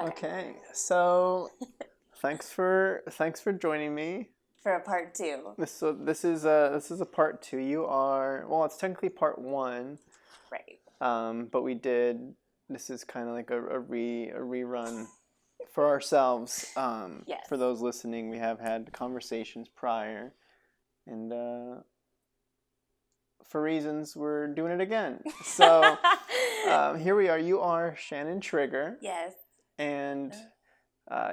Okay, so thanks for joining me. For a part two. This is a part two. It's technically part one. Right. But this is kind of like a rerun for ourselves. Yes. For those listening, we have had conversations prior, and for reasons we're doing it again. So here we are. You are Shannon Trigger. Yes. And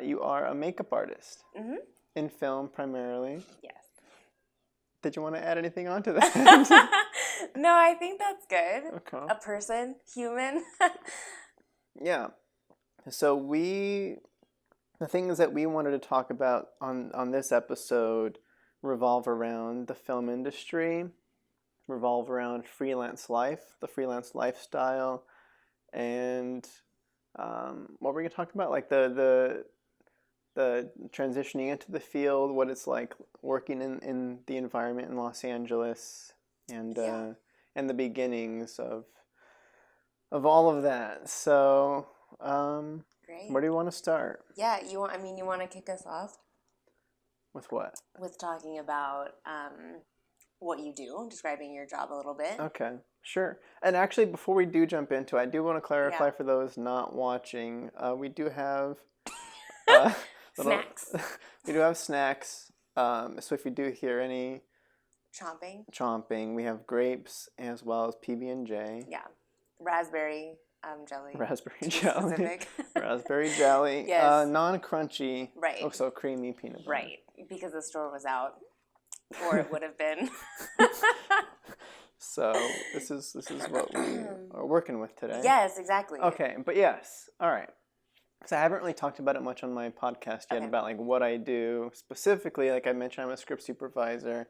you are a makeup artist. Mm-hmm. In film primarily. Yes. Did you want to add anything onto that? No, I think that's good. Okay. A person, human. Yeah. So the things that we wanted to talk about on this episode revolve around the film industry, revolve around freelance life, the freelance lifestyle, and what we're going to talk about, like the transitioning into the field, what it's like working in the environment in Los Angeles, and and the beginnings of all of that. So, Great. where do you want to start? Yeah, you want to kick us off With what? with talking about what you do, describing your job a little bit. Okay, sure. And actually, before we do jump into it, I do want to clarify for those not watching, we do have snacks. We do have snacks. So if you do hear any chomping, we have grapes as well as PB&J. Yeah, raspberry jelly. Raspberry jelly. Specific. Raspberry jelly. Yes. Non-crunchy. Right. Also creamy peanut butter. Right, because the store was out, or it would have been. So this is what we are working with today. Yes, exactly. Okay, but yes, all right. So I haven't really talked about it much on my podcast yet about like what I do specifically. Like I mentioned, I'm a script supervisor.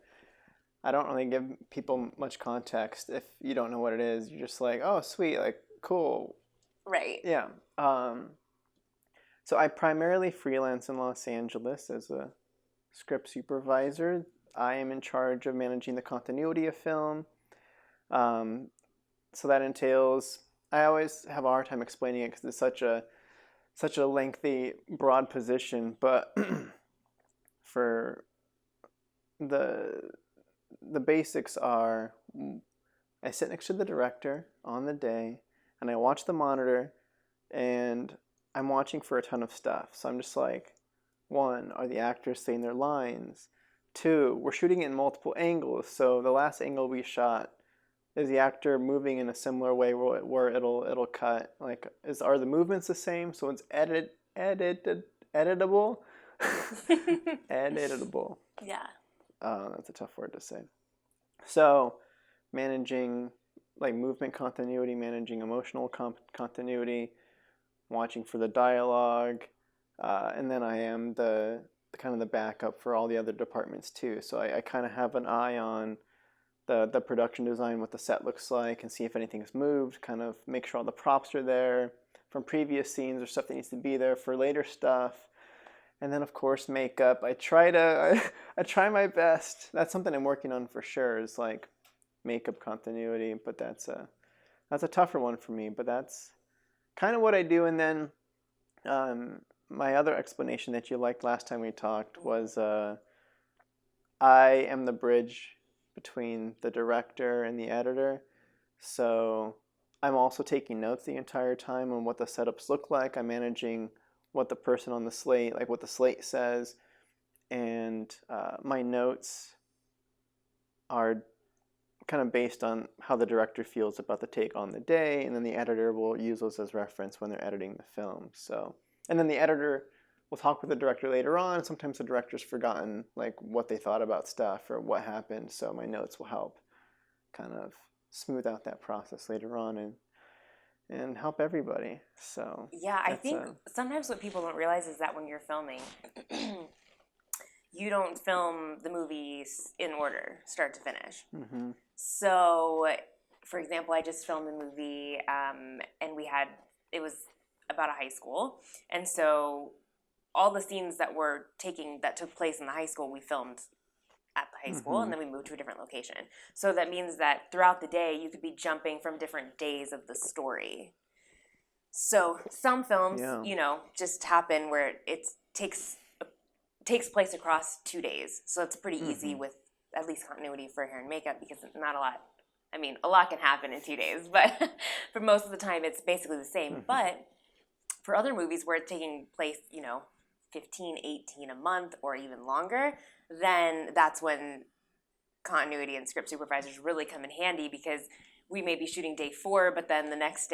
I don't really give people much context. If you don't know what it is, you're just like, oh, sweet, like cool. Right. Yeah. So I primarily freelance in Los Angeles as a script supervisor. I am in charge of managing the continuity of film. So that entails, I always have a hard time explaining it because it's such a lengthy, broad position, but for the basics are, I sit next to the director on the day, and I watch the monitor, and I'm watching for a ton of stuff. So I'm just like, 1, are the actors saying their lines? 2, we're shooting it in multiple angles, so the last angle we shot, is the actor moving in a similar way where it'll cut? Like, are the movements the same? So it's editable? Editable. Yeah. That's a tough word to say. So, managing like movement continuity, managing emotional continuity, watching for the dialogue, and then I am the kind of the backup for all the other departments too. So I kind of have an eye on the production design, what the set looks like, and see if anything's moved, kind of make sure all the props are there from previous scenes or stuff that needs to be there for later stuff. And then of course makeup. I try my best. That's something I'm working on for sure, is like makeup continuity, but that's a tougher one for me, but that's kind of what I do. And then my other explanation that you liked last time we talked was I am the bridge between the director and the editor. So I'm also taking notes the entire time on what the setups look like. I'm managing what the person on the slate, like what the slate says. And my notes are kind of based on how the director feels about the take on the day. And then the editor will use those as reference when they're editing the film. So, and then the editor will talk with the director later on. Sometimes the director's forgotten like what they thought about stuff or what happened, so my notes will help kind of smooth out that process later on and help everybody. So yeah, I think sometimes what people don't realize is that when you're filming, you don't film the movies in order, start to finish. Mm-hmm. So, for example, I just filmed a movie, and it was about a high school, and so all the scenes that took place in the high school, we filmed at the high school, and then we moved to a different location. So that means that throughout the day, you could be jumping from different days of the story. So some films, just happen where it takes place across 2 days. So it's pretty easy with at least continuity for hair and makeup, because not a lot. I mean, a lot can happen in 2 days, but for most of the time, it's basically the same. But for other movies where it's taking place, 15, 18 a month or even longer, then that's when continuity and script supervisors really come in handy, because we may be shooting day 4, but then the next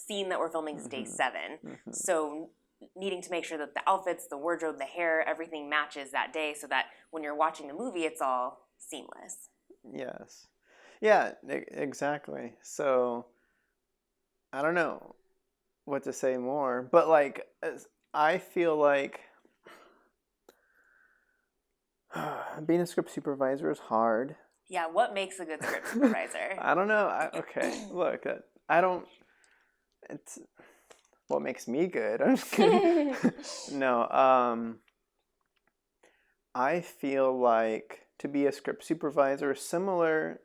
scene that we're filming is day 7. So needing to make sure that the outfits, the wardrobe, the hair, everything matches that day, so that when you're watching the movie, it's all seamless. Yes. Yeah, exactly. So I don't know what to say more, but like, I feel like being a script supervisor is hard. Yeah, what makes a good script supervisor? I don't know. Okay, look, it's what makes me good. I'm just kidding. No, I feel like to be a script supervisor, similar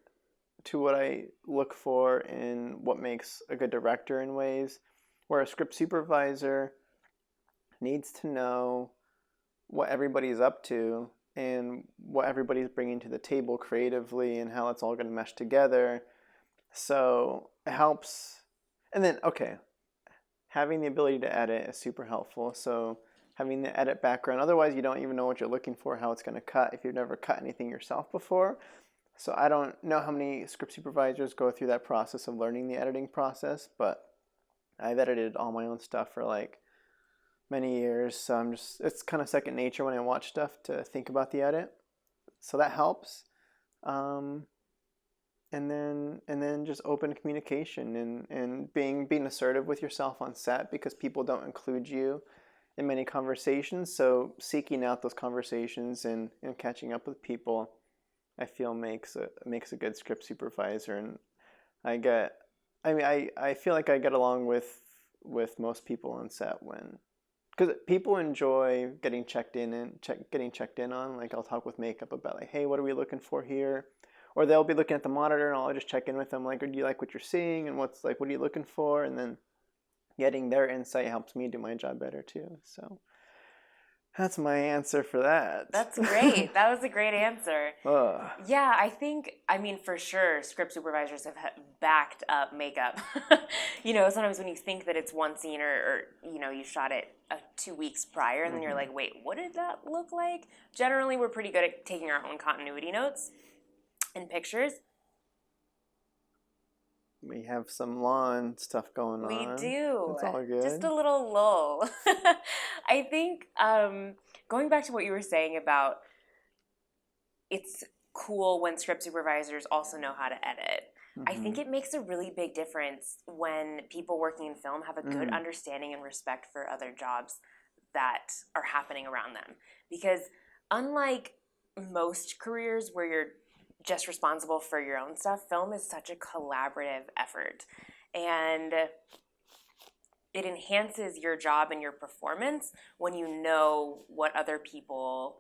to what I look for in what makes a good director in ways, where a script supervisor needs to know what everybody's up to and what everybody's bringing to the table creatively and how it's all going to mesh together. So it helps. And then, okay, having the ability to edit is super helpful. So having the edit background, otherwise you don't even know what you're looking for, how it's going to cut if you've never cut anything yourself before. So I don't know how many script supervisors go through that process of learning the editing process, but I've edited all my own stuff for like many years, so it's kind of second nature when I watch stuff to think about the edit. So that helps. And then just open communication and being assertive with yourself on set, because people don't include you in many conversations. So seeking out those conversations and catching up with people, I feel makes a good script supervisor. And I feel like I get along with most people on set, because people enjoy getting checked in on. Like, I'll talk with makeup about like, hey, what are we looking for here? Or they'll be looking at the monitor and I'll just check in with them like, do you like what you're seeing, and what are you looking for? And then getting their insight helps me do my job better too. So that's my answer for that. That's great. That was a great answer. Yeah, I mean, for sure, script supervisors have backed up makeup. Sometimes when you think that it's one scene or you shot it 2 weeks prior, and then you're like, wait, what did that look like? Generally, we're pretty good at taking our own continuity notes and pictures. We have some lawn stuff going on. We do. It's all good. Just a little lull. I think going back to what you were saying about it's cool when script supervisors also know how to edit. I think it makes a really big difference when people working in film have a good understanding and respect for other jobs that are happening around them. Because unlike most careers where you're just responsible for your own stuff, film is such a collaborative effort. And it enhances your job and your performance when you know what other people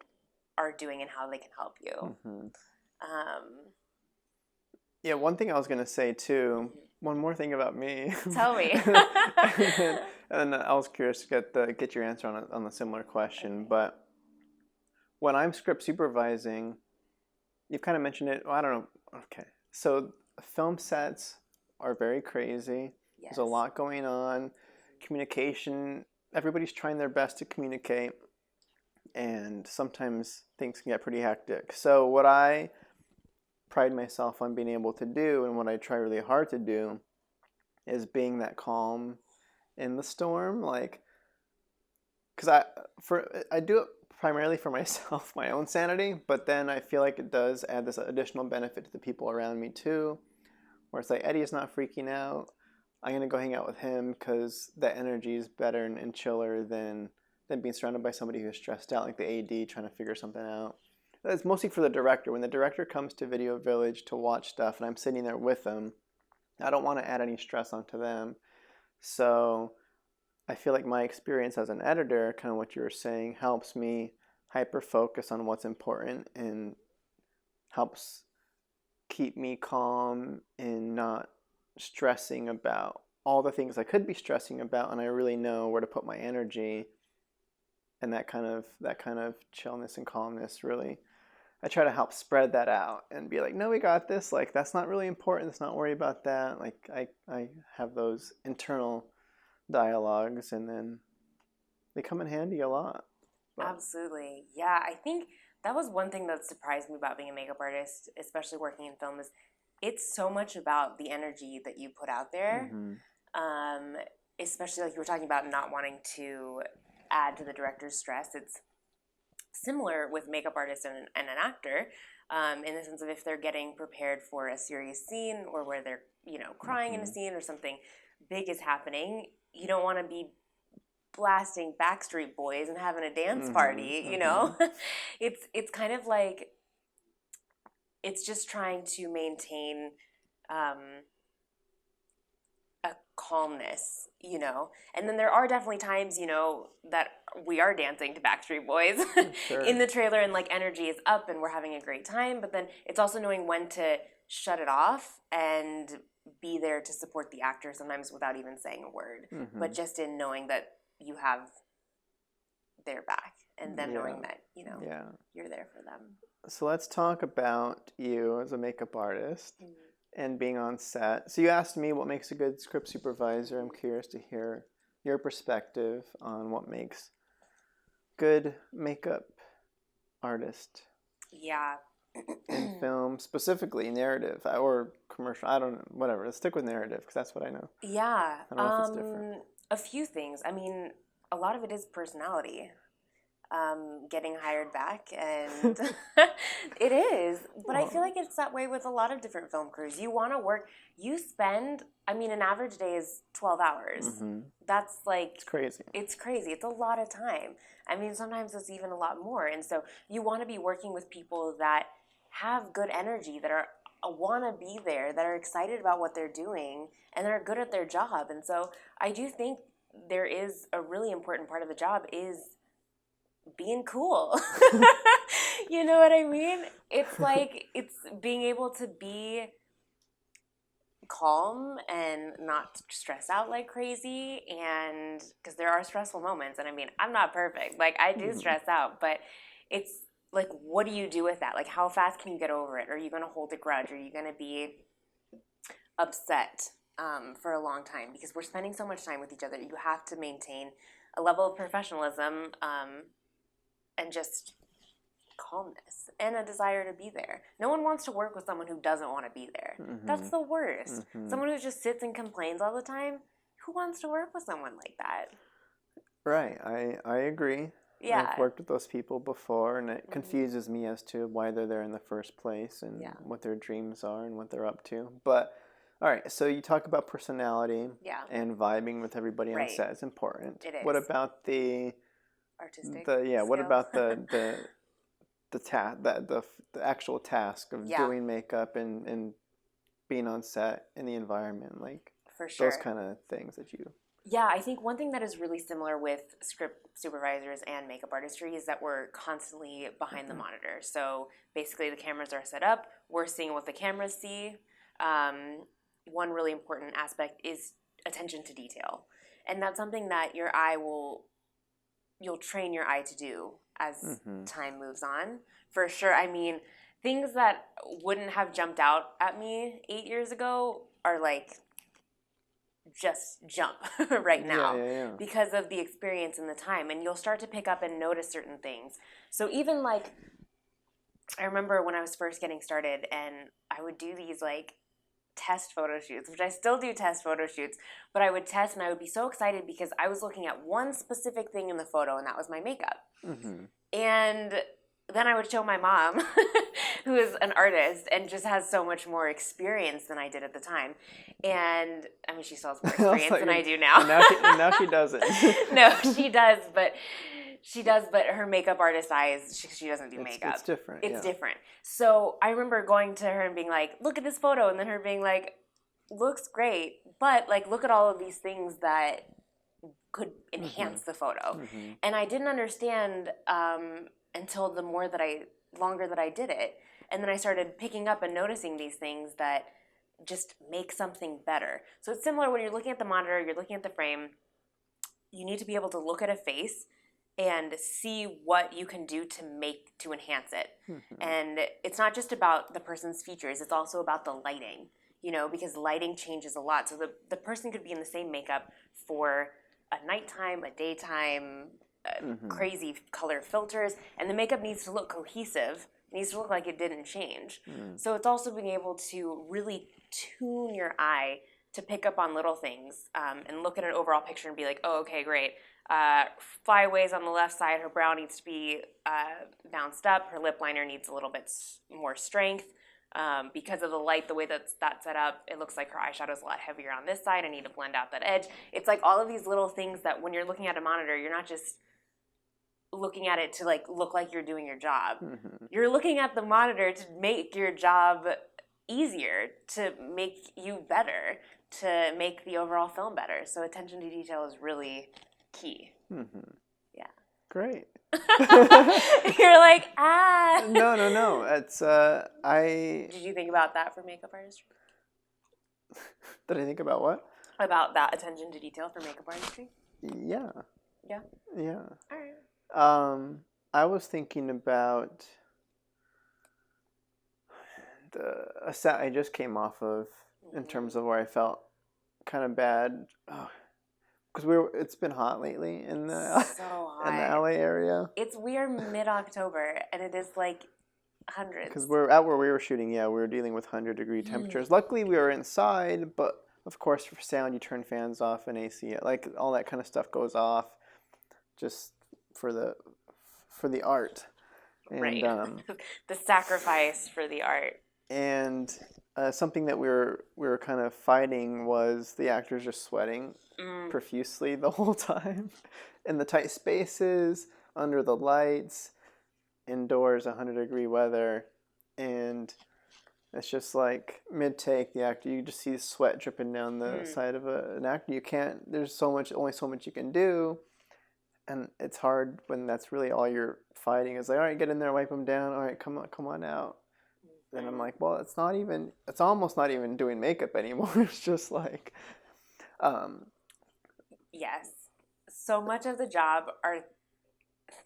are doing and how they can help you. Yeah, one thing I was going to say too, one more thing about me. Tell me. and I was curious to get your answer on a similar question. But when I'm script supervising, you've kind of mentioned it. Well, I don't know. Okay. So film sets are very crazy. Yes. There's a lot going on. Communication, everybody's trying their best to communicate. And sometimes things can get pretty hectic. So what I pride myself on being able to do, and what I try really hard to do, is being that calm in the storm. Like, because I do it primarily for myself, my own sanity, but then I feel like it does add this additional benefit to the people around me too, where it's like, Eddie is not freaking out. I'm going to go hang out with him because that energy is better and chiller than being surrounded by somebody who's stressed out, like the AD trying to figure something out. It's mostly for the director. When the director comes to Video Village to watch stuff and I'm sitting there with them, I don't want to add any stress onto them. So I feel like my experience as an editor, kind of what you were saying, helps me hyper focus on what's important and helps keep me calm and not stressing about all the things I could be stressing about, and I really know where to put my energy. And that kind of chillness and calmness, really, I try to help spread that out and be like, no, we got this. Like, that's not really important. Let's not worry about that. Like, I have those internal dialogues, and then they come in handy a lot. But. Absolutely. Yeah, I think that was one thing that surprised me about being a makeup artist, especially working in film, is it's so much about the energy that you put out there. Especially like you were talking about not wanting to add to the director's stress. It's similar with makeup artists and an actor, in the sense of if they're getting prepared for a serious scene or where they're, crying in a scene or something big is happening, you don't want to be blasting Backstreet Boys and having a dance party, It's kind of like, it's just trying to maintain a calmness, and then there are definitely times, that we are dancing to Backstreet Boys in the trailer, and like energy is up and we're having a great time, but then it's also knowing when to shut it off and be there to support the actor, sometimes without even saying a word, but just in knowing that you have their back, and them knowing that, you're there for them. So let's talk about you as a makeup artist and being on set. So you asked me what makes a good script supervisor. I'm curious to hear your perspective on what makes good makeup artist. Yeah. In film, specifically narrative or commercial. I don't know, whatever. Let's stick with narrative because that's what I know. Yeah. I don't know if it's different. A few things. I mean, a lot of it is personality. Getting hired back, and it is. But I feel like it's that way with a lot of different film crews. You want to work. You spend. I mean, an average day is 12 hours. That's like it's crazy. It's crazy. It's a lot of time. I mean, sometimes it's even a lot more. And so you want to be working with people that have good energy, that are want to be there, that are excited about what they're doing, and that are good at their job. And so I do think there is a really important part of the job is being cool. You know what I mean? It's like, it's being able to be calm and not stress out like crazy, and because there are stressful moments, and I mean, I'm not perfect. Like, I do stress out, but it's like, what do you do with that? Like, how fast can you get over it? Are you going to hold a grudge? Are you going to be upset for a long time? Because we're spending so much time with each other. You have to maintain a level of professionalism and just calmness and a desire to be there. No one wants to work with someone who doesn't want to be there. That's the worst. Someone who just sits and complains all the time. Who wants to work with someone like that? Right. I agree. Yeah. I've worked with those people before, and it confuses me as to why they're there in the first place and what their dreams are and what they're up to. But, all right, so you talk about personality and vibing with everybody on set is important. It is. What about the artistic skill? What about the actual task of doing makeup and being on set in the environment, like for sure, those kind of things that you... Yeah, I think one thing that is really similar with script supervisors and makeup artistry is that we're constantly behind the monitor. So basically the cameras are set up, we're seeing what the cameras see. One really important aspect is attention to detail. And that's something that you'll train your eye to do as time moves on. For sure. I mean, things that wouldn't have jumped out at me 8 years ago are like, just jump right now because of the experience and the time, and you'll start to pick up and notice certain things. So even like, I remember when I was first getting started and I would do these like test photo shoots, which I still do test photo shoots, but I would test and I would be so excited because I was looking at one specific thing in the photo, and that was my makeup. And then I would show my mom, who is an artist and just has so much more experience than I did at the time. And I mean, she still has more experience than I do now. And now she doesn't. No, she does, but her makeup artist eyes, she doesn't do makeup. It's different. It's different. So I remember going to her and being like, look at this photo. And then her being like, looks great, but like, look at all of these things that could enhance the photo. And I didn't understand until longer that I did it. And then I started picking up and noticing these things that just make something better. So it's similar when you're looking at the monitor, you're looking at the frame, you need to be able to look at a face and see what you can do to enhance it. Mm-hmm. And it's not just about the person's features, it's also about the lighting, because lighting changes a lot. So the person could be in the same makeup for a nighttime, a daytime, crazy color filters, and the makeup needs to look cohesive. It needs to look like it didn't change. So it's also being able to really tune your eye to pick up on little things and look at an overall picture and be like, oh, okay, great. Flyaways on the left side, her brow needs to be bounced up. Her lip liner needs a little bit more strength. Because of the light, the way that's set up, it looks like her eyeshadow is a lot heavier on this side. I need to blend out that edge. It's like all of these little things that when you're looking at a monitor, you're not just looking at it to like look like you're doing your job. Mm-hmm. You're looking at the monitor to make your job easier, to make you better, to make the overall film better. So attention to detail is really key. Mm-hmm. Yeah. Great. You're like, ah. No. It's Did you think about that for makeup artistry? Did I think about what? About that attention to detail for makeup artistry? Yeah. Yeah. Yeah. All right. I was thinking about a set I just came off of in terms of where I felt kind of bad. Because it's been hot lately in the in the LA area. We are mid-October and it is like hundreds. Because we're out where we were shooting. Yeah, we were dealing with 100-degree temperatures. Luckily, we were inside, but of course, for sound, you turn fans off and AC. Like all that kind of stuff goes off, just for the art. And, right. The sacrifice for the art. And something that we were kind of fighting was the actors just sweating profusely the whole time in the tight spaces, under the lights, indoors, 100-degree weather, and it's just like mid-take, the actor, you just see the sweat dripping down the side of an actor. You can't. There's only so much you can do, and it's hard when that's really all you're fighting. Is like, all right, get in there, wipe them down. All right, come on out. And I'm like, well, it's almost not even doing makeup anymore. It's just like, yes. So much of the job are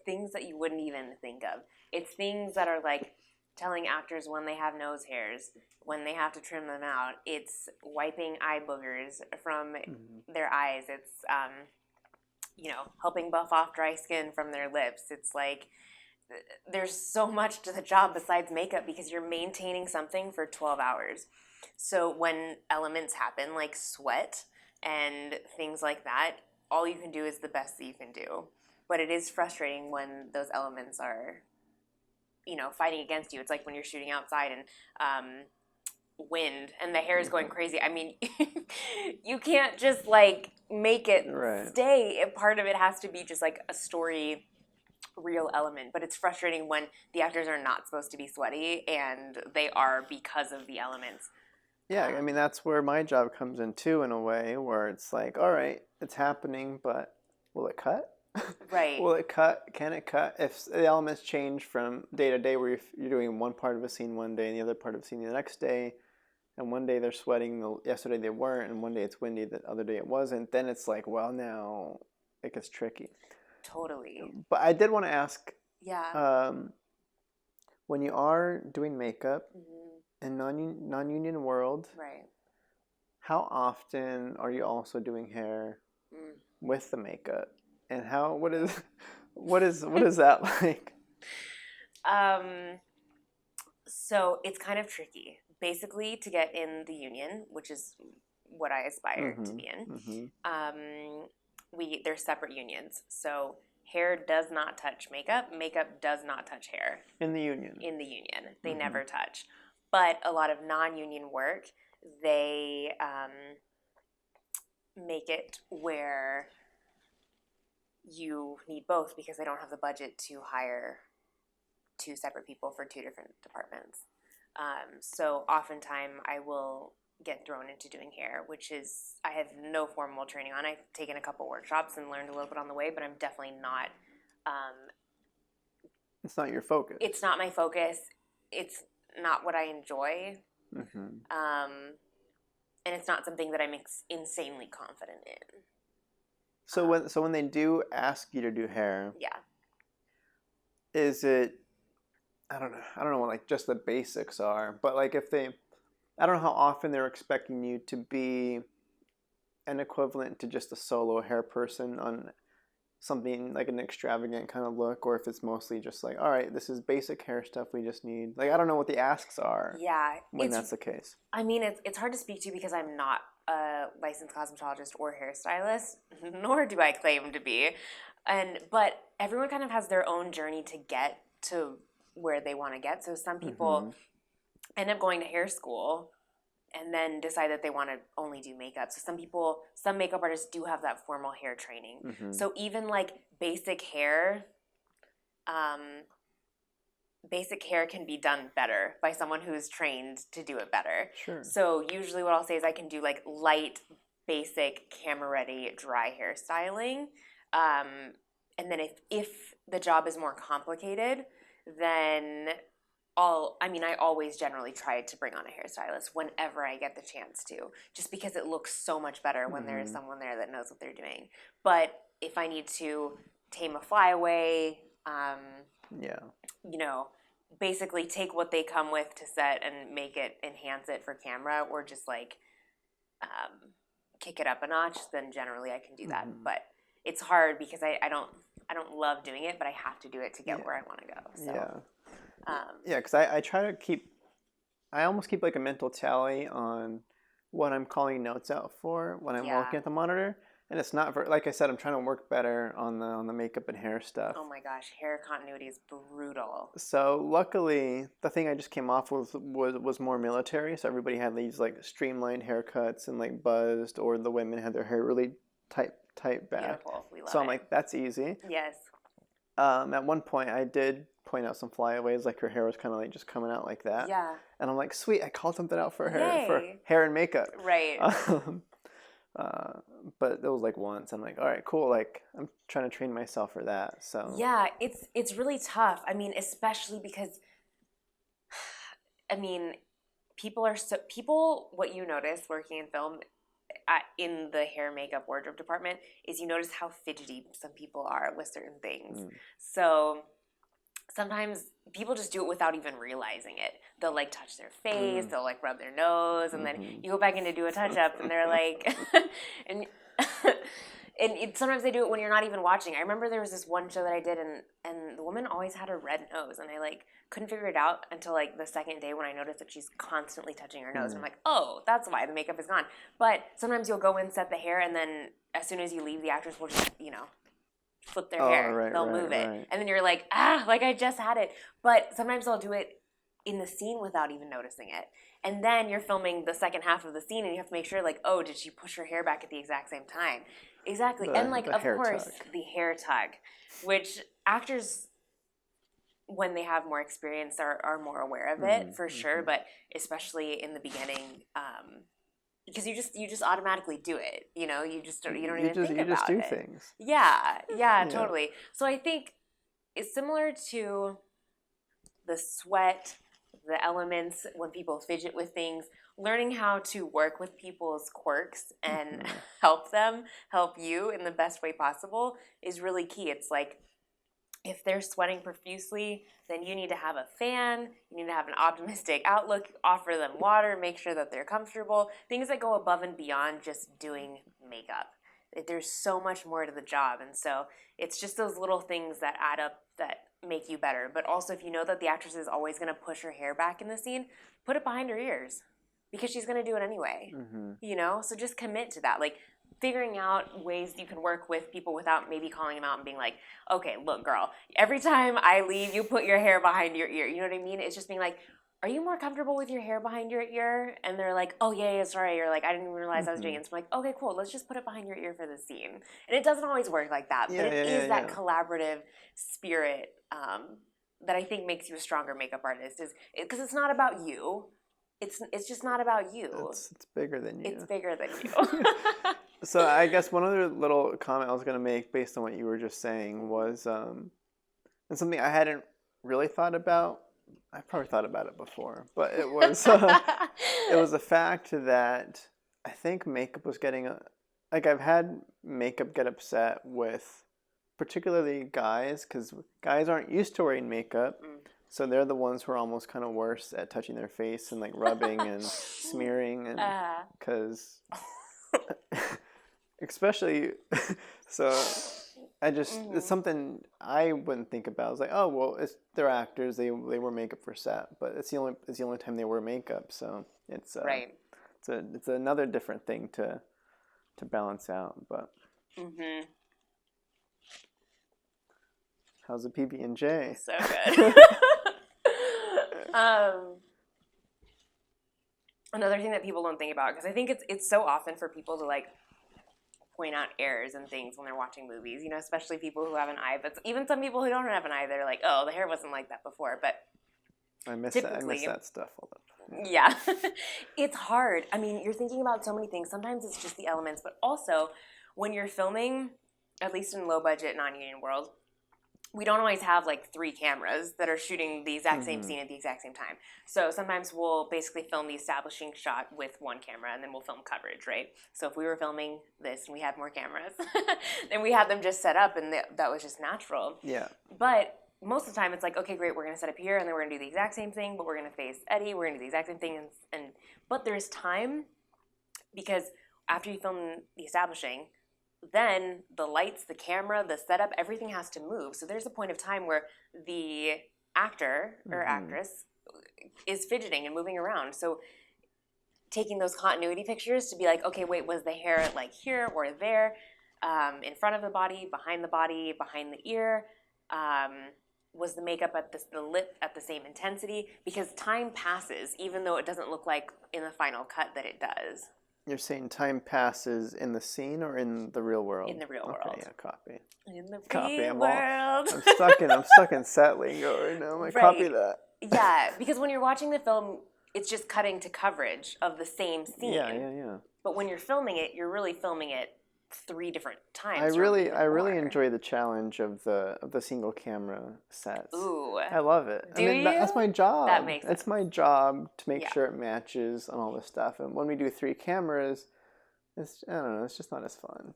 things that you wouldn't even think of. It's things that are like telling actors when they have nose hairs, when they have to trim them out. It's wiping eye boogers from their eyes. It's, helping buff off dry skin from their lips. It's like, there's so much to the job besides makeup because you're maintaining something for 12 hours. So when elements happen like sweat and things like that, all you can do is the best that you can do. But it is frustrating when those elements are, fighting against you. It's like when you're shooting outside and wind and the hair is going crazy. I mean, you can't just like make it stay. Part of it has to be just like a story real element, but it's frustrating when the actors are not supposed to be sweaty and they are because of the elements. Yeah, I mean, that's where my job comes in too, in a way, where it's like, all right, it's happening, but will it cut? Right. Will it cut? Can it cut? If the elements change from day to day, where you're doing one part of a scene one day and the other part of the scene the next day, and one day they're sweating, yesterday they weren't, and one day it's windy, the other day it wasn't, then it's like, well, now it gets tricky. Totally. But I did want to ask, yeah, when you are doing makeup in non-union world, right? How often are you also doing hair with the makeup, and what is that like? So it's kind of tricky. Basically, to get in the union, which is what I aspire to be in, they're separate unions. So hair does not touch makeup. Makeup does not touch hair. In the union. They never touch. But a lot of non-union work, they make it where you need both because they don't have the budget to hire two separate people for two different departments. So oftentimes I will get thrown into doing hair, which is, I have no formal training on. I've taken a couple workshops and learned a little bit on the way, but I'm definitely not It's not your focus. It's not my focus. It's not what I enjoy. And it's not something that I'm insanely confident in. So when they do ask you to do hair, yeah, is it, I don't know what like just the basics are, but like if they, I don't know how often they're expecting you to be an equivalent to just a solo hair person on something like an extravagant kind of look, or if it's mostly just like, all right, this is basic hair stuff we just need. Like, I don't know what the asks are. Yeah, when that's the case. I mean, it's hard to speak to because I'm not a licensed cosmetologist or hairstylist, nor do I claim to be. But everyone kind of has their own journey to get to where they want to get. So some people end up going to hair school and then decide that they want to only do makeup. So some makeup artists do have that formal hair training. So even like basic hair can be done better by someone who's trained to do it better. Sure. So usually what I'll say is I can do like light, basic, camera-ready, dry hair styling. And then if the job is more complicated, then I always generally try to bring on a hairstylist whenever I get the chance to, just because it looks so much better when there is someone there that knows what they're doing. But if I need to tame a flyaway, basically take what they come with to set and enhance it for camera, or just like kick it up a notch, then generally I can do that. But it's hard because I don't love doing it, but I have to do it to get where I want to go. So. Because I almost keep like a mental tally on what I'm calling notes out for when I'm looking at the monitor. And it's not like I said, I'm trying to work better on the makeup and hair stuff. Oh my gosh, hair continuity is brutal. So luckily, the thing I just came off with was more military. So everybody had these like streamlined haircuts and like buzzed, or the women had their hair really tight back. Beautiful. We love so I'm like, that's easy. Yes. At one point, I did point out some flyaways, like her hair was kind of like just coming out like that. Yeah. And I'm like, sweet, I called something out for Yay. for hair and makeup. Right. But it was like once. I'm like, all right, cool. Like I'm trying to train myself for that. So yeah, it's really tough. I mean, especially because, what you notice working in film, in the hair, makeup, wardrobe department, is you notice how fidgety some people are with certain things. So sometimes people just do it without even realizing it. They'll like touch their face, they'll like rub their nose, and then you go back in to do a touch up, and they're like, and sometimes they do it when you're not even watching. I remember there was this one show that I did, and the woman always had a red nose, and I like couldn't figure it out until like the second day when I noticed that she's constantly touching her nose. I'm like, oh, that's why the makeup is gone. But sometimes you'll go in, set the hair, and then as soon as you leave, the actress will just, flip their hair. Right, they'll move it. Right. And then you're like, like I just had it. But sometimes they'll do it in the scene without even noticing it. And then you're filming the second half of the scene, and you have to make sure, like, oh, did she push her hair back at the exact same time? Exactly. And, like, of course, the hair tug, which actors, when they have more experience, are more aware of it, for sure. But especially in the beginning, because you just automatically do it, you don't even think about it. You just do things. Yeah, totally. So I think it's similar to the sweat, the elements, when people fidget with things, learning how to work with people's quirks and help you in the best way possible is really key. It's like, if they're sweating profusely, then you need to have a fan, you need to have an optimistic outlook, offer them water, make sure that they're comfortable, things that go above and beyond just doing makeup. There's so much more to the job, and so it's just those little things that add up that make you better. But also, if you know that the actress is always going to push her hair back in the scene, put it behind her ears, because she's going to do it anyway, So just commit to that. Like, figuring out ways you can work with people without maybe calling them out and being like, okay, look, girl, every time I leave, you put your hair behind your ear. You know what I mean? It's just being like, are you more comfortable with your hair behind your ear? And they're like, oh, yeah, sorry. You're like, I didn't even realize I was doing it. So I'm like, okay, cool. Let's just put it behind your ear for the scene. And it doesn't always work like that. But it is that collaborative spirit that I think makes you a stronger makeup artist. Because it's not about you. It's just not about you. It's bigger than you. It's bigger than you. So I guess one other little comment I was going to make based on what you were just saying was, and something I hadn't really thought about. I probably thought about it before, but it was it was a fact that I think makeup was getting like I've had makeup get upset with particularly guys because guys aren't used to wearing makeup, so they're the ones who are almost kind of worse at touching their face and like rubbing and smearing, and because especially so. I just it's something I wouldn't think about. I was like, oh well, they're actors. They wear makeup for set, but it's the only time they wear makeup. So it's right. It's another different thing to balance out. But how's the PB&J? So good. Another thing that people don't think about, because I think it's so often for people to like point out errors and things when they're watching movies, you know, especially people who have an eye. But even some people who don't have an eye, they're like, oh, the hair wasn't like that before. But I miss that stuff all the time. Yeah. It's hard. I mean, you're thinking about so many things. Sometimes it's just the elements, but also when you're filming, at least in low budget non-union world, we don't always have like 3 cameras that are shooting the exact same scene at the exact same time. So sometimes we'll basically film the establishing shot with 1 camera, and then we'll film coverage, right? So if we were filming this and we had more cameras, then we had them just set up, and that was just natural. Yeah. But most of the time it's like, okay, great, we're going to set up here, and then we're going to do the exact same thing, but we're going to face Eddie, we're going to do the exact same thing. But there's time, because after you film the establishing, then the lights, the camera, the setup, everything has to move. So there's a point of time where the actor or actress is fidgeting and moving around. So taking those continuity pictures to be like, okay, wait, was the hair like here or there, in front of the body, behind the ear, was the makeup at the lip at the same intensity? Because time passes, even though it doesn't look like in the final cut that it does. You're saying time passes in the scene or in the real world? In the real world. Yeah, copy. In the real world. I'm stuck in set lingo right now. Copy that. Yeah, because when you're watching the film, it's just cutting to coverage of the same scene. Yeah. But when you're filming it, you're really filming it 3 different times. I really enjoy the challenge of the single camera sets. Ooh. I love it. Do you? That's my job. That makes sense. It's my job to make sure it matches and all this stuff. And when we do 3 cameras, I don't know, it's just not as fun.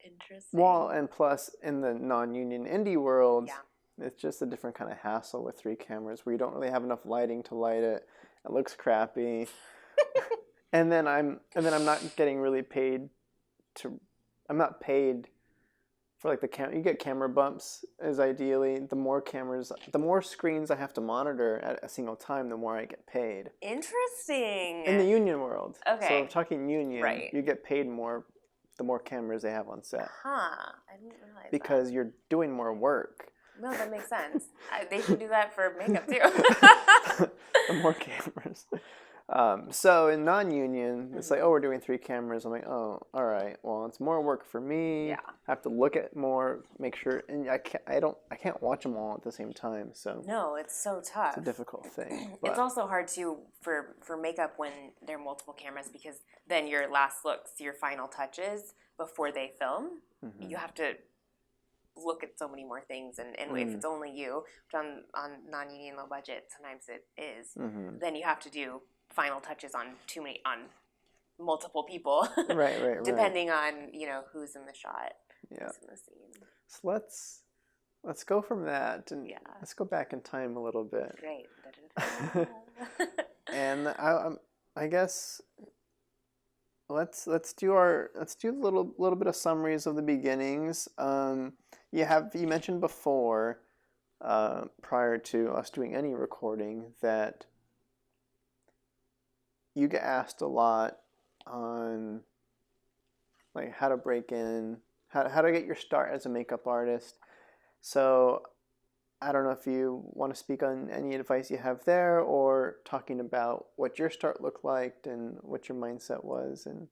Interesting. Well, and plus in the non-union indie world, it's just a different kind of hassle with 3 cameras where you don't really have enough lighting to light it. It looks crappy. and then I'm not getting really paid I'm not paid for like the camera. You get camera bumps as ideally. The more screens I have to monitor at a single time, the more I get paid. Interesting. In the union world. Okay. So talking union, right. You get paid more the more cameras they have on set. Huh. I didn't realize because you're doing more work. No, that makes sense. They should do that for makeup too. The more cameras. So in non-union, it's like, oh, we're doing 3 cameras. I'm like, oh, all right. Well, it's more work for me. Yeah. I have to look at more, make sure, and I can't watch them all at the same time. So no, it's so tough. It's a difficult thing. It's also hard too for makeup when there are multiple cameras, because then your last looks, your final touches before they film, you have to look at so many more things, and if it's only you, which on non-union low budget sometimes it is, then you have to do final touches on multiple people, right. depending on who's in the shot, who's in the scene. So let's go from that, and let's go back in time a little bit. Great. And I guess let's do a little bit of summaries of the beginnings. You mentioned before, prior to us doing any recording, that you get asked a lot on like how to break in, how to get your start as a makeup artist. So I don't know if you want to speak on any advice you have there, or talking about what your start looked like and what your mindset was, and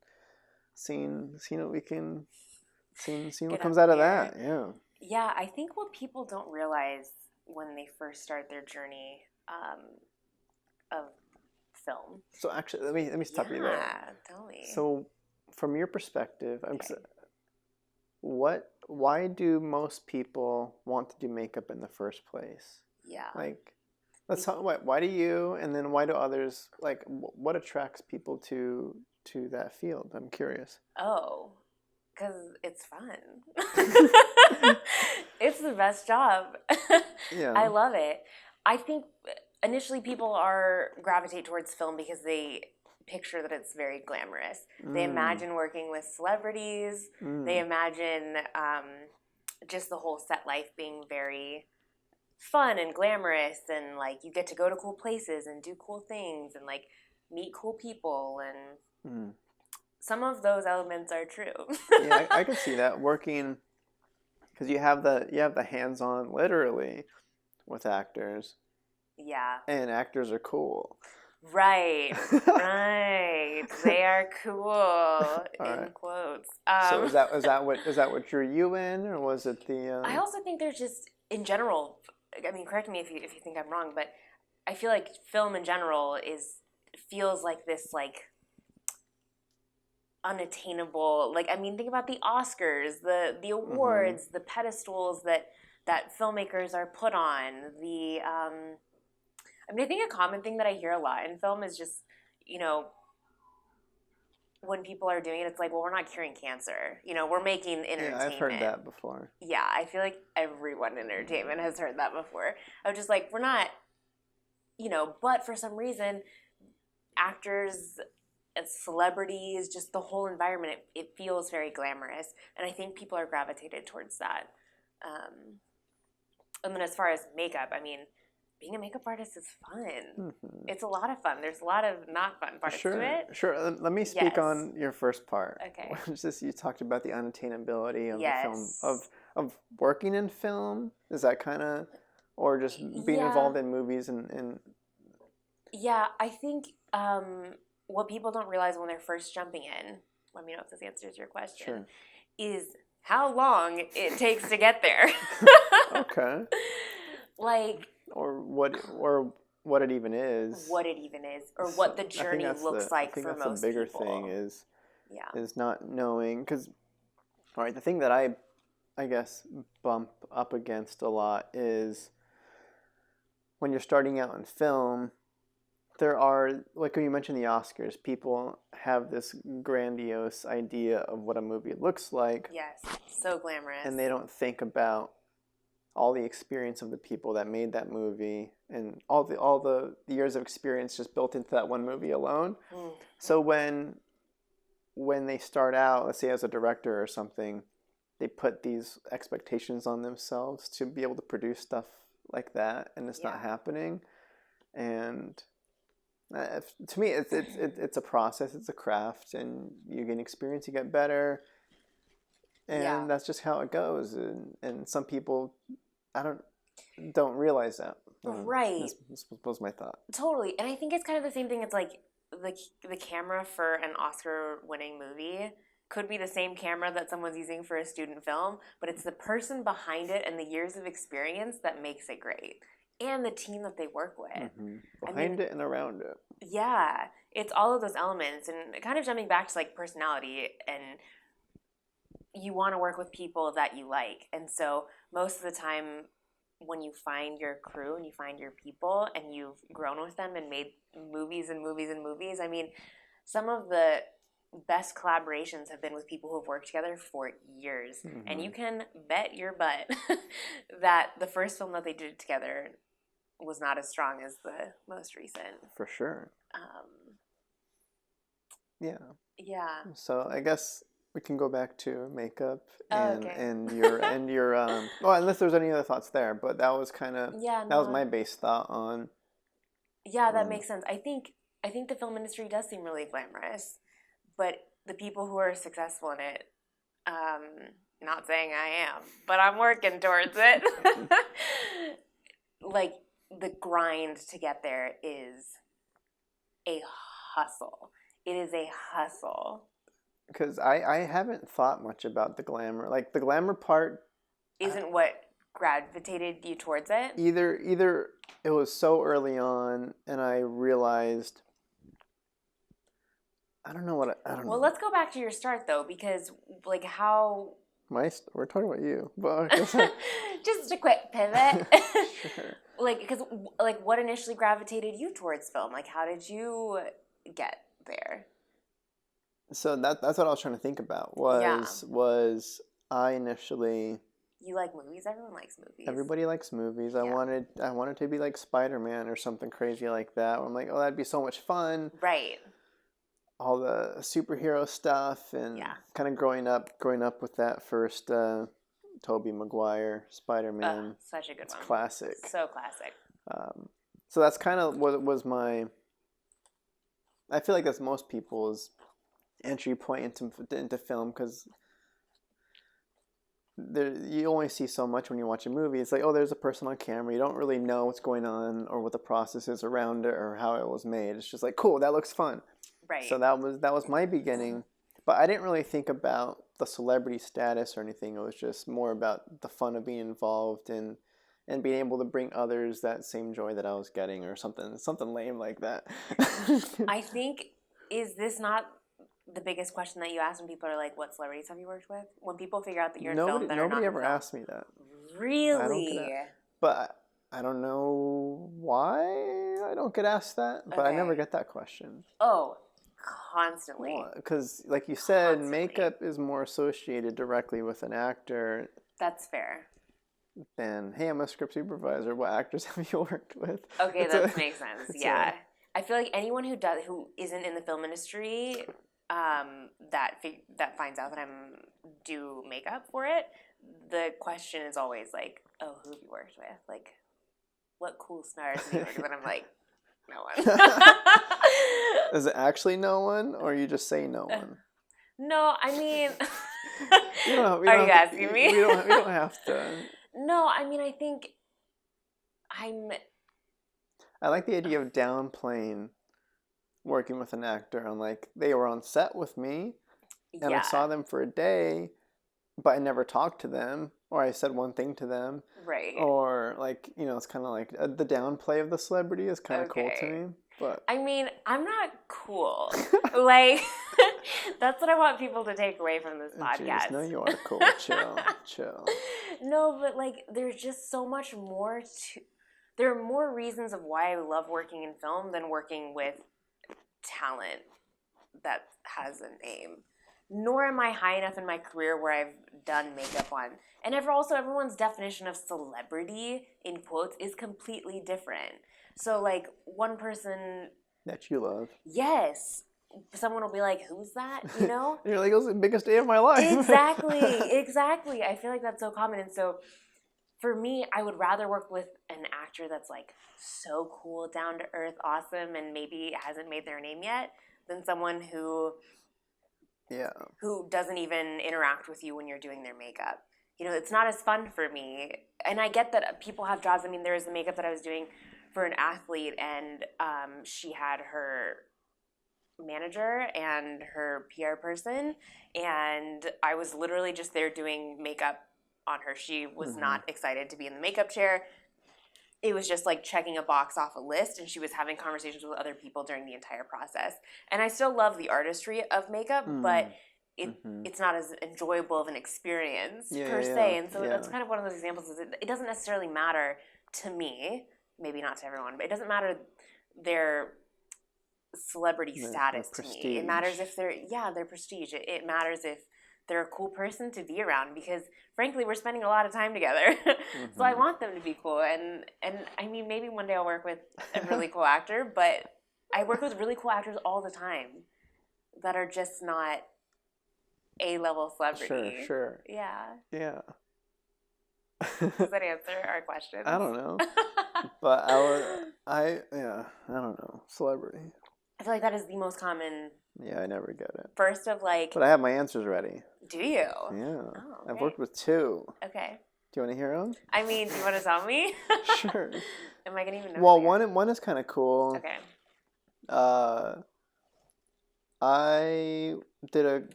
seeing what we can seeing what comes out of that. Yeah, I think what people don't realize when they first start their journey of film. So actually, let me stop you there. Yeah, tell me. So, from your perspective, why do most people want to do makeup in the first place? Yeah. Like, let's talk. Why do you, and then why do others, like, what attracts people to that field? I'm curious. Oh, because it's fun. It's the best job. Yeah. I love it. I think initially people gravitate towards film because they picture that it's very glamorous. They imagine working with celebrities. They imagine just the whole set life being very fun and glamorous, and like you get to go to cool places and do cool things and like meet cool people, and some of those elements are true. Yeah, I can see that working, because you have the hands-on literally with actors. Yeah. And actors are cool. Right. Right. They are cool in quotes. So is that what drew you in, or was it the? I also think there's just in general. I mean, correct me if you think I'm wrong, but I feel like film in general feels like this like unattainable. Like, I mean, think about the Oscars, the awards, the pedestals that filmmakers are put on. I mean, I think a common thing that I hear a lot in film is just, you know, when people are doing it, it's like, well, we're not curing cancer. You know, we're making entertainment. Yeah, I've heard that before. Yeah, I feel like everyone in entertainment has heard that before. I'm just like, we're not, you know, but for some reason, actors and celebrities, just the whole environment, it feels very glamorous. And I think people are gravitated towards that. And then as far as makeup, I mean, being a makeup artist is fun. It's a lot of fun. There's a lot of not fun parts to it. Sure. Let me speak on your first part. Okay. Just you talked about the unattainability of yes. the film, of working in film. Is that kind of, or just being involved in movies and? Yeah, I think what people don't realize when they're first jumping in, let me know if this answers your question, is how long it takes to get there. Okay. Like. Or what it even is. What it even is, or what the journey looks like for most people. I think that's the bigger thing is not knowing. Because, all right, the thing that I guess bump up against a lot is when you're starting out in film, there are, like when you mentioned the Oscars, people have this grandiose idea of what a movie looks like. Yes, so glamorous. And they don't think about all the experience of the people that made that movie and all the years of experience just built into that one movie alone. So when they start out, let's say as a director or something, they put these expectations on themselves to be able to produce stuff like that, and it's not happening. And to me, it's a process, it's a craft, and you gain experience, you get better. And that's just how it goes. And some people, don't realize that. Right. This was my thought. Totally. And I think it's kind of the same thing. It's like the camera for an Oscar-winning movie could be the same camera that someone's using for a student film, but it's the person behind it and the years of experience that makes it great. And the team that they work with. Behind it and around it. Yeah. It's all of those elements. And kind of jumping back to like personality, and you want to work with people that you like. And so most of the time when you find your crew and you find your people and you've grown with them and made movies and movies and movies, I mean, some of the best collaborations have been with people who have worked together for years. And you can bet your butt that the first film that they did together was not as strong as the most recent. For sure. Yeah. Yeah. So I guess we can go back to makeup and your well, unless there's any other thoughts there, but that was kind of that was my base thought on. Yeah, that makes sense. I think the film industry does seem really glamorous, but the people who are successful in it, not saying I am, but I'm working towards it. Like the grind to get there is a hustle. It is a hustle. Because I haven't thought much about the glamour. Like, the glamour part isn't what gravitated you towards it? Either it was so early on, and I realized, I don't know. Well, let's go back to your start, though, because, like, how... We're talking about you. But just a quick pivot. Sure. like, because, like, what initially gravitated you towards film? Like, how did you get there? So that's what I was trying to think about. Was I initially... You like movies? Everyone likes movies. Everybody likes movies. I wanted to be like Spider-Man or something crazy like that. I'm like, oh, that'd be so much fun. Right. All the superhero stuff and kind of growing up with that first Tobey Maguire Spider-Man. Such a good one. Classic. So classic. So that's kind of what was my... I feel like that's most people's entry point into film, because you only see so much when you watch a movie. It's like, oh, there's a person on camera. You don't really know what's going on or what the process is around it or how it was made. It's just like, cool, that looks fun. Right. So that was my beginning. But I didn't really think about the celebrity status or anything. It was just more about the fun of being involved and being able to bring others that same joy that I was getting, or something lame like that. I think, is this not the biggest question that you ask when people are like, what celebrities have you worked with? When people figure out that you're in film that are not in film. Nobody ever asked me that. Really? But I don't know why I don't get asked that, but I never get that question. Oh, constantly. Because, like you said, makeup is more associated directly with an actor. That's fair. Than, hey, I'm a script supervisor. What actors have you worked with? Okay, that makes sense. Yeah. I feel like anyone who isn't in the film industry that finds out that I'm do makeup for it, the question is always like, oh, who have you worked with? Like, what cool stars have you worked with? And I'm like, no one. Is it actually no one, or you just say no one? No, I mean, are you asking me? We don't have to. No, I mean, I think I like the idea of downplaying working with an actor. I'm like, they were on set with me, and I saw them for a day, but I never talked to them, or I said one thing to them. Right. Or, like, it's kind of like the downplay of the celebrity is kind of cool to me. But I mean, I'm not cool. Like, that's what I want people to take away from this podcast. Jeez, no, you are cool. Chill. No, but, like, there's just so much more to... There are more reasons of why I love working in film than working with talent that has a name. Nor am I high enough in my career where I've done makeup on. And everyone's definition of celebrity, in quotes, is completely different. So, like, one person... That you love. Yes. Someone will be like, who's that, you know? And you're like, it was the biggest day of my life. Exactly. I feel like that's so common. And so, for me, I would rather work with an actor that's, like, so cool, down to earth, awesome, and maybe hasn't made their name yet, than someone who doesn't even interact with you when you're doing their makeup. It's not as fun for me. And I get that people have jobs. I mean, there was the makeup that I was doing for an athlete, and she had her manager and her PR person, and I was literally just there doing makeup on her. She was not excited to be in the makeup chair. It was just like checking a box off a list, and she was having conversations with other people during the entire process. And I still love the artistry of makeup, but it's not as enjoyable of an experience per se. And so that's kind of one of those examples. It doesn't necessarily matter to me, maybe not to everyone, but it doesn't matter their celebrity status to me. It matters if their prestige. It matters if they're a cool person to be around, because frankly, we're spending a lot of time together. So I want them to be cool. And I mean, maybe one day I'll work with a really cool actor, but I work with really cool actors all the time that are just not A-level celebrity. Sure. Yeah. Does that answer our question? I don't know. But I don't know. Celebrity. I feel like that is the most common. Yeah, I never get it. First of like. But I have my answers ready. Do you? Yeah. Oh, I've worked with 2. Okay. Do you want to hear them? I mean, do you want to tell me? Sure. Am I gonna even know? Well, one is kind of cool. Okay. I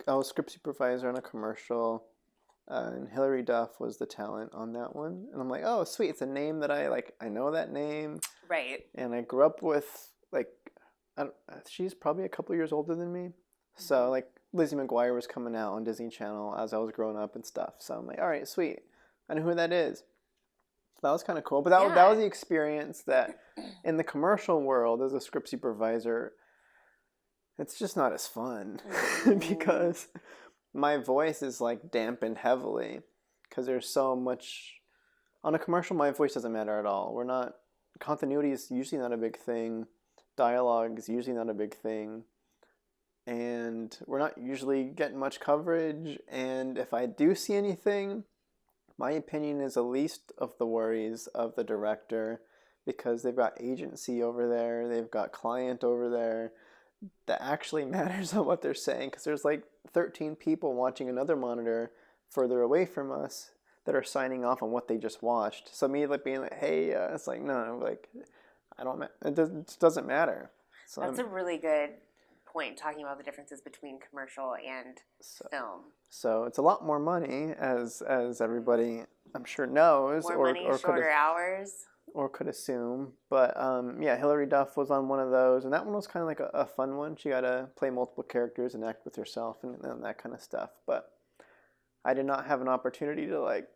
was script supervisor on a commercial, and Hilary Duff was the talent on that one. And I'm like, oh, sweet, it's a name that I know that name. Right. And I grew up with, like, she's probably a couple years older than me. So, like, Lizzie McGuire was coming out on Disney Channel as I was growing up and stuff. So I'm like, all right, sweet. I know who that is. that was kind of cool. But that was the experience that in the commercial world as a script supervisor, it's just not as fun because my voice is like dampened heavily because there's so much. On a commercial, my voice doesn't matter at all. Continuity is usually not a big thing. Dialogue is usually not a big thing. And we're not usually getting much coverage. And if I do see anything, my opinion is the least of the worries of the director because they've got agency over there. They've got client over there that actually matters on what they're saying because there's like 13 people watching another monitor further away from us that are signing off on what they just watched. So me like being like, hey, it's like, no, like, it doesn't matter. So that's a really good point, talking about the differences between commercial and film. So it's a lot more money, as everybody I'm sure knows. More money, shorter hours. Or could assume. But Hilary Duff was on one of those, and that one was kind of like a fun one. She got to play multiple characters and act with herself and that kind of stuff. But I did not have an opportunity to like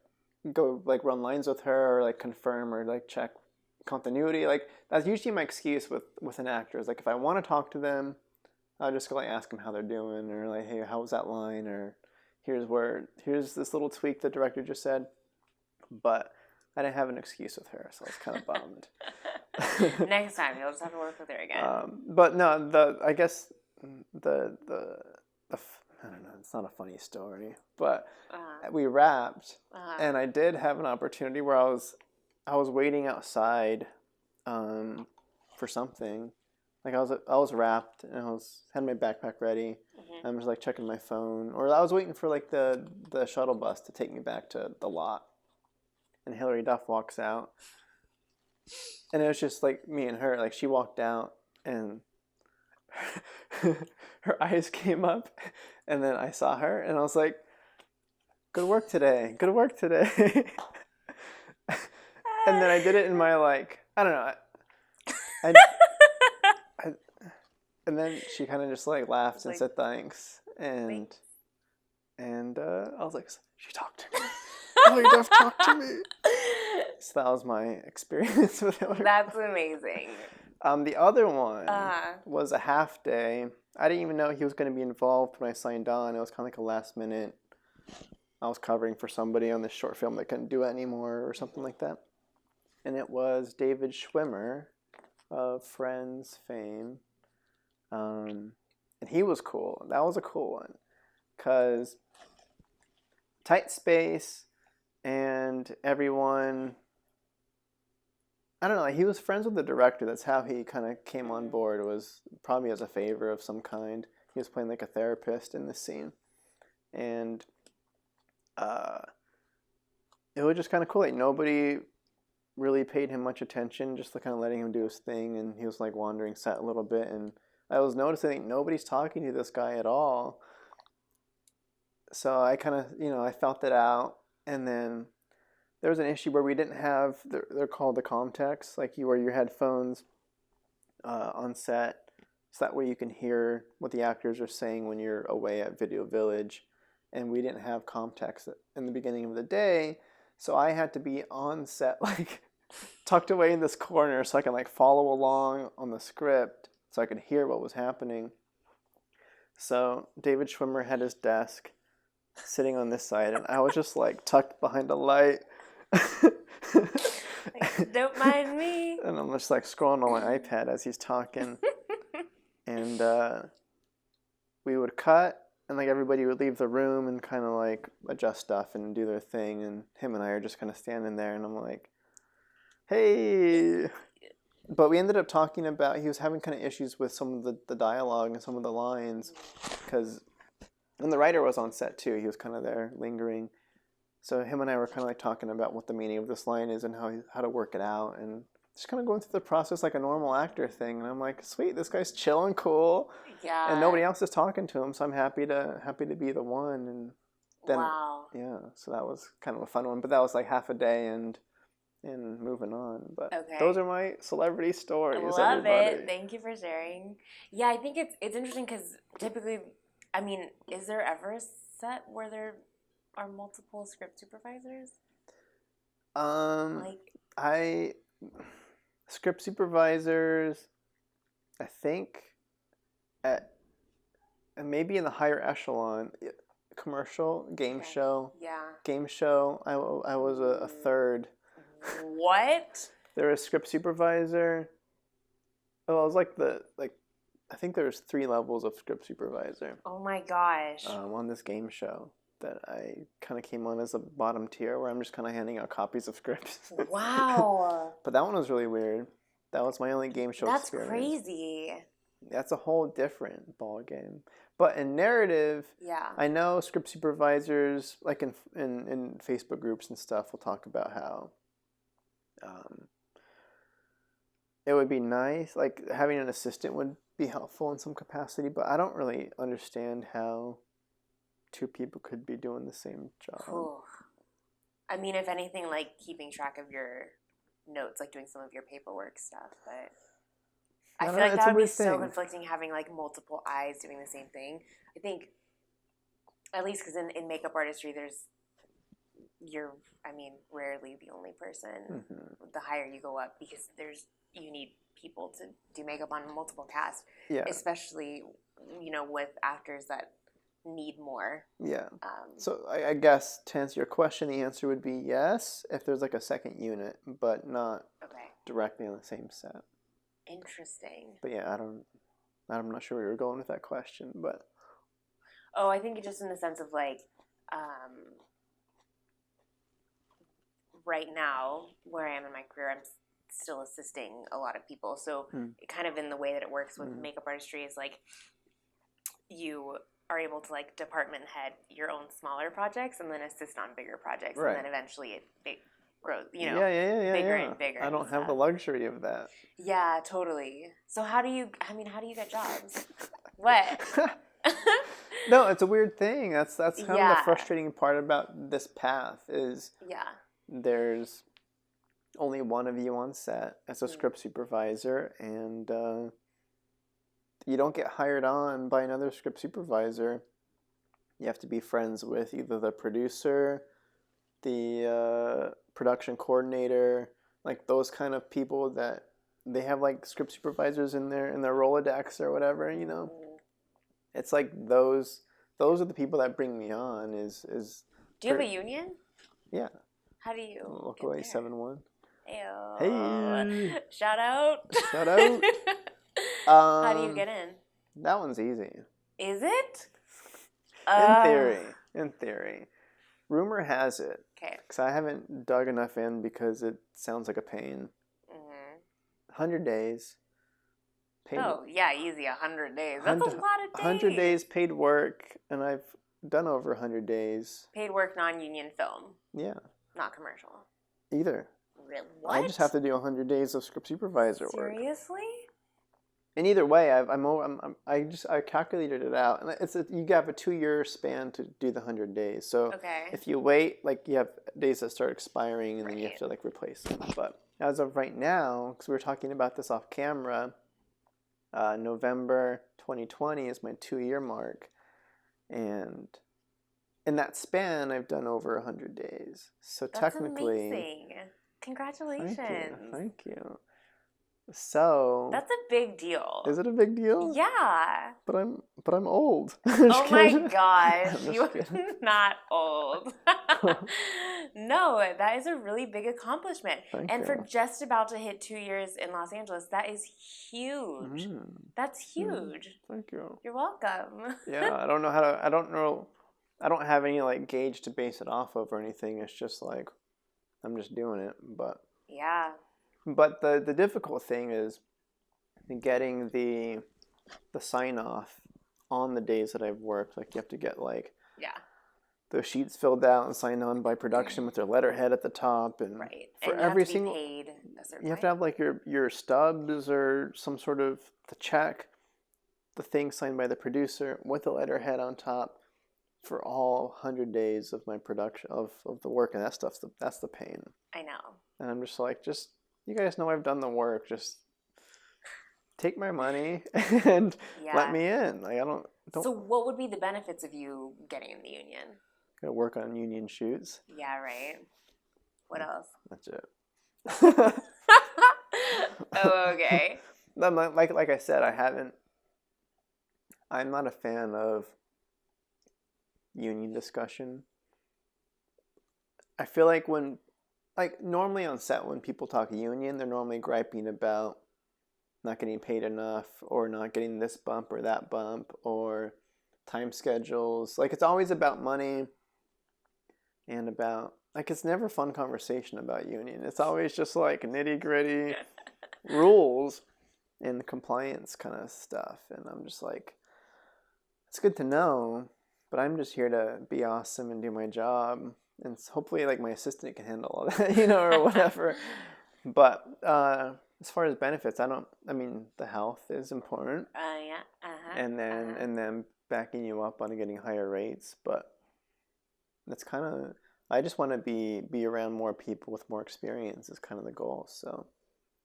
go like run lines with her or like confirm or like check continuity. Like that's usually my excuse with an actor. Is like if I want to talk to them, I'll just go like ask them how they're doing or like, hey, how was that line, or here's this little tweak the director just said. But I didn't have an excuse with her, so I was kind of bummed. Next time you'll just have to work with her again. But no, I guess the I don't know, it's not a funny story, but we wrapped, and I did have an opportunity where I was waiting outside for something. Like I was wrapped, and I had my backpack ready. I was like checking my phone, or I was waiting for like the shuttle bus to take me back to the lot. And Hilary Duff walks out, and it was just like me and her. Like she walked out, and her eyes came up, and then I saw her, and I was like, "Good work today. Good work today." And then I did it in my like I don't know. And then she kind of just like laughed and said thanks, and I was like, "She talked to me. Hilary Duff talked to me." So that was my experience with Hilary. That's amazing. The other one was a half day. I didn't even know he was going to be involved when I signed on. It was kind of like a last minute. I was covering for somebody on this short film that couldn't do it anymore or something like that. And it was David Schwimmer of Friends fame. And he was cool. That was a cool one. Because tight space and everyone... I don't know, he was friends with the director. That's how he kind of came on board. It was probably as a favor of some kind. He was playing like a therapist in this scene. And it was just kind of cool. Like nobody really paid him much attention, just kind of letting him do his thing. And he was like wandering set a little bit. And I was noticing nobody's talking to this guy at all. So I kind of, I felt it out. And then there was an issue where we didn't have, they're called the comtext, like you wear your headphones on set, so that way you can hear what the actors are saying when you're away at Video Village. And we didn't have comtext in the beginning of the day, so I had to be on set, like tucked away in this corner so I can like follow along on the script so I could hear what was happening. So David Schwimmer had his desk sitting on this side, and I was just like tucked behind a light. Like, don't mind me. And I'm just like scrolling on my iPad as he's talking. And we would cut, and like everybody would leave the room and kind of like adjust stuff and do their thing, and him and I are just kind of standing there, and I'm like, hey. But we ended up talking about, he was having kind of issues with some of the dialogue and some of the lines, because, and the writer was on set too, he was kind of there lingering. So him and I were kind of like talking about what the meaning of this line is and how to work it out, and just kind of going through the process like a normal actor thing. And I'm like, sweet, this guy's chill and cool. Yeah. And nobody else is talking to him, so I'm happy to be the one. And then, wow. Yeah, so that was kind of a fun one. But that was like half a day and moving on. But those are my celebrity stories. I love it. Thank you for sharing. Yeah, I think it's interesting because typically, I mean, is there ever a set where there are multiple script supervisors? I script supervisors, I think at maybe in the higher echelon, commercial, game show. Yeah. Game show, I was a third. What? There was script supervisor. Oh, I was I think there's 3 levels of script supervisor. Oh my gosh. On this game show that I kind of came on as a bottom tier where I'm just kind of handing out copies of scripts. Wow. But that one was really weird. That was my only game show experience. That's crazy. That's a whole different ball game. But in narrative, I know script supervisors, like in Facebook groups and stuff, will talk about how it would be nice, like having an assistant would be helpful in some capacity, but I don't really understand how 2 people could be doing the same job. Ooh. I mean, if anything, like keeping track of your notes, like doing some of your paperwork stuff, but I feel like that would be so conflicting having like multiple eyes doing the same thing. I think, at least because in makeup artistry, you're rarely the only person. Mm-hmm. The higher you go up, because you need people to do makeup on multiple casts. Yeah. Especially, with actors that need more. Yeah. So I guess to answer your question, the answer would be yes if there's like a second unit, but not directly on the same set. Interesting. But yeah, I'm not sure where you're going with that question, but. Oh, I think just in the sense of like, right now where I am in my career, I'm still assisting a lot of people. So kind of in the way that it works with makeup artistry is like you are able to like department head your own smaller projects and then assist on bigger projects. Right. And then eventually it grows, bigger and bigger. I don't have the luxury of that. Yeah, totally. So how do you get jobs? What? No, it's a weird thing. That's kind of the frustrating part about this path is there's only one of you on set as a script supervisor, and you don't get hired on by another script supervisor. You have to be friends with either the producer, the production coordinator, like those kind of people that they have like script supervisors in their Rolodex or whatever, It's like those are the people that bring me on is Do you have a union? Yeah. How do you Local 871. Ayo. Hey. Shout out. Shout out. How do you get in? That one's easy. Is it? In theory. Rumor has it. Okay. Because I haven't dug enough in because it sounds like a pain. 100 days. Paid easy. 100 days. That's a lot of days. 100 days paid work, and I've done over 100 days. Paid work, non-union film. Yeah. Not commercial. Either. Really? What? I just have to do 100 days of script supervisor work. Seriously? And either way, I calculated it out, and you have a 2-year span to do the 100 days. So if you wait, like you have days that start expiring, and then you have to like replace them. But as of right now, because we were talking about this off camera, November 2020 is my 2-year mark, and in that span, I've done over 100 days. So that's technically, amazing. Congratulations. Thank you. So that's a big deal. Is it a big deal? Yeah. But I'm old. Oh my gosh, you're not old. No, that is a really big accomplishment. Thank and you. For just about to hit 2 years in Los Angeles, that is huge. That's huge. Thank you. You're welcome. Yeah, I don't have any like gauge to base it off of or anything. It's just like I'm just doing it, but yeah. But the difficult thing is getting the sign off on the days that I've worked. Like you have to get those sheets filled out and signed on by production with their letterhead at the top, and for and every single paid a certain you have to have like your stubs or some sort of the check, the thing signed by the producer with the letterhead on top for all 100 days of my production of the work, and that's the pain. I know. And I'm just like, you guys know I've done the work. Just take my money and let me in. Like I don't. So what would be the benefits of you getting in the union? Gotta work on union shoots. Yeah, right. What else? That's it. Oh, okay. Like I said, I'm not a fan of union discussion. I feel like normally on set when people talk union, they're normally griping about not getting paid enough or not getting this bump or that bump or time schedules. Like, it's always about money and about, like, it's never fun conversation about union. It's always just like nitty gritty rules and compliance kind of stuff. And I'm just like, it's good to know, but I'm just here to be awesome and do my job. And hopefully, like, my assistant can handle all that, or whatever. But as far as benefits, I mean, the health is important. Yeah. And then backing you up on getting higher rates. But that's kind of, I just want to be around more people with more experience is kind of the goal. So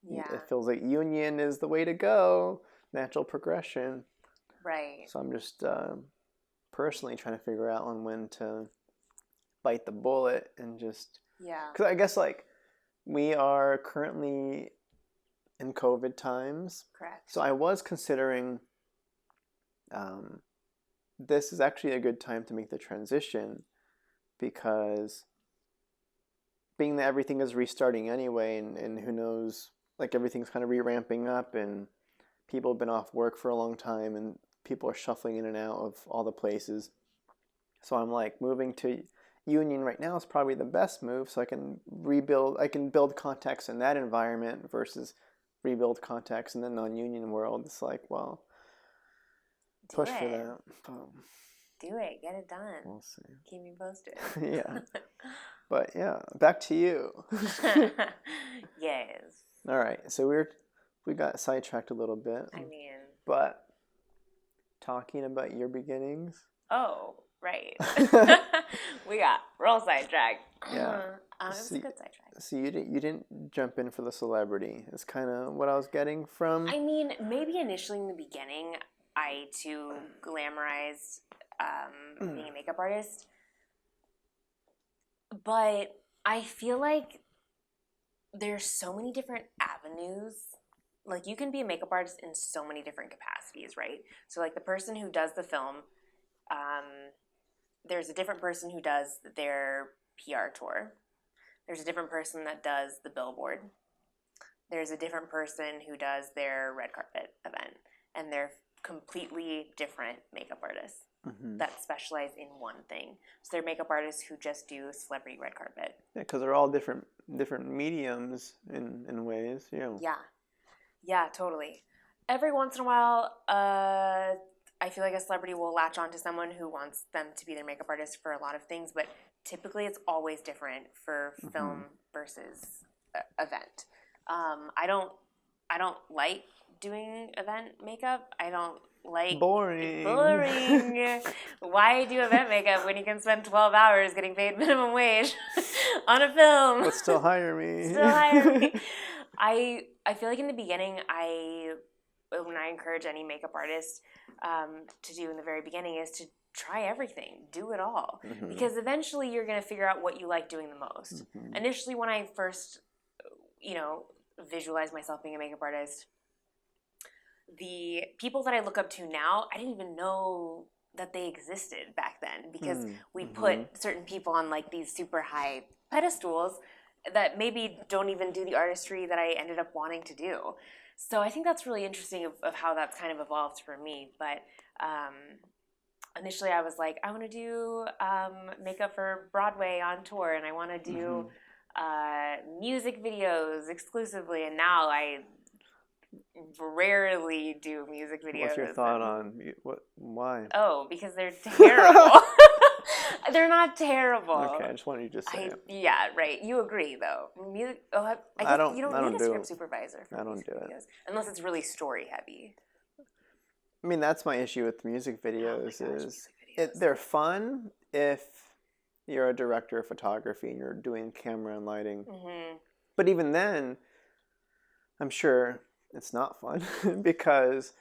yeah, it feels like union is the way to go, natural progression. Right. So I'm just personally trying to figure out on when to bite the bullet and just, because I guess, like, we are currently in COVID times. Correct. So I was considering this is actually a good time to make the transition, because being that everything is restarting anyway, and who knows, like, everything's kind of re-ramping up and people have been off work for a long time and people are shuffling in and out of all the places. So I'm like, moving to union right now is probably the best move, so I can build contacts in that environment versus rebuild contacts in the non-union world. It's like, well, push for that. Do it. Get it done. We'll see. Keep me posted. Yeah. But yeah, back to you. Yes. All right. So we got sidetracked a little bit. I mean. But talking about your beginnings. Oh, right. We got real sidetracked. Yeah. It was a good sidetrack. So you didn't jump in for the celebrity. It's kind of what I was getting from. I mean, maybe initially in the beginning, I too glamorized being a makeup artist. But I feel like there's so many different avenues. Like, you can be a makeup artist in so many different capacities, right? So, like, the person who does the film, there's a different person who does their PR tour. There's a different person that does the billboard. There's a different person who does their red carpet event. And they're completely different makeup artists that specialize in one thing. So they're makeup artists who just do celebrity red carpet. Yeah, because they're all different mediums in ways. Yeah. Yeah, totally. Every once in a while, I feel like a celebrity will latch on to someone who wants them to be their makeup artist for a lot of things, but typically it's always different for film versus event. I don't like doing event makeup. I don't like boring. Why do event makeup when you can spend 12 hours getting paid minimum wage on a film? But still hire me. I feel like in the beginning, when I encourage any makeup artist to do in the very beginning is to try everything, do it all, because eventually you're going to figure out what you like doing the most. Initially, when I first, visualized myself being a makeup artist, the people that I look up to now, I didn't even know that they existed back then, because we put certain people on, like, these super high pedestals that maybe don't even do the artistry that I ended up wanting to do. So I think that's really interesting of how that's kind of evolved for me. But initially I was like, I want to do makeup for Broadway on tour, and I want to do music videos exclusively. And now I rarely do music videos. What's your thought on why? Oh, because they're terrible. They're not terrible. Okay, I just wanted you to say it. Yeah, right. You agree, though. Music. I guess you don't need a script supervisor for music videos, unless it's really story heavy. I mean, that's my issue with music videos. They're fun if you're a director of photography and you're doing camera and lighting. But even then, I'm sure it's not fun because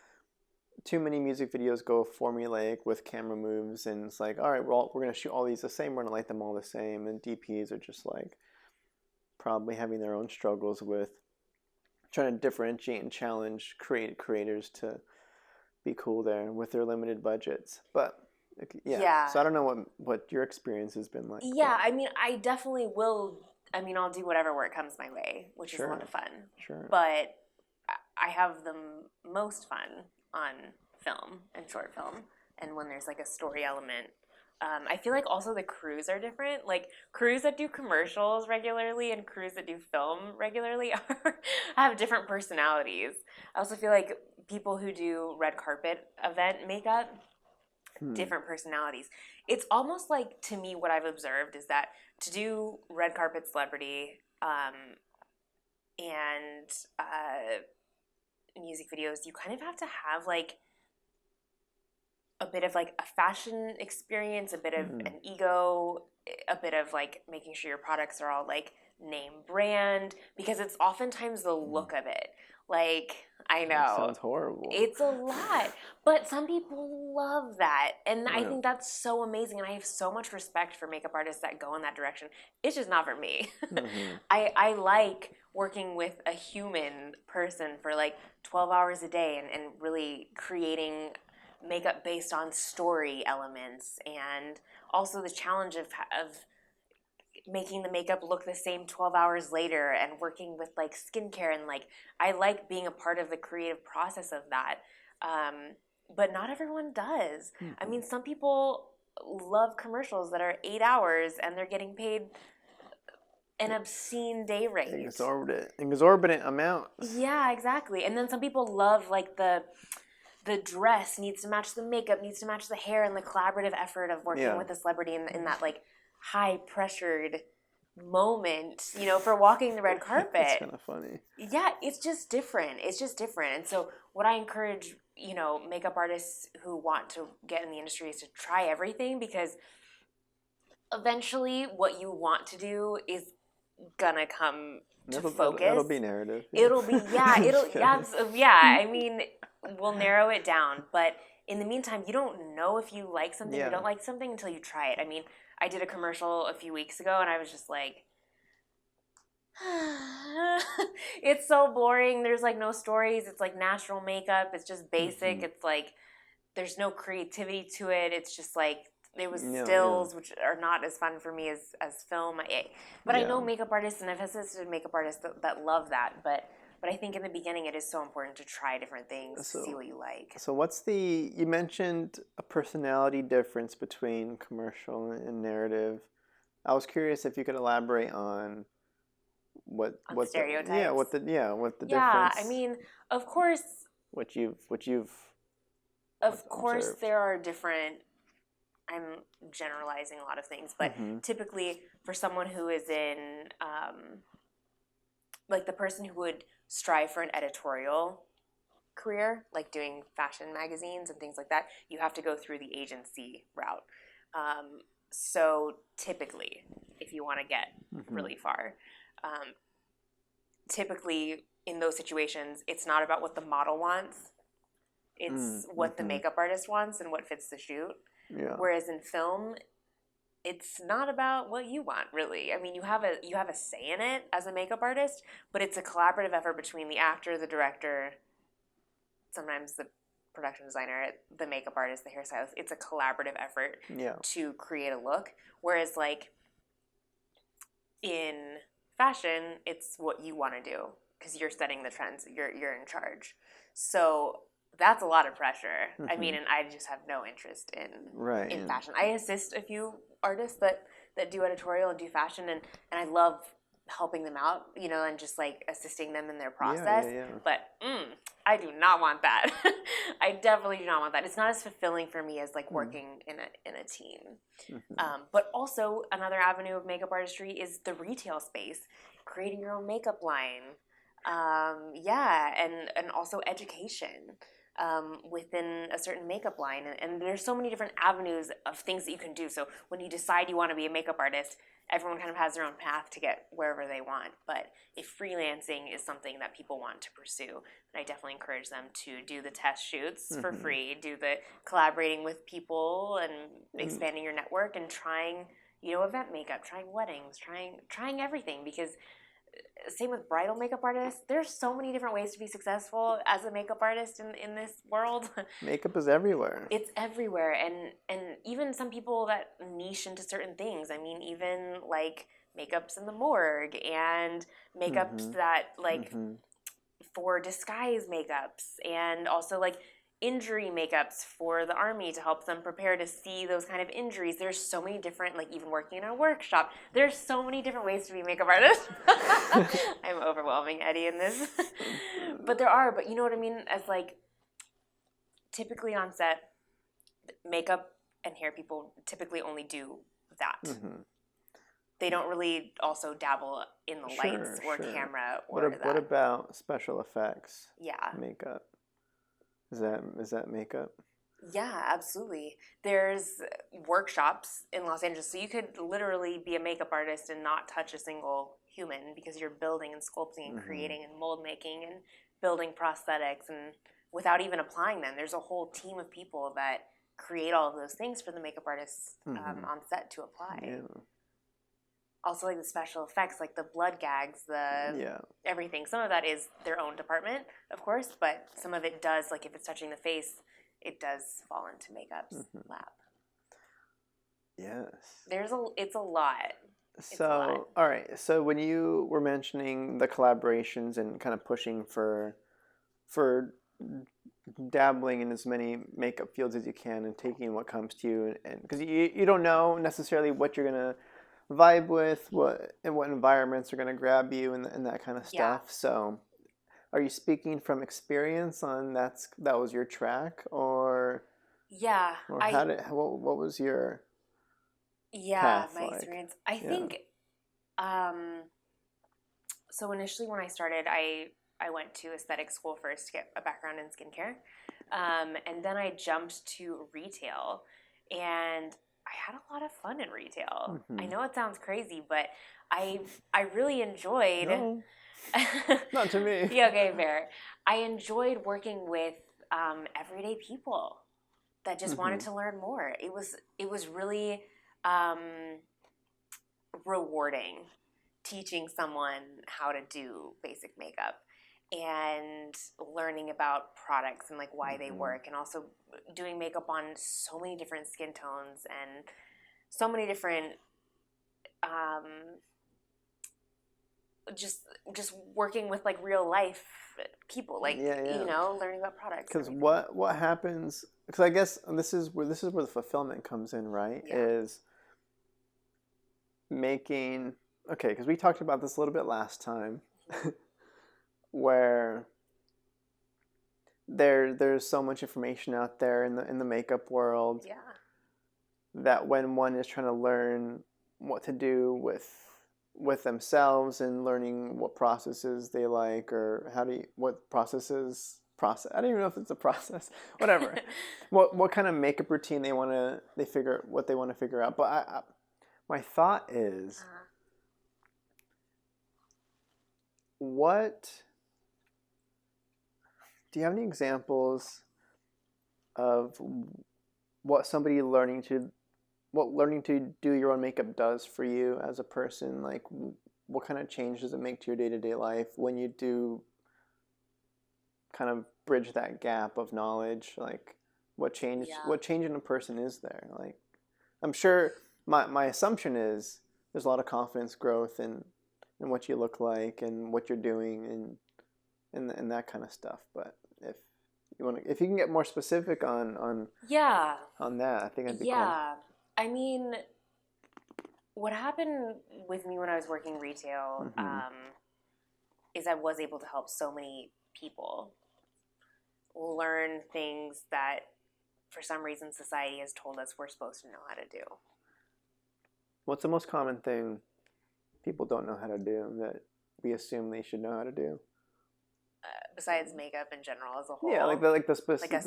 too many music videos go formulaic with camera moves, and it's like, all right, well, we're going to shoot all these the same, we're going to light them all the same, and DPs are just like, probably having their own struggles with trying to differentiate and challenge creators to be cool there with their limited budgets. But yeah. So I don't know what your experience has been like. Yeah, I mean, I definitely will. I mean, I'll do whatever work comes my way, which is a lot of fun. Sure. But I have the most fun on film and short film, and when there's like a story element. I feel like also the crews are different. Like crews that do commercials regularly and crews that do film regularly have different personalities. I also feel like people who do red carpet event makeup, different personalities. It's almost like, to me, what I've observed is that to do red carpet celebrity and music videos, you kind of have to have like a bit of like a fashion experience, a bit of an ego, a bit of like making sure your products are all like name brand, because it's oftentimes the look of it. Like, I know. That sounds horrible. It's a lot. But some people love that. And I think that's so amazing. And I have so much respect for makeup artists that go in that direction. It's just not for me. I like working with a human person for like 12 hours a day and really creating makeup based on story elements, and also the challenge of making the makeup look the same 12 hours later, and working with like skincare, and like I like being a part of the creative process of that. But not everyone does. I mean, some people love commercials that are 8 hours and they're getting paid an obscene day rate. Exorbitant amount. Yeah, exactly. And then some people love like the dress needs to match the makeup, needs to match the hair, and the collaborative effort of working with a celebrity in that like high pressured moment, you know, for walking the red carpet. It's kind of funny. Yeah, it's just different. And so what I encourage, you know, makeup artists who want to get in the industry is to try everything, because eventually what you want to do is gonna come to focus. It'll be narrative. I mean, we'll narrow it down, but in the meantime, you don't know if you like something or don't like something until you try it. I mean, I did a commercial a few weeks ago and I was just like, it's so boring. There's like no stories. It's like natural makeup. It's just basic. It's like there's no creativity to it. It's just like it was stills, which are not as fun for me as film. But I know makeup artists, and I've assisted makeup artists that love that. But I think in the beginning it is so important to try different things to see what you like. So you mentioned a personality difference between commercial and narrative. I was curious if you could elaborate on what stereotypes. What the difference. Yeah, I mean, of course. What you've. Of course, observed. There are different. I'm generalizing a lot of things, but typically for someone who is in, like the person who would strive for an editorial career, like doing fashion magazines and things like that, you have to go through the agency route. So typically, if you want to get really far, typically in those situations, it's not about what the model wants. It's what the makeup artist wants and what fits the shoot. Yeah. Whereas in film, it's not about what you want, really. I mean, you have a say in it as a makeup artist, but it's a collaborative effort between the actor, the director, sometimes the production designer, the makeup artist, the hairstylist. It's a collaborative effort to create a look. Whereas, like, in fashion, it's what you want to do because you're setting the trends. You're in charge. So that's a lot of pressure. I mean, and I just have no interest in fashion. I assist a few artists that do editorial and do fashion, and I love helping them out, you know, and just like assisting them in their process. But I do not want that. I definitely do not want that. It's not as fulfilling for me as like working in a team. But also another avenue of makeup artistry is the retail space, creating your own makeup line. And also education. Within a certain makeup line, and there's so many different avenues of things that you can do. So when you decide you want to be a makeup artist, everyone kind of has their own path to get wherever they want. But if freelancing is something that people want to pursue, then I definitely encourage them to do the test shoots for free, do the collaborating with people and expanding your network, and trying, you know, event makeup, trying weddings, trying everything, because same with bridal makeup artists. There's so many different ways to be successful as a makeup artist in this world. Makeup is everywhere. It's everywhere, and even some people that niche into certain things. I mean, even like makeups in the morgue and makeups that like for disguise makeups, and also like injury makeups for the army to help them prepare to see those kind of injuries. There's so many different, like even working in a workshop, there's so many different ways to be a makeup artist. I'm overwhelming Eddie in this. But you know what I mean? As like, typically on set, makeup and hair people typically only do that. They don't really also dabble in the lights or camera or that. What about special effects? Yeah. Makeup. Is that makeup? Yeah, absolutely. There's workshops in Los Angeles, so you could literally be a makeup artist and not touch a single human because you're building and sculpting and creating and mold making and building prosthetics, and without even applying them. There's a whole team of people that create all of those things for the makeup artists on set to apply. Yeah. Also, like the special effects, like the blood gags, everything. Some of that is their own department, of course, but some of it does, like if it's touching the face, it does fall into makeup's lap. Yes. It's a lot. So, all right. So when you were mentioning the collaborations and kind of pushing for dabbling in as many makeup fields as you can and taking what comes to you, and because you don't know necessarily what you're gonna vibe with, what environments are going to grab you and that kind of stuff. So are you speaking from experience on that was your track, or what was your path my experience? I think so initially when I started, I went to aesthetic school first to get a background in skincare, and then I jumped to retail, and I had a lot of fun in retail. I know it sounds crazy, but I really enjoyed. No, not to me. Yeah, okay, fair. I enjoyed working with everyday people that just wanted to learn more. It was really rewarding teaching someone how to do basic makeup and learning about products and like why they work, and also doing makeup on so many different skin tones and so many different just working with like real life people, like you know, learning about products. Because what happens, because I guess this is where the fulfillment comes in, right? Is making, okay, because we talked about this a little bit last time. Where there's so much information out there in the makeup world, that when one is trying to learn what to do with themselves and learning what processes they like, or what process I don't even know if it's a process, whatever, what kind of makeup routine they want to figure out. But my thought is, do you have any examples of what learning to do your own makeup does for you as a person? Like, what kind of change does it make to your day-to-day life when you do kind of bridge that gap of knowledge? Like, what change in a person is there? Like, I'm sure my assumption is there's a lot of confidence growth in what you look like and what you're doing and that kind of stuff. But if you can get more specific on that, I think that'd be cool. I mean, what happened with me when I was working retail is I was able to help so many people learn things that for some reason society has told us we're supposed to know how to do. What's the most common thing people don't know how to do that we assume they should know how to do? Besides makeup in general as a whole. Yeah, the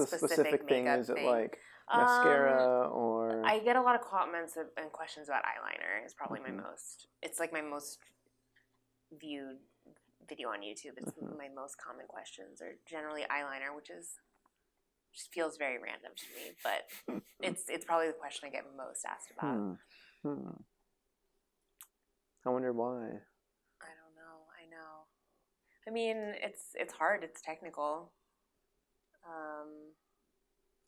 specific thing. Is it like mascara, or? I get a lot of comments and questions about eyeliner. It's probably my most viewed video on YouTube. It's my most common questions are generally eyeliner, which just feels very random to me, but it's probably the question I get most asked about. I wonder why. I don't know. I I mean, it's hard. It's technical.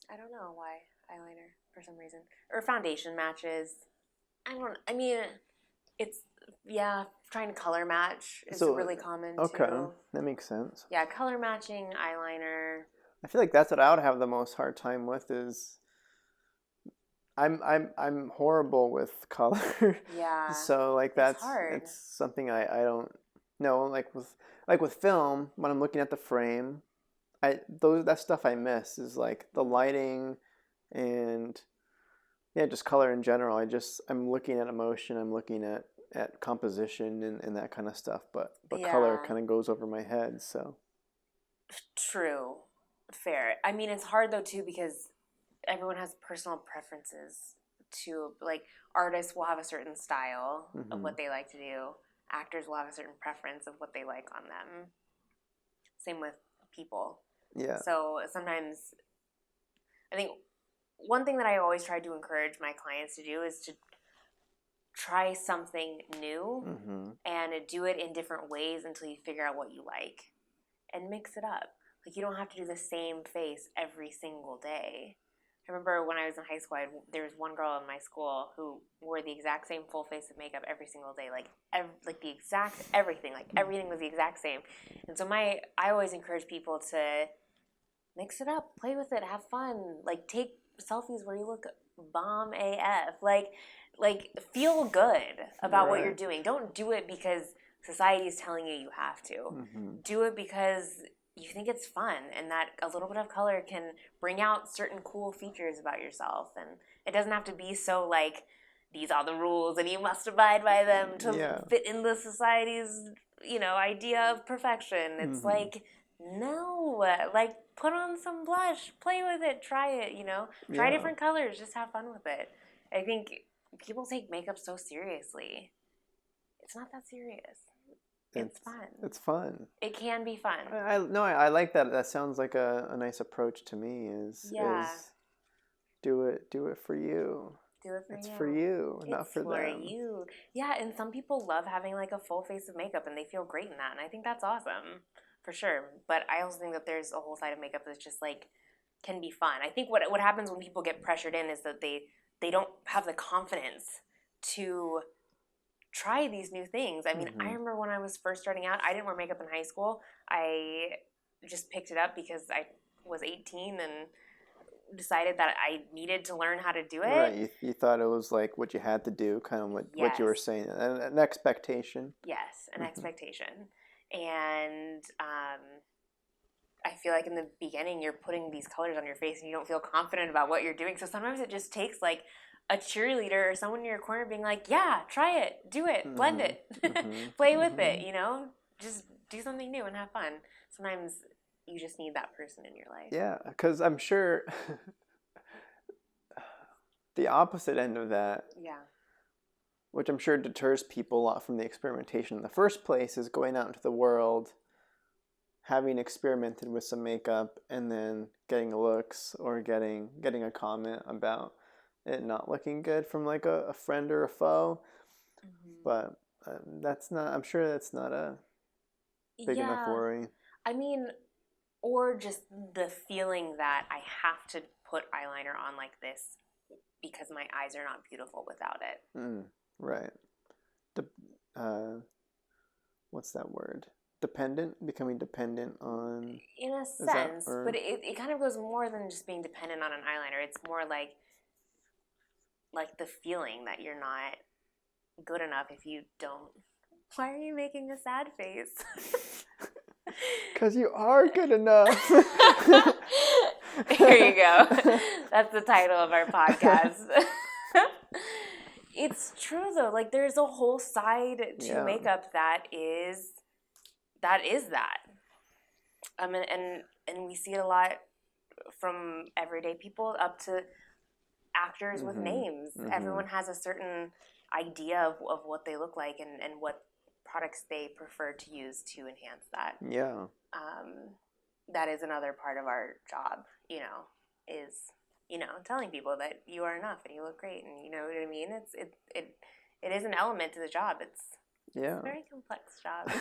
I don't know why eyeliner for some reason, or foundation matches. I mean, it's trying to color match is really common too. That makes sense. Yeah, color matching eyeliner. I feel like that's what I would have the most hard time with is I'm horrible with color. Yeah. So like it's hard. It's something I don't know. Like with film, when I'm looking at the frame, that stuff I miss is like the lighting and just color in general. I'm looking at emotion, I'm looking at composition and that kind of stuff, but color kind of goes over my head, so. True. Fair. I mean, it's hard though too because everyone has personal preferences too. Like artists will have a certain style of what they like to do. Actors will have a certain preference of what they like on them. Same with people. Yeah. So sometimes I think one thing that I always try to encourage my clients to do is to try something new and do it in different ways until you figure out what you like and mix it up. Like you don't have to do the same face every single day. I remember when I was in high school, there was one girl in my school who wore the exact same full face of makeup every single day, like the exact everything, like everything was the exact same. And so I always encourage people to mix it up, play with it, have fun, like take selfies where you look bomb AF, like feel good about what you're doing. Don't do it because society is telling you have to. Do it because you think it's fun and that a little bit of color can bring out certain cool features about yourself. And it doesn't have to be so like, these are the rules and you must abide by them to fit in the society's, idea of perfection. It's like, no, like put on some blush, play with it, try it, try different colors, just have fun with it. I think people take makeup so seriously. It's not that serious. It's fun. It's fun. It can be fun. I like that. That sounds like a nice approach to me. Is do it for you. Do it for you. It's for you, not for them. It's for you. Yeah, and some people love having like a full face of makeup and they feel great in that, and I think that's awesome for sure. But I also think that there's a whole side of makeup that's just like can be fun. I think what happens when people get pressured in is that they don't have the confidence to try these new things. I mean, I remember when I was first starting out, I didn't wear makeup in high school. I just picked it up because I was 18 and decided that I needed to learn how to do it. Right. You thought it was like what you had to do, kind of what you were saying, an expectation. Yes, an expectation. And I feel like in the beginning you're putting these colors on your face and you don't feel confident about what you're doing. So sometimes it just takes like a cheerleader or someone in your corner being like, yeah, try it, do it, blend it, play with it, just do something new and have fun. Sometimes you just need that person in your life. Yeah, because I'm sure the opposite end of that, which I'm sure deters people a lot from the experimentation in the first place, is going out into the world, having experimented with some makeup, and then getting looks or getting a comment about it not looking good from like a friend or a foe. But I'm sure that's not a big enough worry. I mean, or just the feeling that I have to put eyeliner on like this because my eyes are not beautiful without it. Right. What's that word? Becoming dependent on... In a sense, but it kind of goes more than just being dependent on an eyeliner. It's more like the feeling that you're not good enough if you don't... Why are you making a sad face? Because you are good enough. There you go. That's the title of our podcast. It's true though. Like there's a whole side to makeup that is that. And we see it a lot from everyday people up to actors with names. Everyone has a certain idea of what they look like and what products they prefer to use to enhance that. Yeah. That is another part of our job, is, telling people that you are enough and you look great and you know what I mean? It is an element to the job. Yeah. It's a very complex job.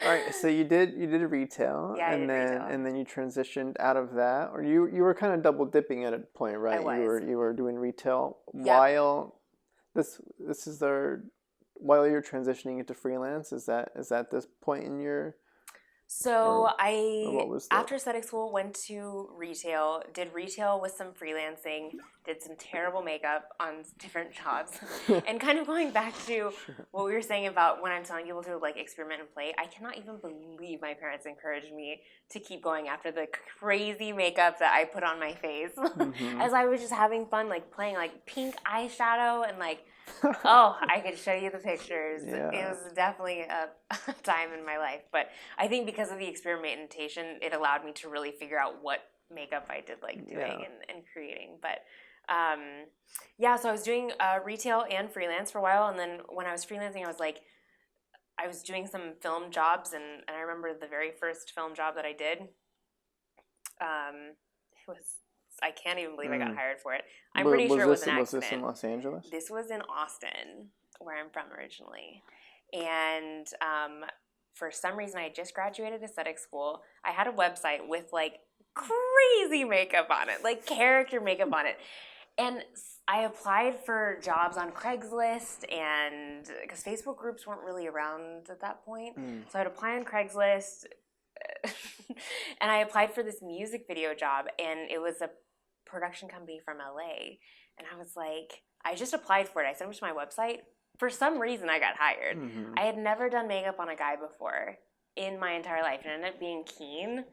All right, so you did retail, Yeah, I and did retail. then you transitioned out of that, or you were kind of double dipping at a point, right? I was. You were doing retail Yep. while this is while you're transitioning into freelance. Is that this point in your? So what was that? after aesthetic school, went to retail, did retail with some freelancing, did some terrible makeup on different jobs. And kind of going back to what we were saying about when I'm telling people to like experiment and play, I cannot even believe my parents encouraged me to keep going after the crazy makeup that I put on my face. As I was just having fun, like playing like pink eyeshadow and like, oh, I could show you the pictures. Yeah. It was definitely a time in my life. But I think because of the experimentation, it allowed me to really figure out what makeup I did like doing and creating. But so I was doing retail and freelance for a while. And then when I was freelancing, I was doing some film jobs. And I remember the very first film job that I did, I can't even believe I got hired for it. I'm pretty sure it was an accident. Was this in Los Angeles? This was in Austin, where I'm from originally. And for some reason, I had just graduated aesthetic school. I had a website with like crazy makeup on it, like character makeup on it. And I applied for jobs on Craigslist, and because Facebook groups weren't really around at that point. So I'd apply on Craigslist. And I applied for this music video job, and it was a production company from LA. And I was like, I just applied for it. I sent it to my website. For some reason, I got hired. I had never done makeup on a guy before in my entire life. It ended up being Keen.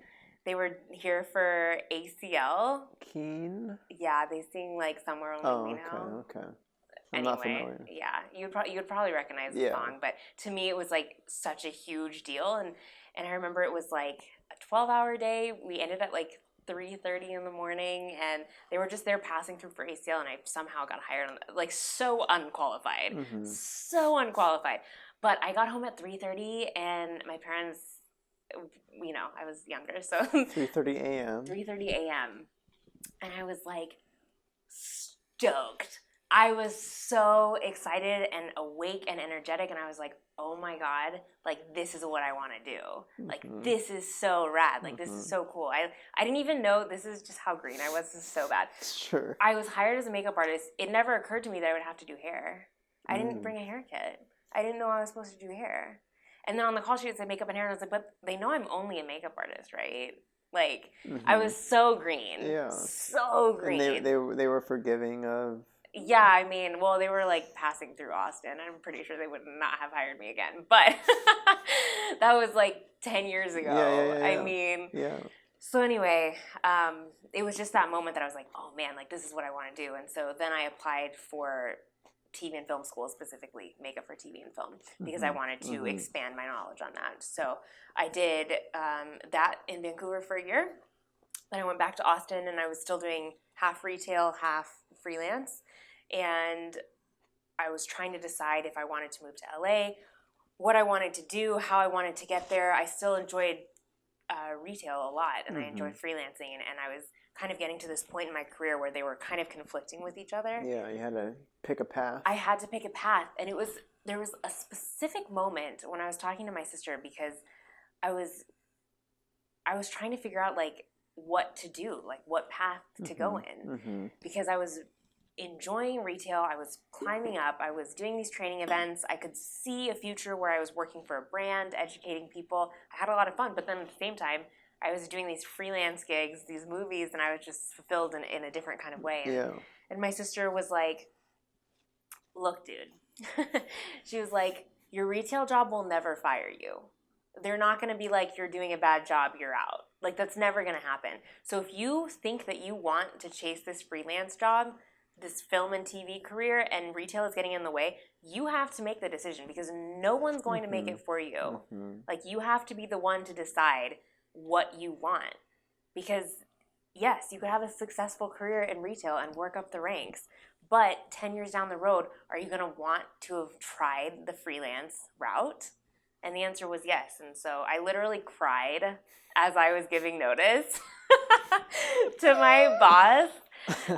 They were here for ACL. Keen? Yeah, they sing like Somewhere Only We Know. Okay. I'm not familiar. Yeah, you would probably recognize the song. But to me, it was like such a huge deal. And I remember it was like a 12-hour day. We ended at like 3:30 in the morning, and they were just there passing through for ACL, and I somehow got hired on, like, so unqualified. But I got home at 3:30, and my parents, I was younger, so 3:30 a.m. 3:30 a.m. And I was like stoked. I was so excited and awake and energetic, and I was like, oh my God, like, this is what I want to do. Like, this is so rad. Like, this is so cool. I didn't even know, this is just how green I was. This is so bad. Sure. I was hired as a makeup artist. It never occurred to me that I would have to do hair. I didn't bring a hair kit. I didn't know I was supposed to do hair. And then on the call sheet it said makeup and hair, and I was like, but they know I'm only a makeup artist, right? Like, I was so green. Yeah. So green. And they were forgiving of... Yeah, I mean, well, they were like passing through Austin. I'm pretty sure they would not have hired me again. But that was like 10 years ago. Yeah. I mean, so anyway, it was just that moment that I was like, oh man, like this is what I want to do. And so then I applied for TV and film school, specifically makeup for TV and film, because I wanted to expand my knowledge on that. So I did that in Vancouver for a year. Then I went back to Austin, and I was still doing half retail, half freelance. And I was trying to decide if I wanted to move to LA, what I wanted to do, how I wanted to get there. I still enjoyed retail a lot, and I enjoyed freelancing, and I was kind of getting to this point in my career where they were kind of conflicting with each other. Yeah, you had to pick a path. I had to pick a path, and there was a specific moment when I was talking to my sister, because I was trying to figure out like what to do, like what path to go in, because I was enjoying retail. I was climbing up. I was doing these training events. I could see a future where I was working for a brand, educating people. I had a lot of fun, but then at the same time, I was doing these freelance gigs, these movies, and I was just fulfilled in a different kind of way. And my sister was like, look, dude, she was like, your retail job will never fire you. They're not going to be like, you're doing a bad job, you're out. Like, that's never going to happen. So if you think that you want to chase this freelance job, this film and TV career, and retail is getting in the way, you have to make the decision, because no one's going to make it for you. Like, you have to be the one to decide what you want. Because, yes, you could have a successful career in retail and work up the ranks, but 10 years down the road, are you going to want to have tried the freelance route? And the answer was yes. And so I literally cried as I was giving notice to my boss.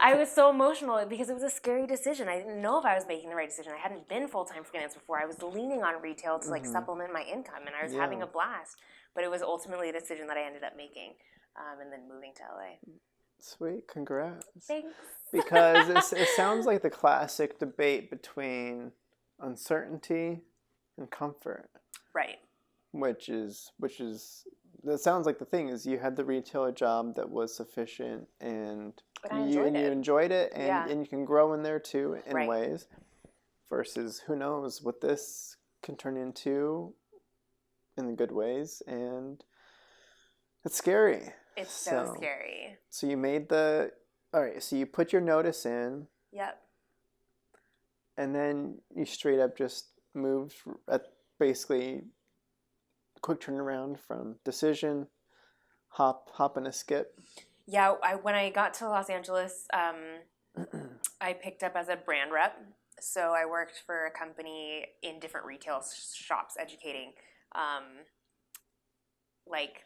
I was so emotional because it was a scary decision. I didn't know if I was making the right decision. I hadn't been full-time freelance before. I was leaning on retail to like supplement my income, and I was having a blast. But it was ultimately a decision that I ended up making, and then moving to LA. Sweet, congrats. Thanks. Because it sounds like the classic debate between uncertainty and comfort. Right. Which is that sounds like the thing is you had the retailer job that was sufficient and you enjoyed it and you can grow in there too in ways, versus who knows what this can turn into in the good ways, and it's scary. It's so scary. So you made so you put your notice in. Yep. And then you straight up just moved at basically quick turnaround from decision, hop and a skip. Yeah, when I got to Los Angeles, I picked up as a brand rep. So I worked for a company in different retail shops educating like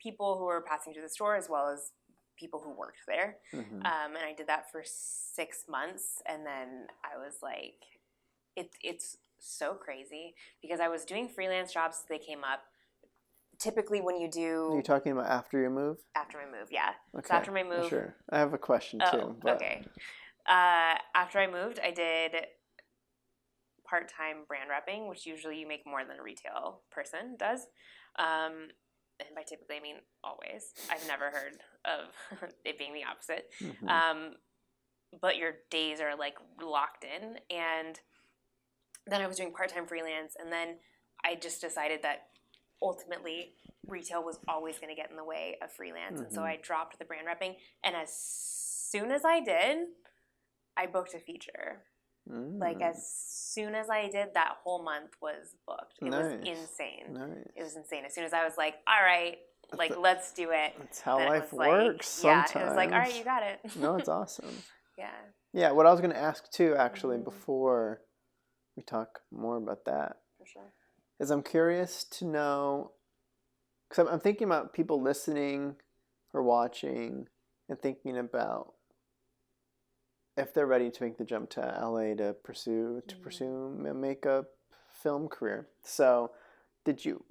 people who were passing through the store as well as people who worked there. And I did that for 6 months, and then I was like, it's so crazy because I was doing freelance jobs as they came up. Typically when you do... Are you talking about after you move? After my move, yeah. Okay. So after my move... Sure. I have a question too. But... Okay. After I moved, I did part-time brand repping, which usually you make more than a retail person does. And by typically, I mean always. I've never heard of it being the opposite. But your days are like locked in. And then I was doing part-time freelance, and then I just decided that ultimately retail was always going to get in the way of freelance. And so I dropped the brand repping, and as soon as I did, I booked a feature. Like as soon as I did, that whole month was booked. It was insane. It was insane. As soon as I was like, all right, like let's do it. That's how life works sometimes. Yeah, it was like, all right, you got it. No, it's awesome. Yeah. Yeah, what I was going to ask too, actually, before we talk more about that, for sure, is I'm curious to know, because I'm thinking about people listening or watching and thinking about if they're ready to make the jump to LA to pursue a makeup film career. So did you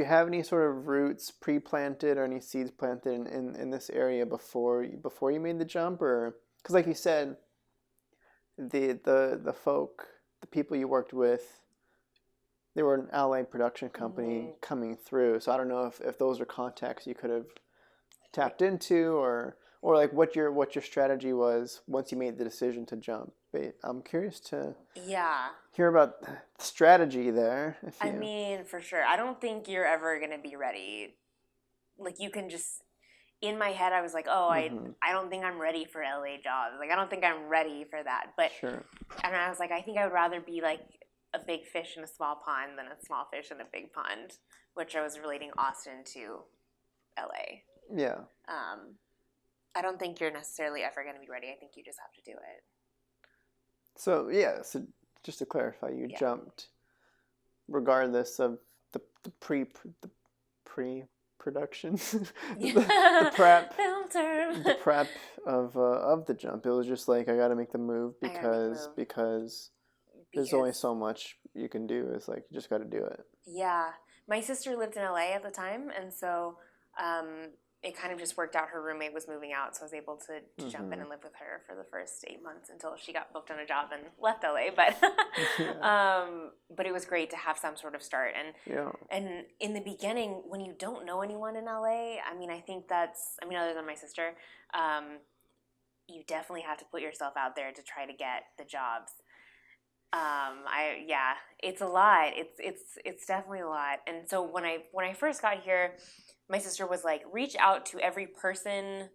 have any sort of roots pre-planted or any seeds planted in this area before you made the jump? Or because like you said, the people you worked with, they were an LA production company coming through. So I don't know if those are contacts you could have tapped into or like what your strategy was once you made the decision to jump. But I'm curious to hear about the strategy there. I mean, for sure. I don't think you're ever going to be ready. Like you can just, in my head, I was like, I don't think I'm ready for LA jobs. Like, I don't think I'm ready for that. But, and I was like, I think I would rather be like a big fish in a small pond than a small fish in a big pond, which I was relating Austin to LA. Yeah. I don't think you're necessarily ever going to be ready. I think you just have to do it. So just to clarify, you jumped regardless of the pre-production, the prep, film term. the prep of the jump. It was just like I got to make the move because there's only so much you can do. It's like you just got to do it. Yeah, my sister lived in LA at the time, and so it kind of just worked out. Her roommate was moving out, so I was able to jump in and live with her for the first 8 months until she got booked on a job and left LA. But it was great to have some sort of start. And in the beginning, when you don't know anyone in LA, I mean, I think other than my sister, you definitely have to put yourself out there to try to get the jobs. It's a lot. It's definitely a lot. And so when I first got here, my sister was like, reach out to every person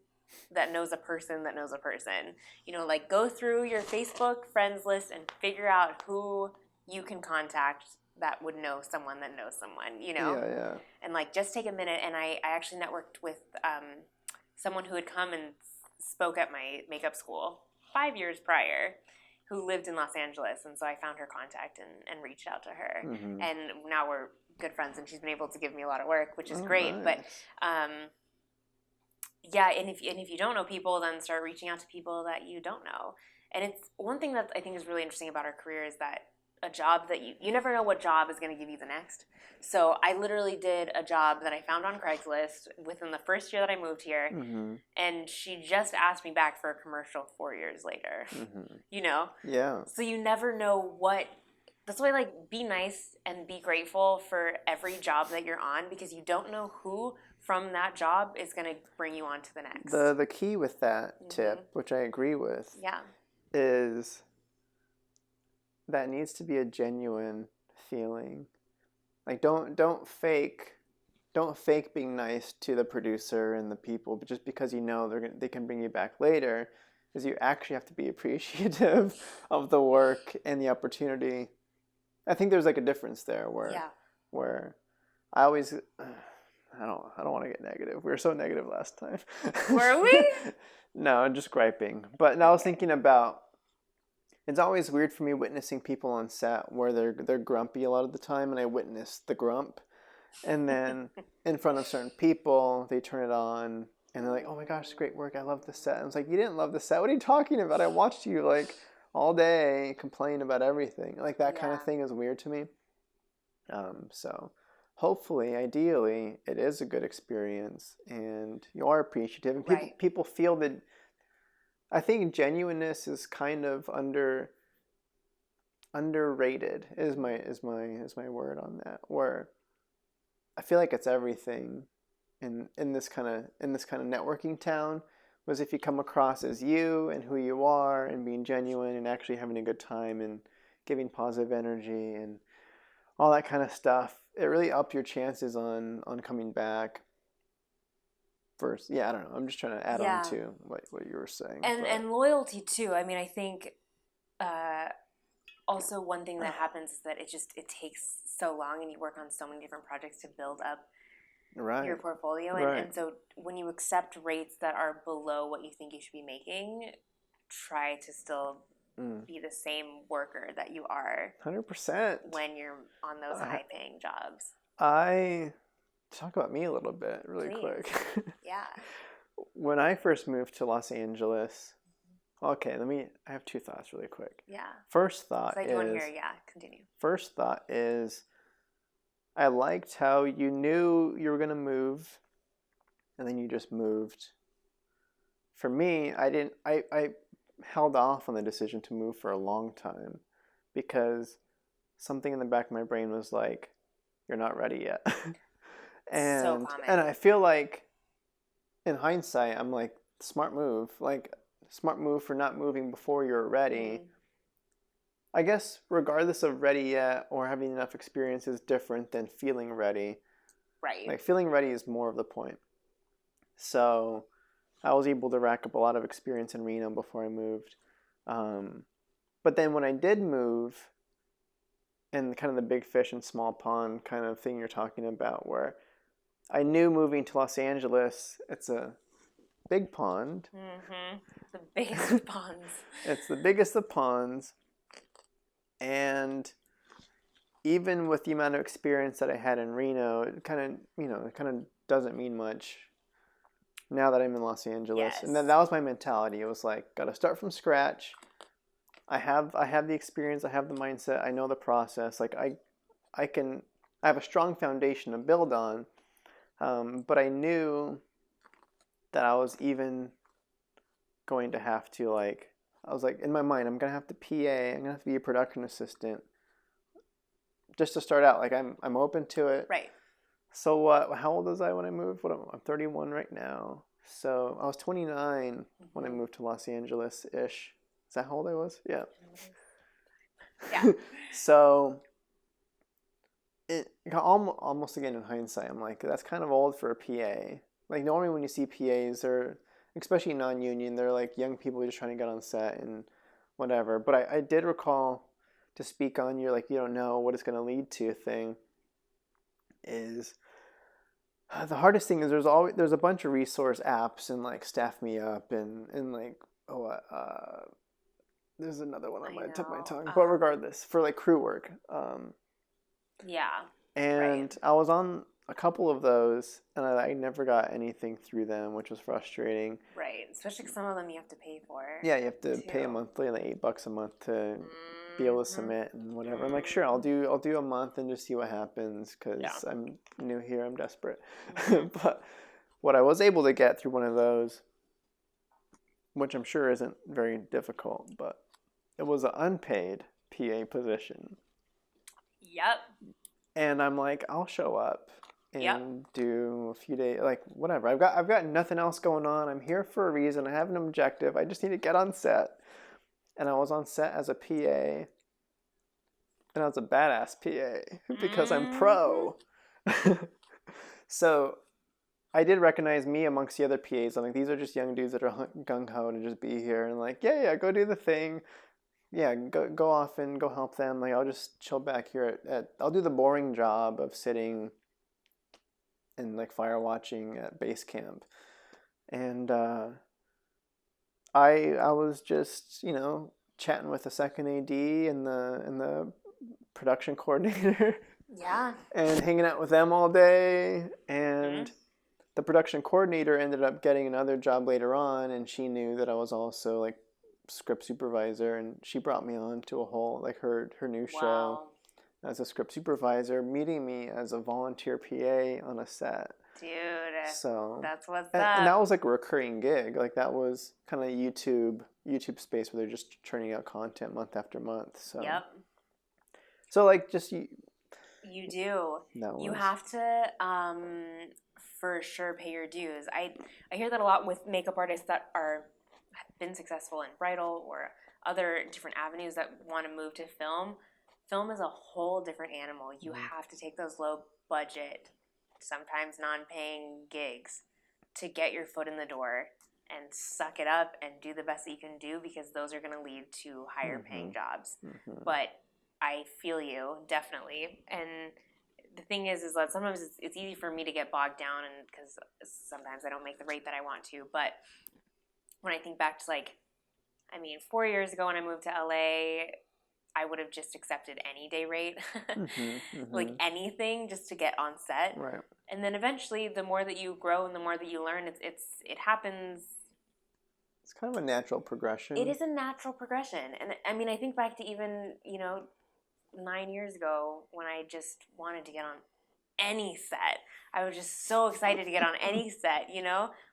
that knows a person that knows a person. You know, like go through your Facebook friends list and figure out who you can contact that would know someone that knows someone, you know? Yeah. And like just take a minute. And I actually networked with someone who had come and spoke at my makeup school 5 years prior, who lived in Los Angeles. And so I found her contact and reached out to her. And now we're good friends, and she's been able to give me a lot of work, which is great. Nice. But yeah, and if you don't know people, then start reaching out to people that you don't know. And it's one thing that I think is really interesting about our career is that a job that you never know what job is going to give you the next. So I literally did a job that I found on Craigslist within the first year that I moved here, and she just asked me back for a commercial 4 years later. You know? Yeah. So you never know what. That's why, like, be nice and be grateful for every job that you're on, because you don't know who from that job is going to bring you on to the next. The key with that tip, which I agree with, is that needs to be a genuine feeling. Like, don't fake being nice to the producer and the people, but just because you know they can bring you back later, is you actually have to be appreciative of the work and the opportunity. I think there's like a difference there where I always I don't want to get negative. We were so negative last time. Were we? No, just griping. But now I was thinking about, it's always weird for me witnessing people on set where they're grumpy a lot of the time, and I witness the grump, and then in front of certain people they turn it on and they're like, "Oh my gosh, it's great work. I love the set." I was like, "You didn't love the set. What are you talking about? I watched you like all day complain about everything." Like that kind of thing is weird to me. So hopefully, ideally, it is a good experience and you are appreciative, and people feel that. I think genuineness is kind of underrated is my word on that. Where I feel like it's everything in this kind of networking town. Was if you come across as you and who you are and being genuine and actually having a good time and giving positive energy and all that kind of stuff, it really ups your chances on coming back. First, I don't know. I'm just trying to add on to what you were saying. And loyalty too. I mean, I think also one thing that happens is that it takes so long, and you work on so many different projects to build up your portfolio, and so when you accept rates that are below what you think you should be making, try to still be the same worker that you are 100% when you're on those high-paying jobs. I talk about me a little bit really quick. Yeah. When I first moved to Los Angeles, okay, I have two thoughts really quick. Yeah. First thought I do want to hear, continue. First thought is, I liked how you knew you were going to move, and then you just moved. For me, I held off on the decision to move for a long time because something in the back of my brain was like, you're not ready yet. And I feel like in hindsight, I'm like, smart move for not moving before you're ready. I guess regardless of ready yet or having enough experience is different than feeling ready. Right. Like feeling ready is more of the point. So I was able to rack up a lot of experience in Reno before I moved. But then when I did move, and kind of the big fish and small pond kind of thing you're talking about, where I knew moving to Los Angeles, it's a big pond. The biggest of ponds. It's the biggest of ponds. And even with the amount of experience that I had in Reno, it kind of doesn't mean much now that I'm in Los Angeles. Yes. And then that was my mentality. It was like, got to start from scratch. I have the experience. I have the mindset. I know the process. Like I have a strong foundation to build on. But I knew that I was even going to have to I was like, in my mind, I'm going to have to PA. I'm going to have to be a production assistant just to start out. Like I'm open to it. Right. So what? How old was I when I moved? I'm 31 right now. So I was 29 when I moved to Los Angeles-ish. Is that how old I was? Yeah. Yeah. So it almost again in hindsight, I'm like, that's kind of old for a PA. Like normally when you see PAs, they're, especially non-union, they're like young people just trying to get on set and whatever. But I did recall, to speak on your like you don't know what it's going to lead to thing, is the hardest thing is there's a bunch of resource apps and like Staff Me Up and like there's another one on my tip of my tongue, but regardless, for like crew work. Yeah. And I was on a couple of those, and I never got anything through them, which was frustrating. Right, especially 'cause some of them you have to pay for. Yeah, you have to pay a too. monthly, like $8 a month to be able to submit and whatever. I'm like, sure, I'll do a month and just see what happens because I'm new here, I'm desperate. But what I was able to get through one of those, which I'm sure isn't very difficult, but it was an unpaid PA position. Yep. And I'm like, I'll show up and do a few days, like whatever. I've got nothing else going on. I'm here for a reason. I have an objective. I just need to get on set. And I was on set as a PA, and I was a badass PA because I'm pro. So I did recognize me amongst the other PAs. I'm like, these are just young dudes that are gung-ho to just be here. And like, yeah, go do the thing. Yeah, go off and go help them. Like, I'll just chill back here I'll do the boring job of sitting and like fire watching at base camp. And I was just, chatting with the second AD and the production coordinator. Yeah. And hanging out with them all day. And the production coordinator ended up getting another job later on, and she knew that I was also like script supervisor, and she brought me on to a whole like her new show as a script supervisor, meeting me as a volunteer PA on a set. Dude, so that's what's up. And that was like a recurring gig. Like that was kind of YouTube space where they're just churning out content month after month. So so like just you do. You have to for sure pay your dues. I hear that a lot with makeup artists that have been successful in bridal or other different avenues that want to move to film. Film is a whole different animal. You have to take those low budget, sometimes non-paying gigs to get your foot in the door and suck it up and do the best that you can do, because those are going to lead to higher paying jobs. But I feel you, definitely. And the thing is that sometimes it's easy for me to get bogged down, and because sometimes I don't make the rate that I want to. But when I think back to 4 years ago when I moved to LA, I would have just accepted any day rate, like anything, just to get on set. Right. And then eventually, the more that you grow and the more that you learn, it happens. It's kind of a natural progression. It is a natural progression, and I mean, I think back to even 9 years ago when I just wanted to get on any set. I was just so excited to get on any set,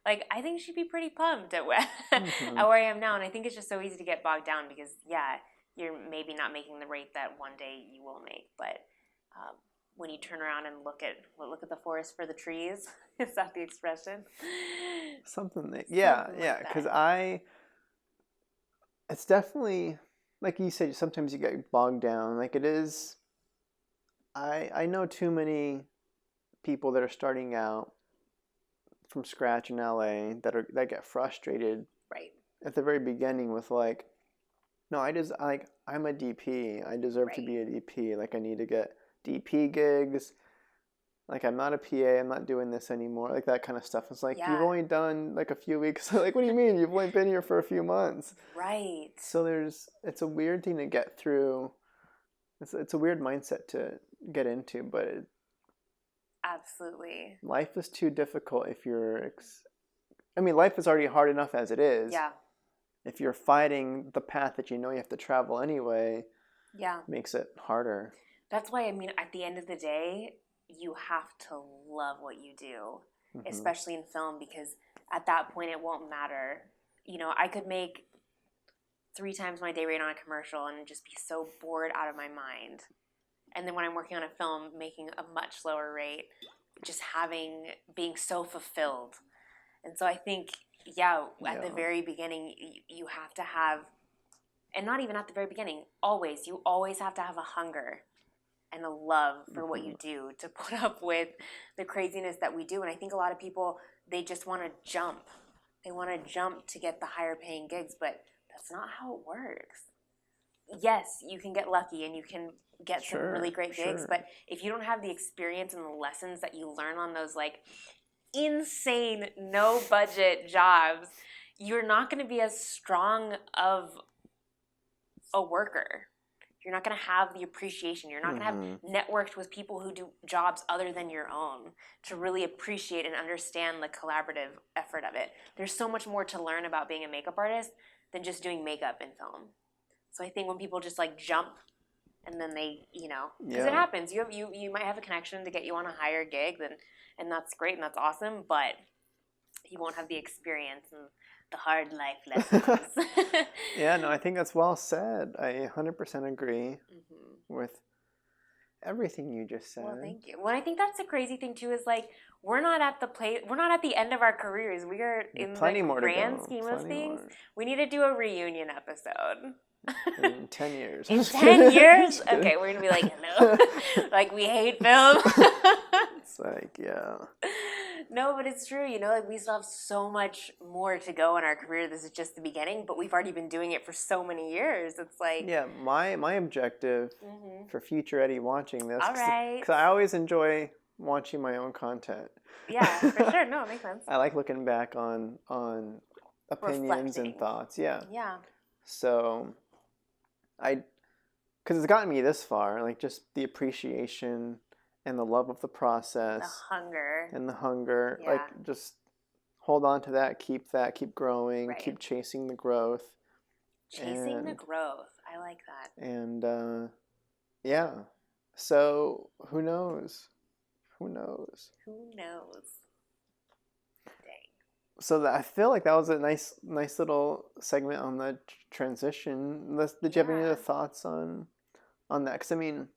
Like, I think she'd be pretty pumped at where I am now, and I think it's just so easy to get bogged down because, you're maybe not making the rate that one day you will make, but when you turn around and look at the forest for the trees, is that the expression? Something because it's definitely, like you said, sometimes you get bogged down. Like it is, I know too many people that are starting out from scratch in LA that get frustrated at the very beginning with like, no, I'm a DP. I deserve to be a DP. Like I need to get DP gigs. Like I'm not a PA. I'm not doing this anymore. Like that kind of stuff. It's like you've only done like a few weeks. Like what do you mean? You've only been here for a few months. Right. So it's a weird thing to get through. It's a weird mindset to get into, but absolutely. Life is too difficult if you're. Life is already hard enough as it is. Yeah. If you're fighting the path that you have to travel anyway, makes it harder. That's why, at the end of the day, you have to love what you do, especially in film, because at that point it won't matter. I could make 3 times my day rate on a commercial and just be so bored out of my mind. And then when I'm working on a film, making a much lower rate, just being so fulfilled. And so I think, at the very beginning, you have to have, and not even at the very beginning, you always have to have a hunger and a love for what you do to put up with the craziness that we do. And I think a lot of people, they just want to jump. They want to jump to get the higher paying gigs, but that's not how it works. Yes, you can get lucky and you can get some really great gigs, but if you don't have the experience and the lessons that you learn on those insane no budget jobs, you're not going to be as strong of a worker. You're not going to have the appreciation. You're not going to have networked with people who do jobs other than your own to really appreciate and understand the collaborative effort of it. There's so much more to learn about being a makeup artist than just doing makeup in film. So I think when people just like jump and then they, because it happens. You might have a connection to get you on a higher gig, and that's great and that's awesome, but you won't have the experience and the hard life lessons. Yeah, no, I think that's well said. I 100% agree with everything you just said. Well, thank you. Well, I think that's the crazy thing too is like we're not at the end of our careers. We are in the grand scheme of things. We need to do a reunion episode. In 10 years. In 10 years? Okay, we're going to be like, hello. Like, we hate film. It's like, yeah. No, but it's true. Like, we still have so much more to go in our career. This is just the beginning, but we've already been doing it for so many years. It's like... Yeah, my objective for future Eddie watching this... All right. Because I always enjoy watching my own content. Yeah, for sure. No, it makes sense. I like looking back on opinions and thoughts. Yeah. Yeah. So... because it's gotten me this far, like just the appreciation and the love of the process. The hunger. Yeah. Like just hold on to that, keep growing, keep chasing the growth. Chasing the growth. I like that. And yeah. So who knows? So I feel like that was a nice little segment on the transition. Did you have any other thoughts on that? Because I mean,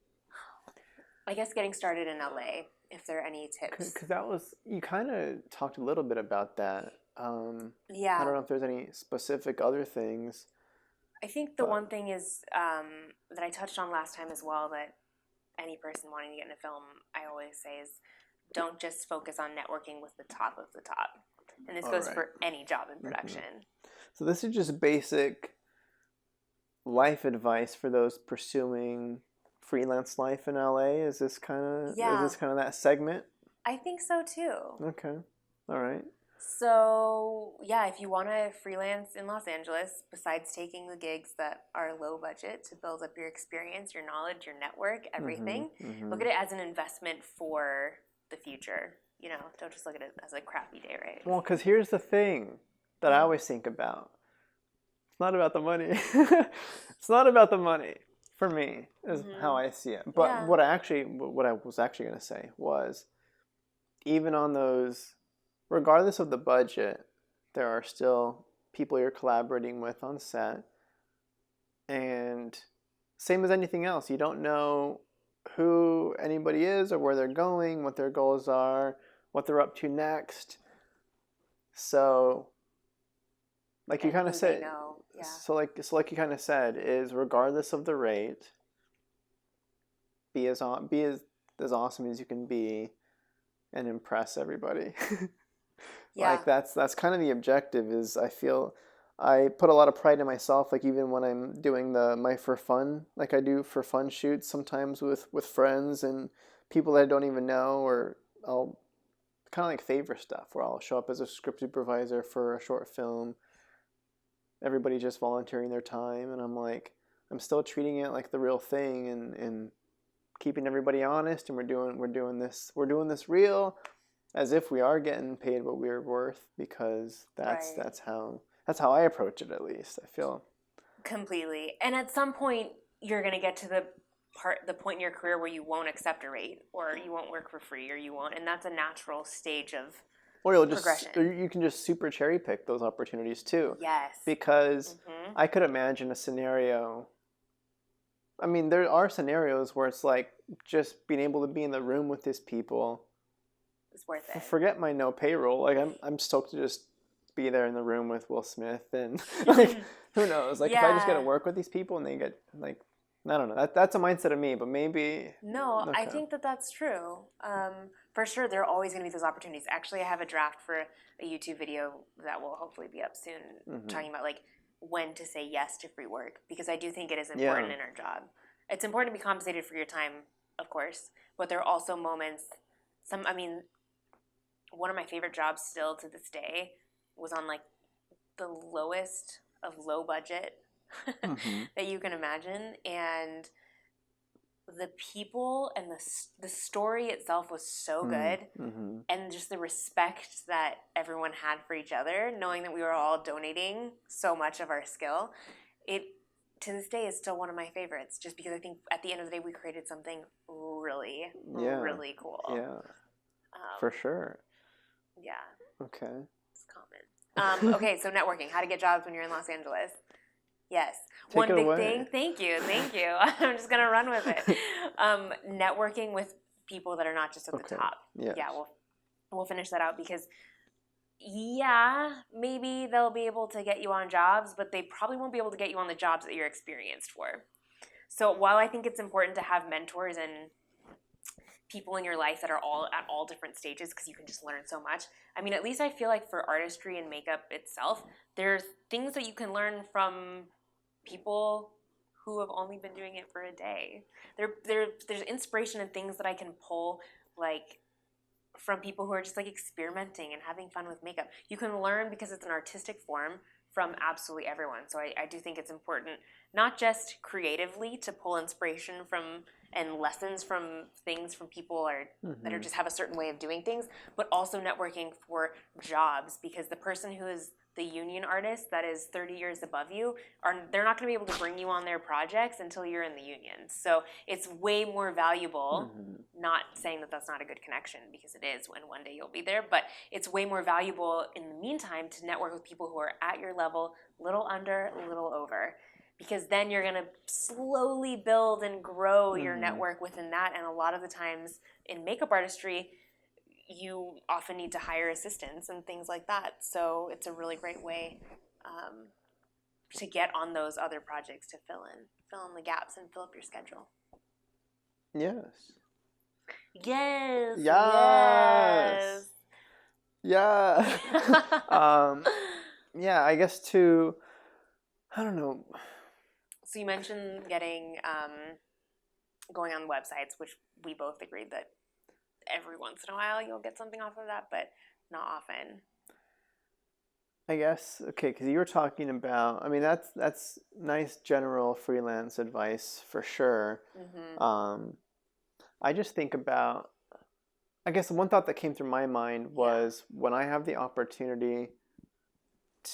I guess getting started in LA. If there are any tips, because that was you kind of talked a little bit about that. I don't know if there's any specific other things. I think the one thing is that I touched on last time as well. That any person wanting to get into film, I always say is don't just focus on networking with the top of the top. And this goes for any job in production. So this is just basic life advice for those pursuing freelance life in LA. Is this kind of that segment? I think so too. Okay. All right. So, yeah, if you want to freelance in Los Angeles, besides taking the gigs that are low budget to build up your experience, your knowledge, your network, everything, look at it as an investment for the future. Don't just look at it as a crappy day rate. Well, because here's the thing that I always think about. It's not about the money. It's not about the money for me, is how I see it. But what I was actually going to say was, even on those, regardless of the budget, there are still people you're collaborating with on set. And same as anything else, you don't know who anybody is or where they're going, what their goals are, what they're up to next. So, like you kind of said, so like you kind of said, is regardless of the rate, be as awesome as you can be, and impress everybody. Like that's kind of the objective. Is I feel I put a lot of pride in myself. Like even when I'm doing my for fun, like I do for fun shoots sometimes with friends and people that I don't even know, or I'll kind of like favor stuff where I'll show up as a script supervisor for a short film. Everybody's just volunteering their time, and I'm still treating it like the real thing, and keeping everybody honest, and we're doing this real, as if we are getting paid what we're worth, because that's how I approach it, at least. I feel completely. And at some point you're going to get to the point in your career where you won't accept a rate, or you won't work for free, or you won't, and that's a natural stage of progression. Or you can just super cherry pick those opportunities too. Yes. Because I could imagine a scenario. I mean, there are scenarios where it's like just being able to be in the room with these people. It's worth it. Forget my no payroll. Like I'm stoked to just be there in the room with Will Smith, and like who knows? Like if I just get to work with these people and they get like, I don't know. That's a mindset of me, but maybe. No, okay. I think that's true. For sure, there are always going to be those opportunities. Actually, I have a draft for a YouTube video that will hopefully be up soon, talking about like when to say yes to free work, because I do think it is important in our job. It's important to be compensated for your time, of course, but there are also moments. One of my favorite jobs still to this day was on like the lowest of low budget that you can imagine, and the people and the story itself was so good, and just the respect that everyone had for each other, knowing that we were all donating so much of our skill, it to this day is still one of my favorites, just because I think at the end of the day we created something really, really cool. Yeah, for sure. Yeah. Okay. It's common. Okay, so networking, how to get jobs when you're in Los Angeles. Yes. Take it away. Thing. Thank you. I'm just going to run with it. Networking with people that are not just at the top. Yes. Yeah, we'll finish that out because, maybe they'll be able to get you on jobs, but they probably won't be able to get you on the jobs that you're experienced for. So while I think it's important to have mentors and people in your life that are all at all different stages, because you can just learn so much. I mean, at least I feel like for artistry and makeup itself, there's things that you can learn from people who have only been doing it for a day. There's inspiration and things that I can pull, like, from people who are just like experimenting and having fun with makeup. You can learn, because it's an artistic form, from absolutely everyone. So I do think it's important, not just creatively to pull inspiration from and lessons from things from people that are just have a certain way of doing things, but also networking for jobs, because the person who is the union artist that is 30 years above you, they're not going to be able to bring you on their projects until you're in the union. So it's way more valuable, not saying that that's not a good connection, because it is when one day you'll be there, but it's way more valuable in the meantime to network with people who are at your level, little under, little over, because then you're going to slowly build and grow your network within that. And a lot of the times in makeup artistry, you often need to hire assistants and things like that. So it's a really great way to get on those other projects, to fill in the gaps and fill up your schedule. Yes. Yes. Yes. Yeah. Yeah, I guess I don't know. So you mentioned getting, going on websites, which we both agreed that every once in a while you'll get something off of that, but not often. I guess, okay, because you were talking about, I mean, that's nice general freelance advice for sure. I just think about, I guess one thought that came through my mind was when I have the opportunity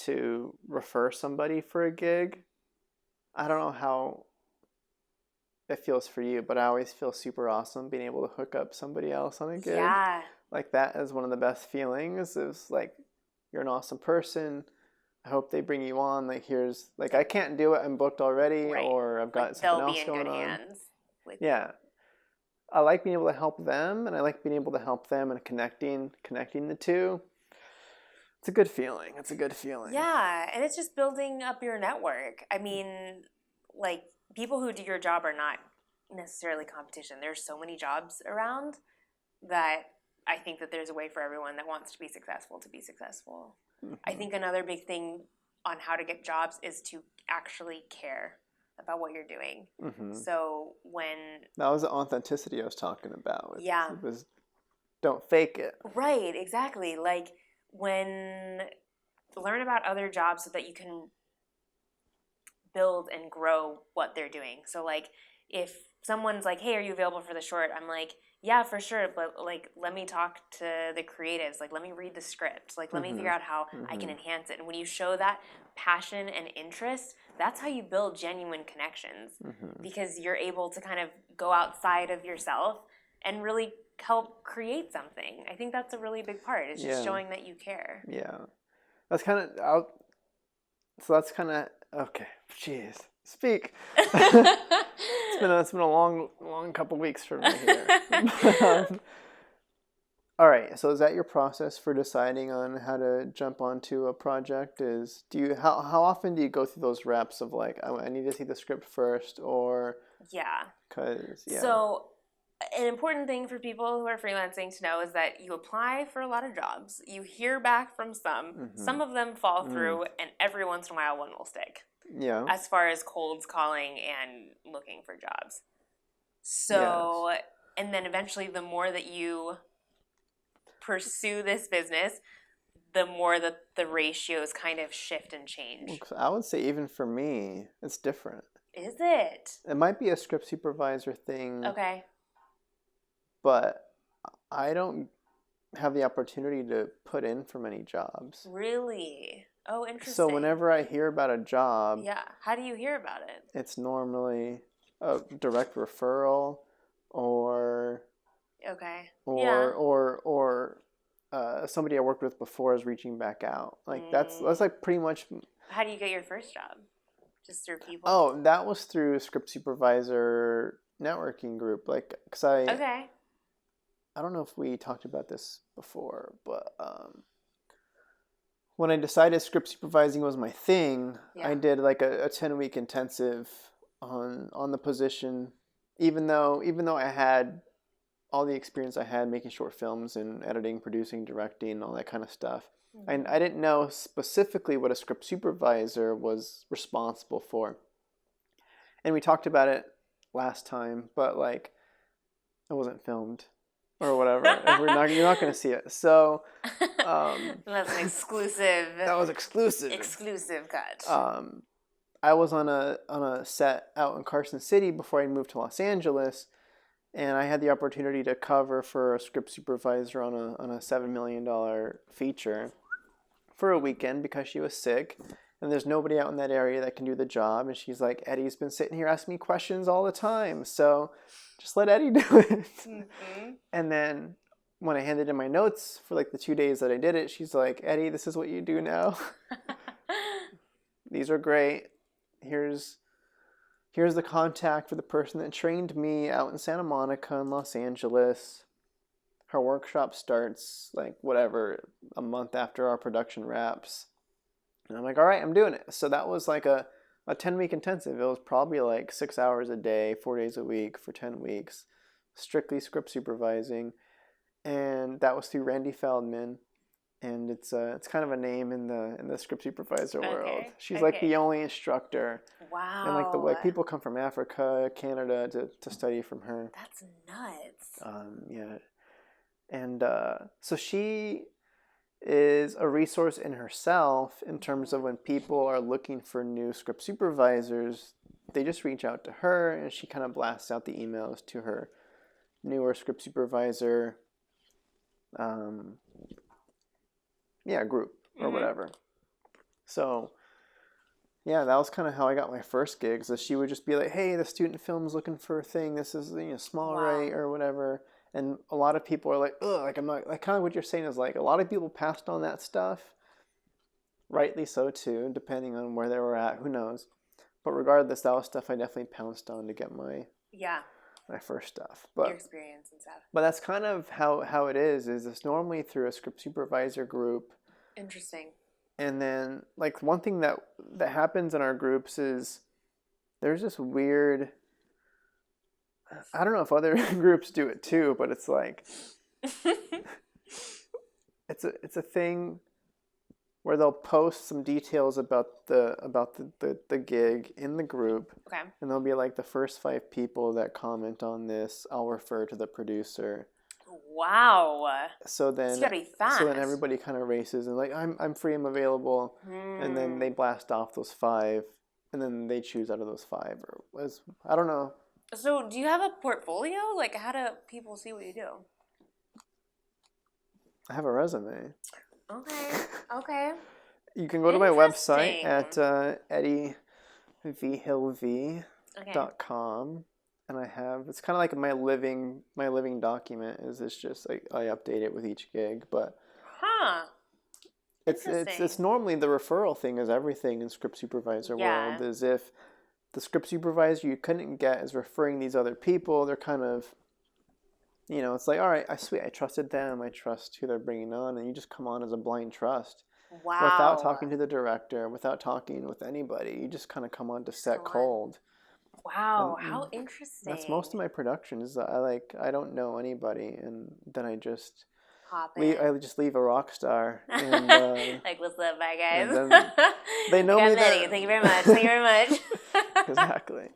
to refer somebody for a gig, I don't know how it feels for you, but I always feel super awesome being able to hook up somebody else on a gig. Yeah. Like, that is one of the best feelings. Is like, you're an awesome person. I hope they bring you on. Like, here's, like, I can't do it. I'm booked already, or I've got something else going on. They'll be in good hands. Yeah. I like being able to help them, and I like being able to help them and connecting the two. It's a good feeling. It's a good feeling. Yeah, and it's just building up your network. I mean, like, people who do your job are not necessarily competition. There's so many jobs around that I think that there's a way for everyone that wants to be successful to be successful. I think another big thing on how to get jobs is to actually care about what you're doing. So that was the authenticity I was talking about. It was, don't fake it. Right, exactly. Like, learn about other jobs so that you can build and grow what they're doing. So, like, if someone's like, hey, are you available for the short? I'm like, yeah, for sure, but, like, let me talk to the creatives. Like, let me read the script. Like, let me figure out how I can enhance it. And when you show that passion and interest, that's how you build genuine connections, because you're able to kind of go outside of yourself and really help create something. I think that's a really big part. It's just showing that you care. Yeah. That's kind of, that's kind of, okay, jeez, speak. It's been a long couple weeks for me here. All right, so is that your process for deciding on how to jump onto a project? How often do you go through those reps of, like, I need to see the script first, or So an important thing for people who are freelancing to know is that you apply for a lot of jobs, you hear back from some of them fall through, and every once in a while one will stick. Yeah. As far as colds calling and looking for jobs. So, and then eventually the more that you pursue this business, the more that the ratios kind of shift and change. I would say even for me, it's different. Is it? It might be a script supervisor thing. Okay. But I don't have the opportunity to put in for many jobs. Really? Oh, interesting. So whenever I hear about a job, yeah, how do you hear about it? it's normally a direct referral or Okay. somebody I worked with before is reaching back out. Like that's like pretty much. How do you get your first job? Just through people? Oh, that was through a script supervisor networking group. Like, cause Okay. I don't know if we talked about this before, but when I decided script supervising was my thing, I did like a 10-week intensive on the position, even though I had all the experience I had making short films and editing, producing, directing, all that kind of stuff. And I didn't know specifically what a script supervisor was responsible for. And we talked about it last time, but like it wasn't filmed or whatever. You're not going to see it. So that's an exclusive. That was exclusive. Exclusive cut. I was on a set out in Carson City before I moved to Los Angeles, and I had the opportunity to cover for a script supervisor on a $7 million feature for a weekend because she was sick. And there's nobody out in that area that can do the job. And she's like, Eddie's been sitting here asking me questions all the time. So just let Eddie do it. Mm-hmm. And then when I handed in my notes for like the 2 days that I did it, she's like, Eddie, this is what you do now. These are great. Here's the contact for the person that trained me out in Santa Monica in Los Angeles. Her workshop starts like whatever, a month after our production wraps. And I'm like, all right, I'm doing it. So that was like a 10-week intensive. It was probably like 6 hours a day, 4 days a week for 10 weeks, strictly script supervising. And that was through Randy Feldman. And it's kind of a name in the script supervisor world. She's like the only instructor. Wow. And like people come from Africa, Canada to study from her. That's nuts. Yeah. And so she is a resource in herself in terms of when people are looking for new script supervisors, they just reach out to her and she kind of blasts out the emails to her newer script supervisor group or whatever. So yeah, that was kind of how I got my first gigs. That she would just be like, hey, the student film's looking for a thing, this is small rate or whatever. And a lot of people are like, ugh, like I'm not, like kind of what you're saying is like a lot of people passed on that stuff, rightly so too, depending on where they were at, who knows. But regardless, that was stuff I definitely pounced on to get my first stuff. But your experience and stuff. But that's kind of how it is it's normally through a script supervisor group. Interesting. And then like one thing that happens in our groups is there's this weird, I don't know if other groups do it too, but it's like it's a thing where they'll post some details about the gig in the group. Okay. And they'll be like, the first 5 people that comment on this, I'll refer to the producer. Wow. So then it's gotta be fast. So then everybody kind of races and like, I'm free, I'm available. And then they blast off those 5 and then they choose out of those 5 I don't know. So do you have a portfolio? Like, how do people see what you do? I have a resume. Okay. You can go to my website at eddivhillv.com. And I have, it's kind of like my living document is it's just like I update it with each gig, but it's normally the referral thing is everything in script supervisor world is if the script supervisor you couldn't get is referring these other people, they're kind of, it's like, all right, I trusted them, I trust who they're bringing on, and you just come on as a blind trust. Wow. Without talking to the director, without talking with anybody, you just kind of come on to set cold. Wow, how interesting. That's most of my production is I don't know anybody, and then I just leave a rock star. And, like, what's up, bye guys? They know me. Thank you very much. Thank you very much. Exactly.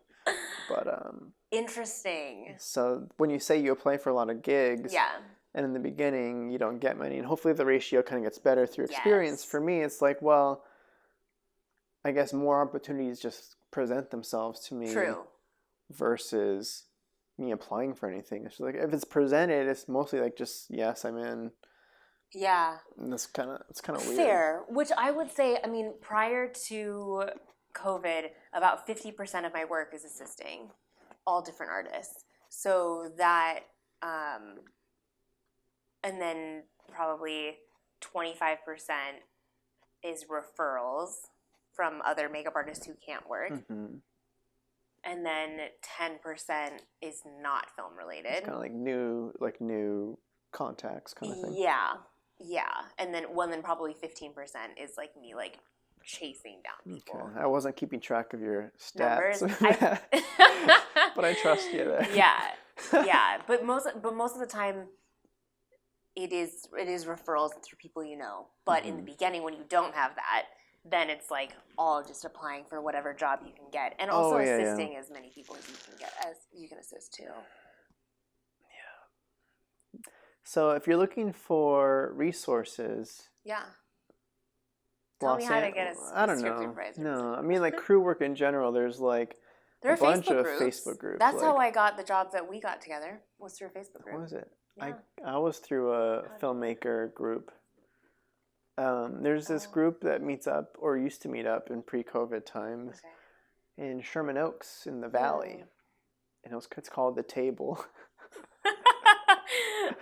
But interesting. So when you say you apply for a lot of gigs, and in the beginning you don't get many, and hopefully the ratio kind of gets better through experience. For me, it's like, well, I guess more opportunities just present themselves to me. True. Versus me applying for anything. It's like if it's presented, it's mostly like just yes, I'm in. Yeah. And it's kind of weird. Fair. Which I would say, I mean, prior to COVID, about 50% of my work is assisting all different artists. So that, and then probably 25% is referrals from other makeup artists who can't work. Mm-hmm. And then 10% is not film related. It's kind of like new contacts kind of thing. Yeah. And then probably 15% is like me like chasing down people. Okay. I wasn't keeping track of your stats. But I trust you there. Yeah. But most of the time it is referrals through people you know. But in the beginning when you don't have that, then it's like all just applying for whatever job you can get, and also assisting as many people as you can get, as you can assist too. Yeah. So if you're looking for resources, tell me how to get a I don't know. No, I mean like crew work in general. There's like a bunch of Facebook groups. That's how I got the jobs that we got together. Was through a Facebook group. What was it? Yeah. I was through a filmmaker group. There's this group that meets up, or used to meet up in pre-COVID times, in Sherman Oaks in the Valley, and it's called The Table.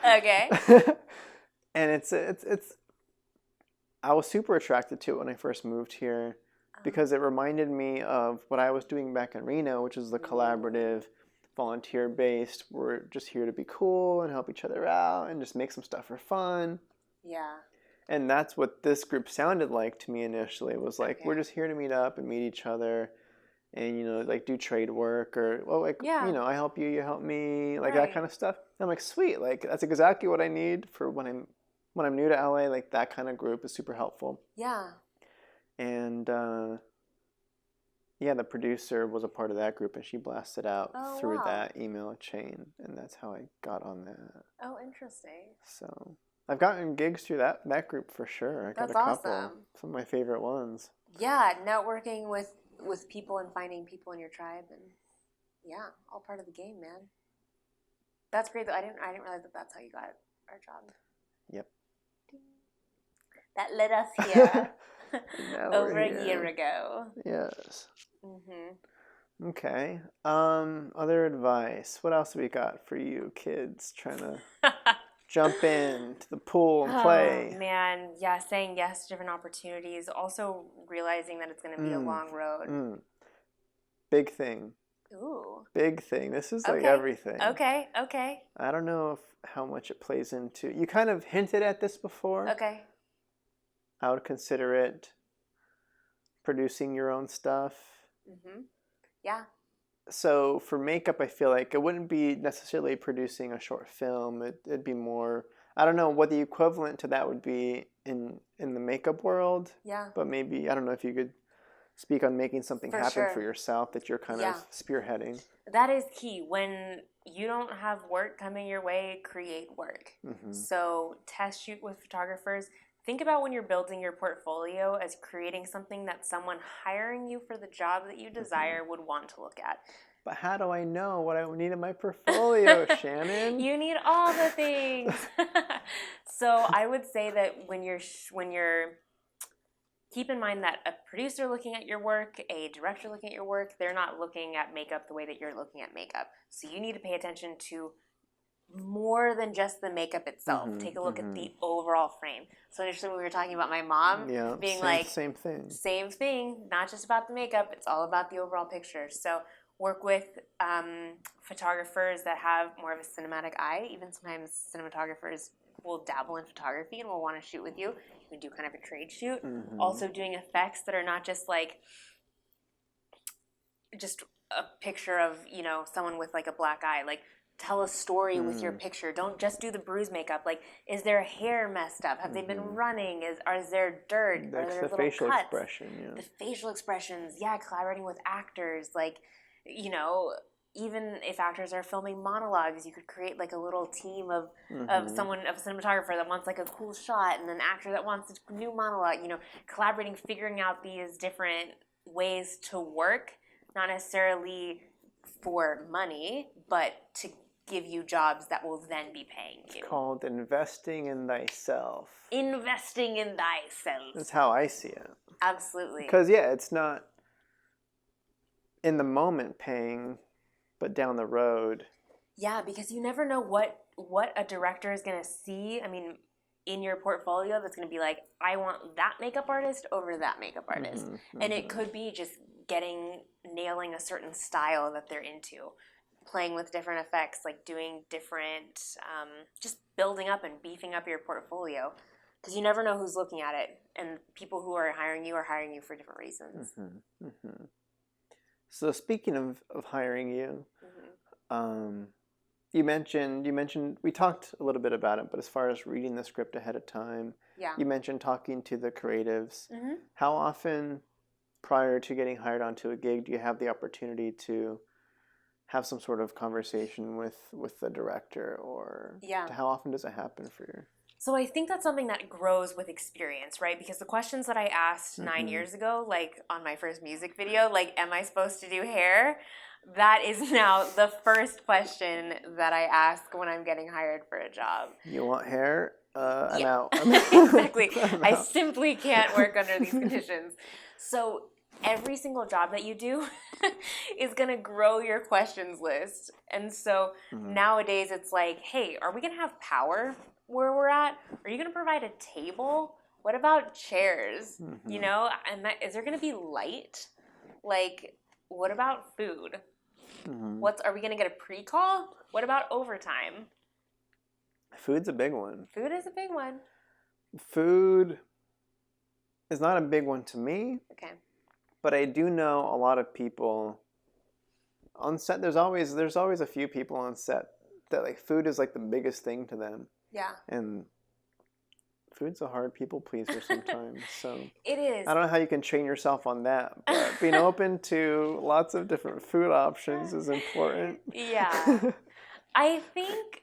Okay. And it's I was super attracted to it when I first moved here, because it reminded me of what I was doing back in Reno, which is the collaborative, volunteer-based. We're just here to be cool and help each other out and just make some stuff for fun. Yeah. And that's what this group sounded like to me initially. It was like, we're just here to meet up and meet each other and, you know, like do trade work or, you know, I help you, you help me, like that kind of stuff. And I'm like, sweet. Like, that's exactly what I need for when I'm new to LA. Like, that kind of group is super helpful. Yeah. And, the producer was a part of that group, and she blasted out through that email chain. And that's how I got on that. Oh, interesting. So I've gotten gigs through that group for sure. I got a couple. Awesome. Some of my favorite ones. Yeah, networking with people and finding people in your tribe, and all part of the game, man. That's great. I didn't realize that's how you got our job. Yep. That led us here over a year ago. Yes. Mm-hmm. Okay. Other advice. What else have we got for you kids trying to jump into the pool and play? Oh, man. Yeah, saying yes to different opportunities. Also realizing that it's going to be a long road. Big thing. Ooh. Big thing. This is like everything. Okay. I don't know how much it plays into. You kind of hinted at this before. Okay. I would consider it producing your own stuff. Mm-hmm. Yeah. So for makeup, I feel like it wouldn't be necessarily producing a short film. It'd be more, I don't know what the equivalent to that would be in the makeup world. Yeah. But maybe, I don't know if you could speak on making something happen for yourself that you're kind of spearheading. That is key. When you don't have work coming your way, create work. Mm-hmm. So test shoot with photographers. Think about when you're building your portfolio as creating something that someone hiring you for the job that you desire would want to look at. But how do I know what I need in my portfolio, Shannon? You need all the things. So I would say that when you're keep in mind that a producer looking at your work, a director looking at your work, they're not looking at makeup the way that you're looking at makeup. So you need to pay attention to more than just the makeup itself. Mm-hmm, take a look at the overall frame. So initially when we were talking about my mom being same thing, not just about the makeup, it's all about the overall picture. So work with photographers that have more of a cinematic eye. Even sometimes cinematographers will dabble in photography and will want to shoot with you. You can do kind of a trade shoot. Mm-hmm. Also doing effects that are not just like just a picture of, you know, someone with like a black eye. Like, tell a story with your picture. Don't just do the bruise makeup. Like, is their hair messed up? Have they been running? Is there dirt? Are there little facial cuts? Expression, The facial expressions. Yeah, collaborating with actors. Like, you know, even if actors are filming monologues, you could create like a little team of a cinematographer that wants like a cool shot, and an actor that wants a new monologue. You know, collaborating, figuring out these different ways to work not necessarily for money, but to give you jobs that will then be paying you. It's called investing in thyself. Investing in thyself. That's how I see it. Absolutely. Because, yeah, it's not in the moment paying, but down the road. Yeah, because you never know what a director is going to see. I mean, in your portfolio that's going to be like, I want that makeup artist over that makeup artist. Mm-hmm, and it could be just nailing a certain style that they're into, playing with different effects, like doing different, just building up and beefing up your portfolio. Because you never know who's looking at it. And people who are hiring you for different reasons. Mm-hmm, mm-hmm. So speaking of hiring you, you mentioned we talked a little bit about it, but as far as reading the script ahead of time, you mentioned talking to the creatives. How often prior to getting hired onto a gig do you have the opportunity to have some sort of conversation with the director, or how often does it happen for you? So I think that's something that grows with experience, right? Because the questions that I asked 9 years ago, like on my first music video, like, am I supposed to do hair? That is now the first question that I ask when I'm getting hired for a job. You want hair? I'm out. Exactly. I simply can't work under these conditions. So every single job that you do is going to grow your questions list. And so nowadays it's like, hey, are we going to have power where we're at? Are you going to provide a table? What about chairs? You know, and is there going to be light? Like, what about food? Are we going to get a pre-call? What about overtime? Food's a big one. Food is a big one. Food is not a big one to me. Okay. But I do know a lot of people on set. There's always a few people on set that like food is like the biggest thing to them. Yeah. And food's a hard people pleaser sometimes. So it is. I don't know how you can train yourself on that, but being open to lots of different food options is important. Yeah. I think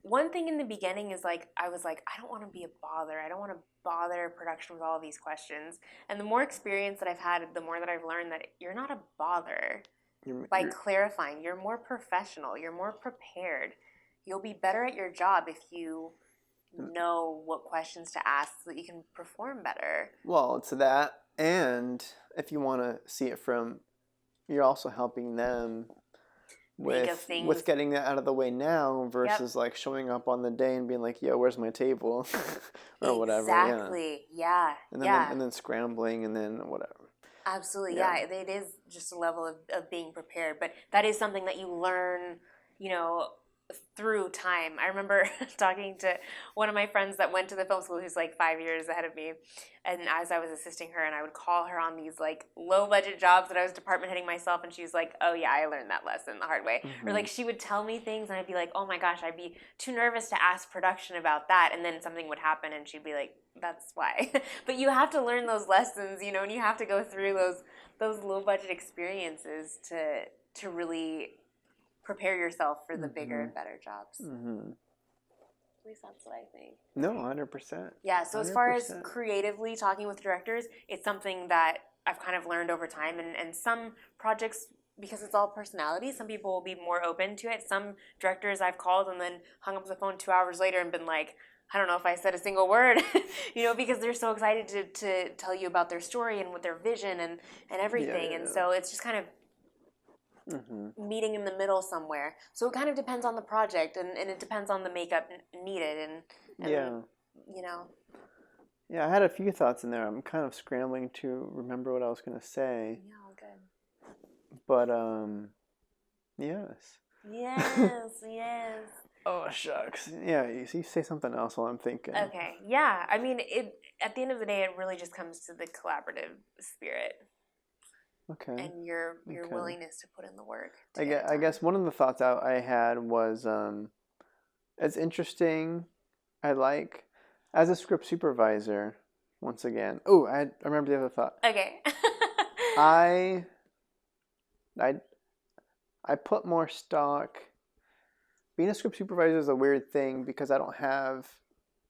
one thing in the beginning is like, I was like, I don't want to be a bother. I don't want to bother production with all of these questions. And the more experience that I've had, the more that I've learned that you're not a bother. By clarifying, you're more professional. You're more prepared. You'll be better at your job if you know what questions to ask so that you can perform better. Well, it's that. And if you want to see it from, you're also helping them with getting that out of the way now versus like showing up on the day and being like, yo, where's my table? Or whatever. Exactly. Yeah. And then scrambling and then whatever. Absolutely. Yeah. It is just a level of being prepared. But that is something that you learn, you know, through time. I remember talking to one of my friends that went to the film school who's like 5 years ahead of me, and as I was assisting her, and I would call her on these like low budget jobs that I was department heading myself, and she was like, oh yeah, I learned that lesson the hard way. Or like she would tell me things and I'd be like, oh my gosh, I'd be too nervous to ask production about that, and then something would happen and she'd be like, that's why. But you have to learn those lessons, you know, and you have to go through those low budget experiences to really prepare yourself for the bigger and better jobs. At least that's what I think. No, 100%. Yeah, so 100%. As far as creatively talking with directors, it's something that I've kind of learned over time. And some projects, because it's all personality, some people will be more open to it. Some directors I've called and then hung up the phone 2 hours later and been like, I don't know if I said a single word, you know, because they're so excited to tell you about their story and with their vision and everything. And so it's just kind of meeting in the middle somewhere. So it kind of depends on the project and it depends on the makeup needed and you know. Yeah, I had a few thoughts in there. I'm kind of scrambling to remember what I was going to say. Yeah, all good. But yes. Yes. Oh shucks. Yeah, you say something else while I'm thinking. Okay. Yeah. I mean, at the end of the day, it really just comes to the collaborative spirit. Okay. And your willingness to put in the work. I guess one of the thoughts I had was it's interesting. I like as a script supervisor. Once again, I remember the other thought. Okay. I put more stock. Being a script supervisor is a weird thing because I don't have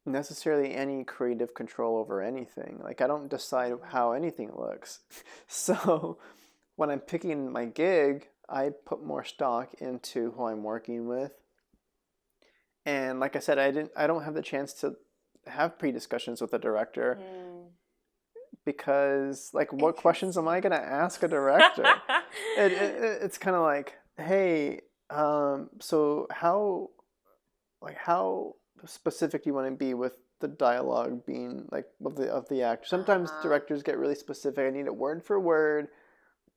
necessarily any creative control over anything. Like I don't decide how anything looks. So when I'm picking my gig, I put more stock into who I'm working with. And like I said, I don't have the chance to have pre-discussions with the director because, like, what questions am I going to ask a director? It's kind of like, hey, so how specific do you want to be with the dialogue being, like, of the actor? Sometimes directors get really specific. I need it word for word,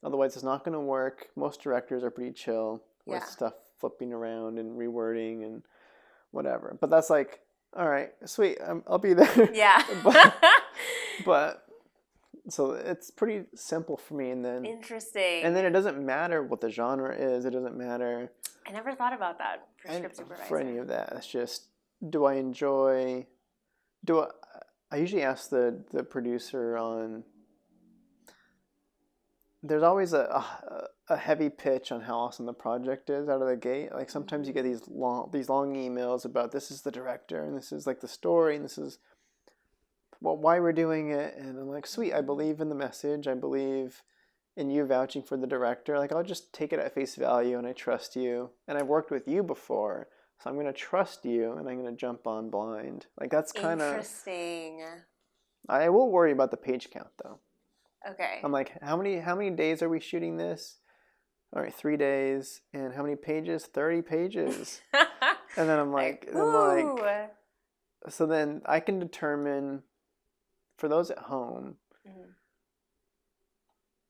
otherwise it's not going to work. Most directors are pretty chill with stuff flipping around and rewording and whatever. But that's like, all right, sweet, I'll be there. Yeah. but so it's pretty simple for me. And then interesting. And then it doesn't matter what the genre is. It doesn't matter. I never thought about that for script supervisor. For any of that, it's just, do I enjoy? I usually ask the producer on. There's always a heavy pitch on how awesome the project is out of the gate. Like, sometimes you get these long emails about, this is the director and this is like the story and this is why we're doing it. And I'm like, sweet, I believe in the message. I believe in you vouching for the director. Like, I'll just take it at face value, and I trust you. And I've worked with you before, so I'm going to trust you, and I'm going to jump on blind. Like, that's kind of interesting. I will worry about the page count, though. Okay. I'm like, how many days are we shooting this? All right, 3 days. And how many pages? 30 pages. And then I'm like, so then I can determine, for those at home,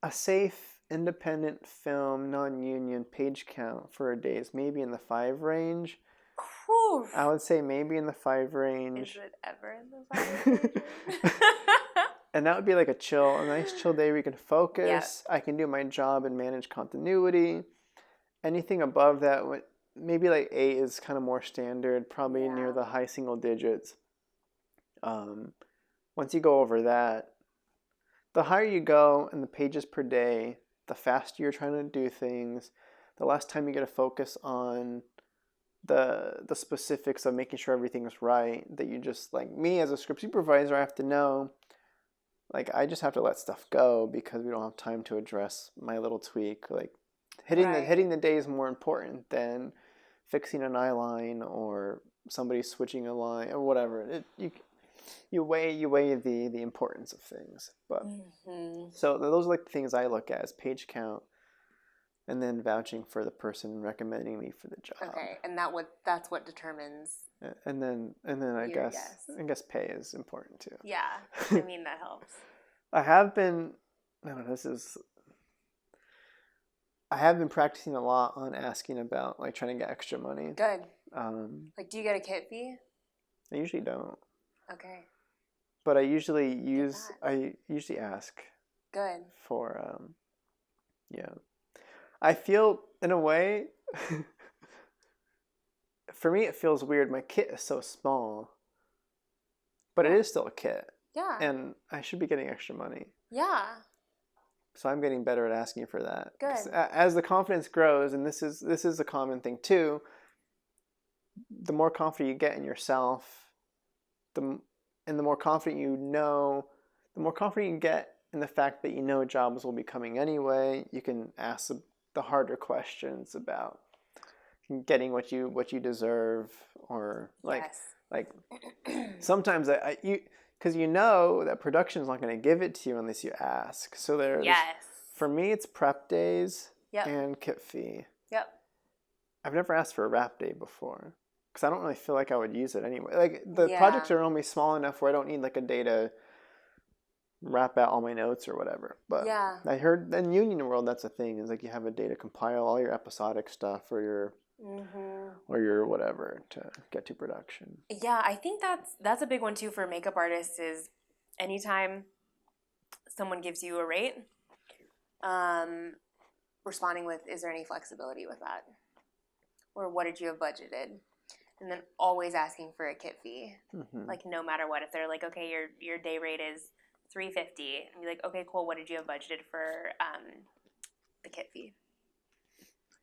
a safe, independent film, non-union page count for a day is maybe in the 5 range. Whew. I would say maybe in the 5 range. Is it ever in the 5 range? And that would be like a nice chill day where you can focus. Yep. I can do my job and manage continuity. Anything above that, maybe like 8 is kind of more standard, probably near the high single digits. Once you go over that, the higher you go in the pages per day, the faster you're trying to do things, the less time you get to focus on the specifics of making sure everything's right. That you just, like me as a script supervisor, I have to know, like, I just have to let stuff go because we don't have time to address my little tweak. Like, hitting the day is more important than fixing an eye line or somebody switching a line or whatever. You weigh the importance of things. But so those are like the things I look at, as page count, and then vouching for the person recommending me for the job. Okay, and that's what determines. And then I guess pay is important too. Yeah, I mean, that helps. I have been practicing a lot on asking about, like, trying to get extra money. Good. Like, do you get a kit fee? I usually don't. Okay. But I usually ask. Good. For I feel, in a way, for me it feels weird. My kit is so small, but it is still a kit. Yeah. And I should be getting extra money. Yeah. So I'm getting better at asking for that. Good. As the confidence grows, and this is a common thing too, the more confident you get in yourself, the more confident the more confident you get in the fact that you know jobs will be coming anyway, you can ask the harder questions about getting what you deserve, or like sometimes because you know that production's not going to give it to you unless you ask. So there's for me it's prep days and kit fee. Yep. I've never asked for a wrap day before, because I don't really feel like I would use it anyway. Like, the projects are only small enough where I don't need like a day to wrap out all my notes or whatever. But I heard in union world that's a thing, is like you have a day to compile all your episodic stuff or your whatever to get to production. Yeah, I think that's a big one too for makeup artists, is anytime someone gives you a rate, responding with, is there any flexibility with that? Or what did you have budgeted? And then always asking for a kit fee. Like, no matter what, if they're like, okay, your day rate is $350, and be like, okay, cool, what did you have budgeted for the kit fee?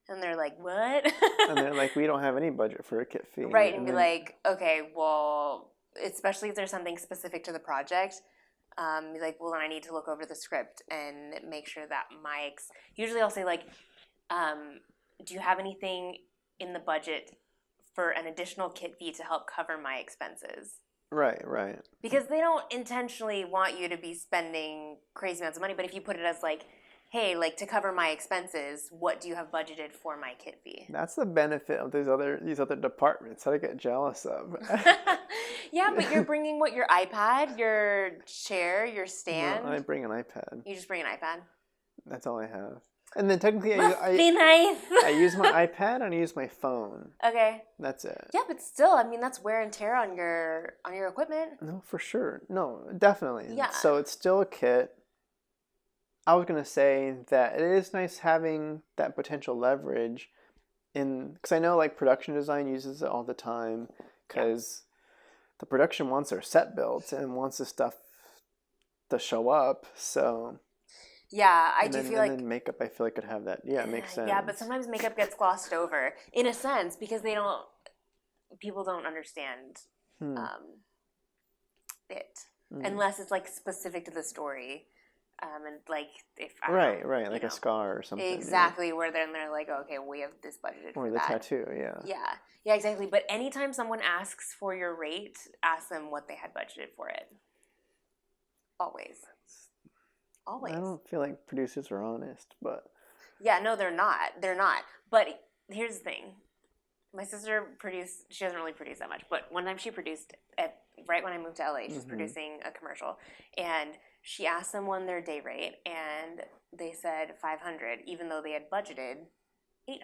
And they're like, what? And they're like, we don't have any budget for a kit fee. Right, and be like, okay, well, especially if there's something specific to the project, He's like, well, then I need to look over the script and make sure that usually I'll say like, do you have anything in the budget for an additional kit fee to help cover my expenses? Right. Because they don't intentionally want you to be spending crazy amounts of money, but if you put it as like, hey, like to cover my expenses, what do you have budgeted for my kit fee? That's the benefit of these other departments that I get jealous of. Yeah, but you're bringing what, your iPad, your chair, your stand? No, I bring an iPad. You just bring an iPad? That's all I have. And then technically Be nice. I use my iPad and I use my phone. Okay. That's it. Yeah, but still, I mean, that's wear and tear on your equipment. No, for sure. No, definitely. Yeah. So it's still a kit. I was going to say that it is nice having that potential leverage because I know like production design uses it all the time because the production wants their set built and wants the stuff to show up. So yeah, I do feel like... And then makeup, I feel like could have that. Yeah, it makes sense. Yeah, but sometimes makeup gets glossed over, in a sense, because people don't understand it. Unless it's, like, specific to the story. And, like, if... Right, like a scar or something. Exactly, where then they're like, okay, we have this budgeted for that. Or the tattoo, yeah. Yeah, exactly. But anytime someone asks for your rate, ask them what they had budgeted for it. Always. I don't feel like producers are honest, but... Yeah, no, they're not. But here's the thing. My sister she doesn't really produce that much, but one time she produced, right when I moved to LA, she was producing a commercial, and she asked someone their day rate, and they said $500, even though they had budgeted $800.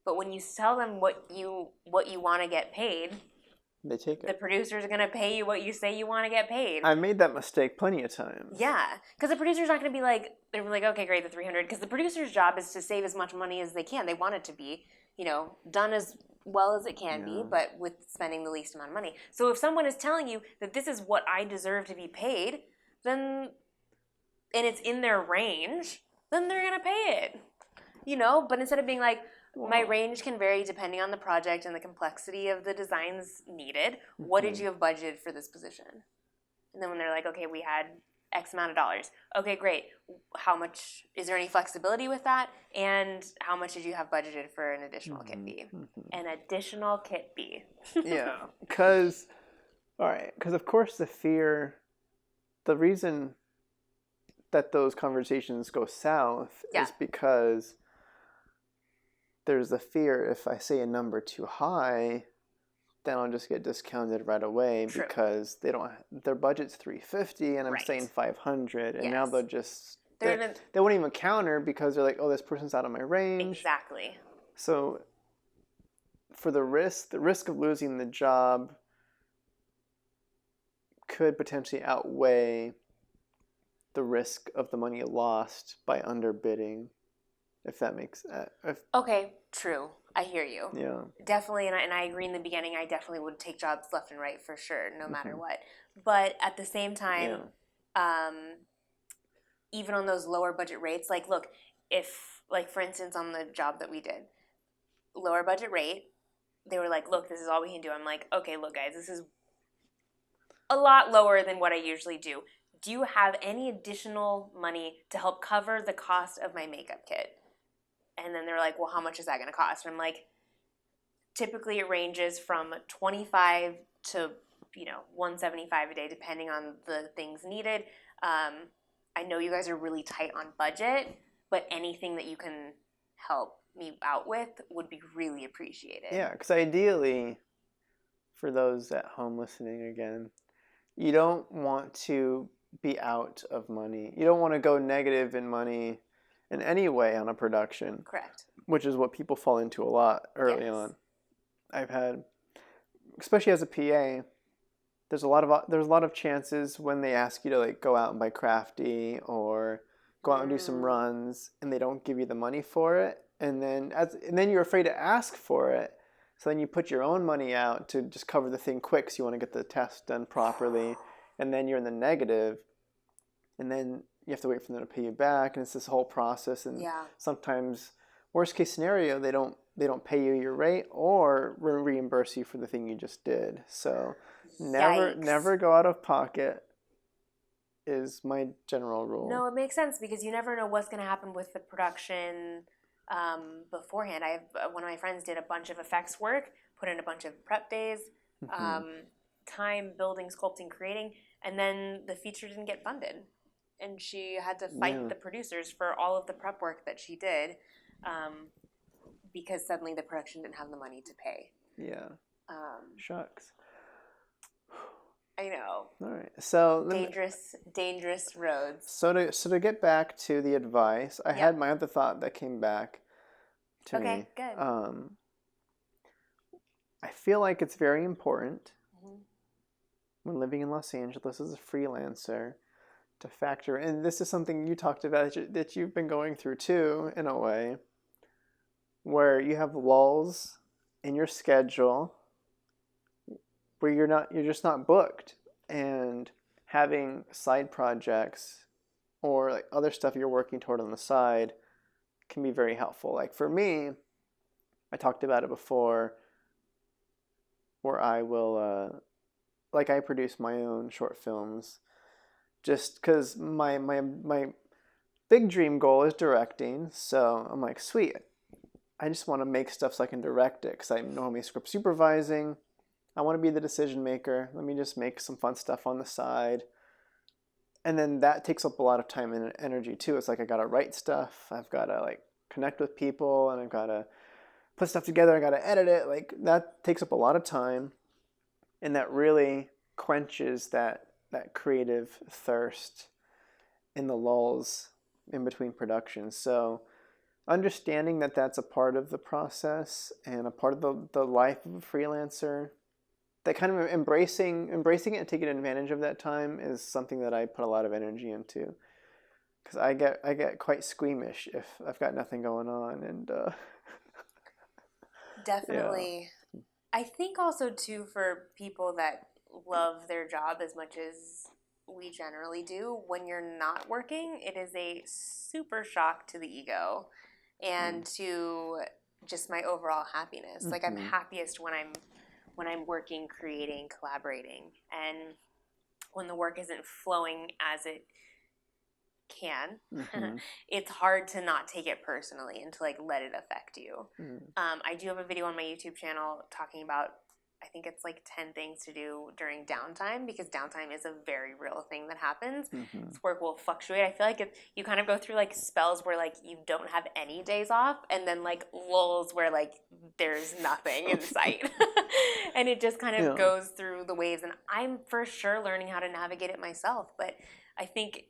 But when you tell them what you want to get paid... They take it. The producer's going to pay you what you say you want to get paid. I made that mistake plenty of times. Yeah, because the producer's not going to be like, they're like, okay, great, the $300. Because the producer's job is to save as much money as they can. They want it to be, done as well as it can be, but with spending the least amount of money. So if someone is telling you that this is what I deserve to be paid, and it's in their range, then they're going to pay it. But instead of being like, my range can vary depending on the project and the complexity of the designs needed. What did you have budgeted for this position? And then when they're like, okay, we had X amount of dollars. Okay, great. How much, is there any flexibility with that? And how much did you have budgeted for an additional kit fee? An additional kit fee. Yeah, because of course the reason that those conversations go south is because there's the fear if I say a number too high, then I'll just get discounted right away. True. Because their budget's $350 and I'm saying $500, and now they'll just they won't even counter because they're like, oh, this person's out of my range. Exactly. So for the risk of losing the job could potentially outweigh the risk of the money lost by underbidding. If that makes sense. Okay, true. I hear you. Yeah. Definitely, and I agree in the beginning, I definitely would take jobs left and right for sure, no matter what. But at the same time, even on those lower budget rates, like, look, if, like, for instance, on the job that we did, lower budget rate, they were like, look, this is all we can do. I'm like, okay, look, guys, this is a lot lower than what I usually do. Do you have any additional money to help cover the cost of my makeup kit? And then they're like, well, how much is that going to cost? And I'm like, typically it ranges from $25 to, $175 a day, depending on the things needed. I know you guys are really tight on budget, but anything that you can help me out with would be really appreciated. Yeah, because ideally, for those at home listening again, you don't want to be out of money. You don't want to go negative in money in any way on a production. Correct. Which is what people fall into a lot early on. I've had, especially as a PA, there's a lot of chances when they ask you to like go out and buy crafty or go out and do some runs, and they don't give you the money for it, and then you're afraid to ask for it. So then you put your own money out to just cover the thing quick, so you want to get the test done properly, and then you're in the negative, and then you have to wait for them to pay you back, and it's this whole process. And sometimes, worst case scenario, they don't pay you your rate or reimburse you for the thing you just did. So never go out of pocket. is my general rule. No, it makes sense because you never know what's going to happen with the production beforehand. One of my friends did a bunch of effects work, put in a bunch of prep days, time building, sculpting, creating, and then the feature didn't get funded. And she had to fight the producers for all of the prep work that she did because suddenly the production didn't have the money to pay. Yeah. Shucks. I know. All right. So dangerous roads. So to get back to the advice, I had my other thought that came back to me. Okay, good. I feel like it's very important when living in Los Angeles as a freelancer to factor, and this is something you talked about that you've been going through too, in a way, where you have lulls in your schedule where you're just not booked, and having side projects or like other stuff you're working toward on the side can be very helpful. Like for me, I talked about it before, where I will I produce my own short films just because my big dream goal is directing. So I'm like, sweet, I just want to make stuff so I can direct it because I'm normally script supervising. I want to be the decision maker. Let me just make some fun stuff on the side. And then that takes up a lot of time and energy too. It's like I got to write stuff. I've got to like connect with people, and I've got to put stuff together. I got to edit it. Like that takes up a lot of time. And that really quenches that creative thirst in the lulls in between productions. So understanding that that's a part of the process and a part of the life of a freelancer, that kind of embracing it and taking advantage of that time is something that I put a lot of energy into. Because I get quite squeamish if I've got nothing going on. And definitely. Yeah. I think also too, for people that love their job as much as we generally do, when you're not working, it is a super shock to the ego and to just my overall happiness. Like I'm happiest when I'm working, creating, collaborating, and when the work isn't flowing as it can, it's hard to not take it personally and to like let it affect you. I do have a video on my YouTube channel talking about, I think it's like 10 things to do during downtime, because downtime is a very real thing that happens. This work will fluctuate. I feel like you kind of go through like spells where like you don't have any days off, and then like lulls where like there's nothing in sight. And it just kind of goes through the waves, and I'm for sure learning how to navigate it myself. But I think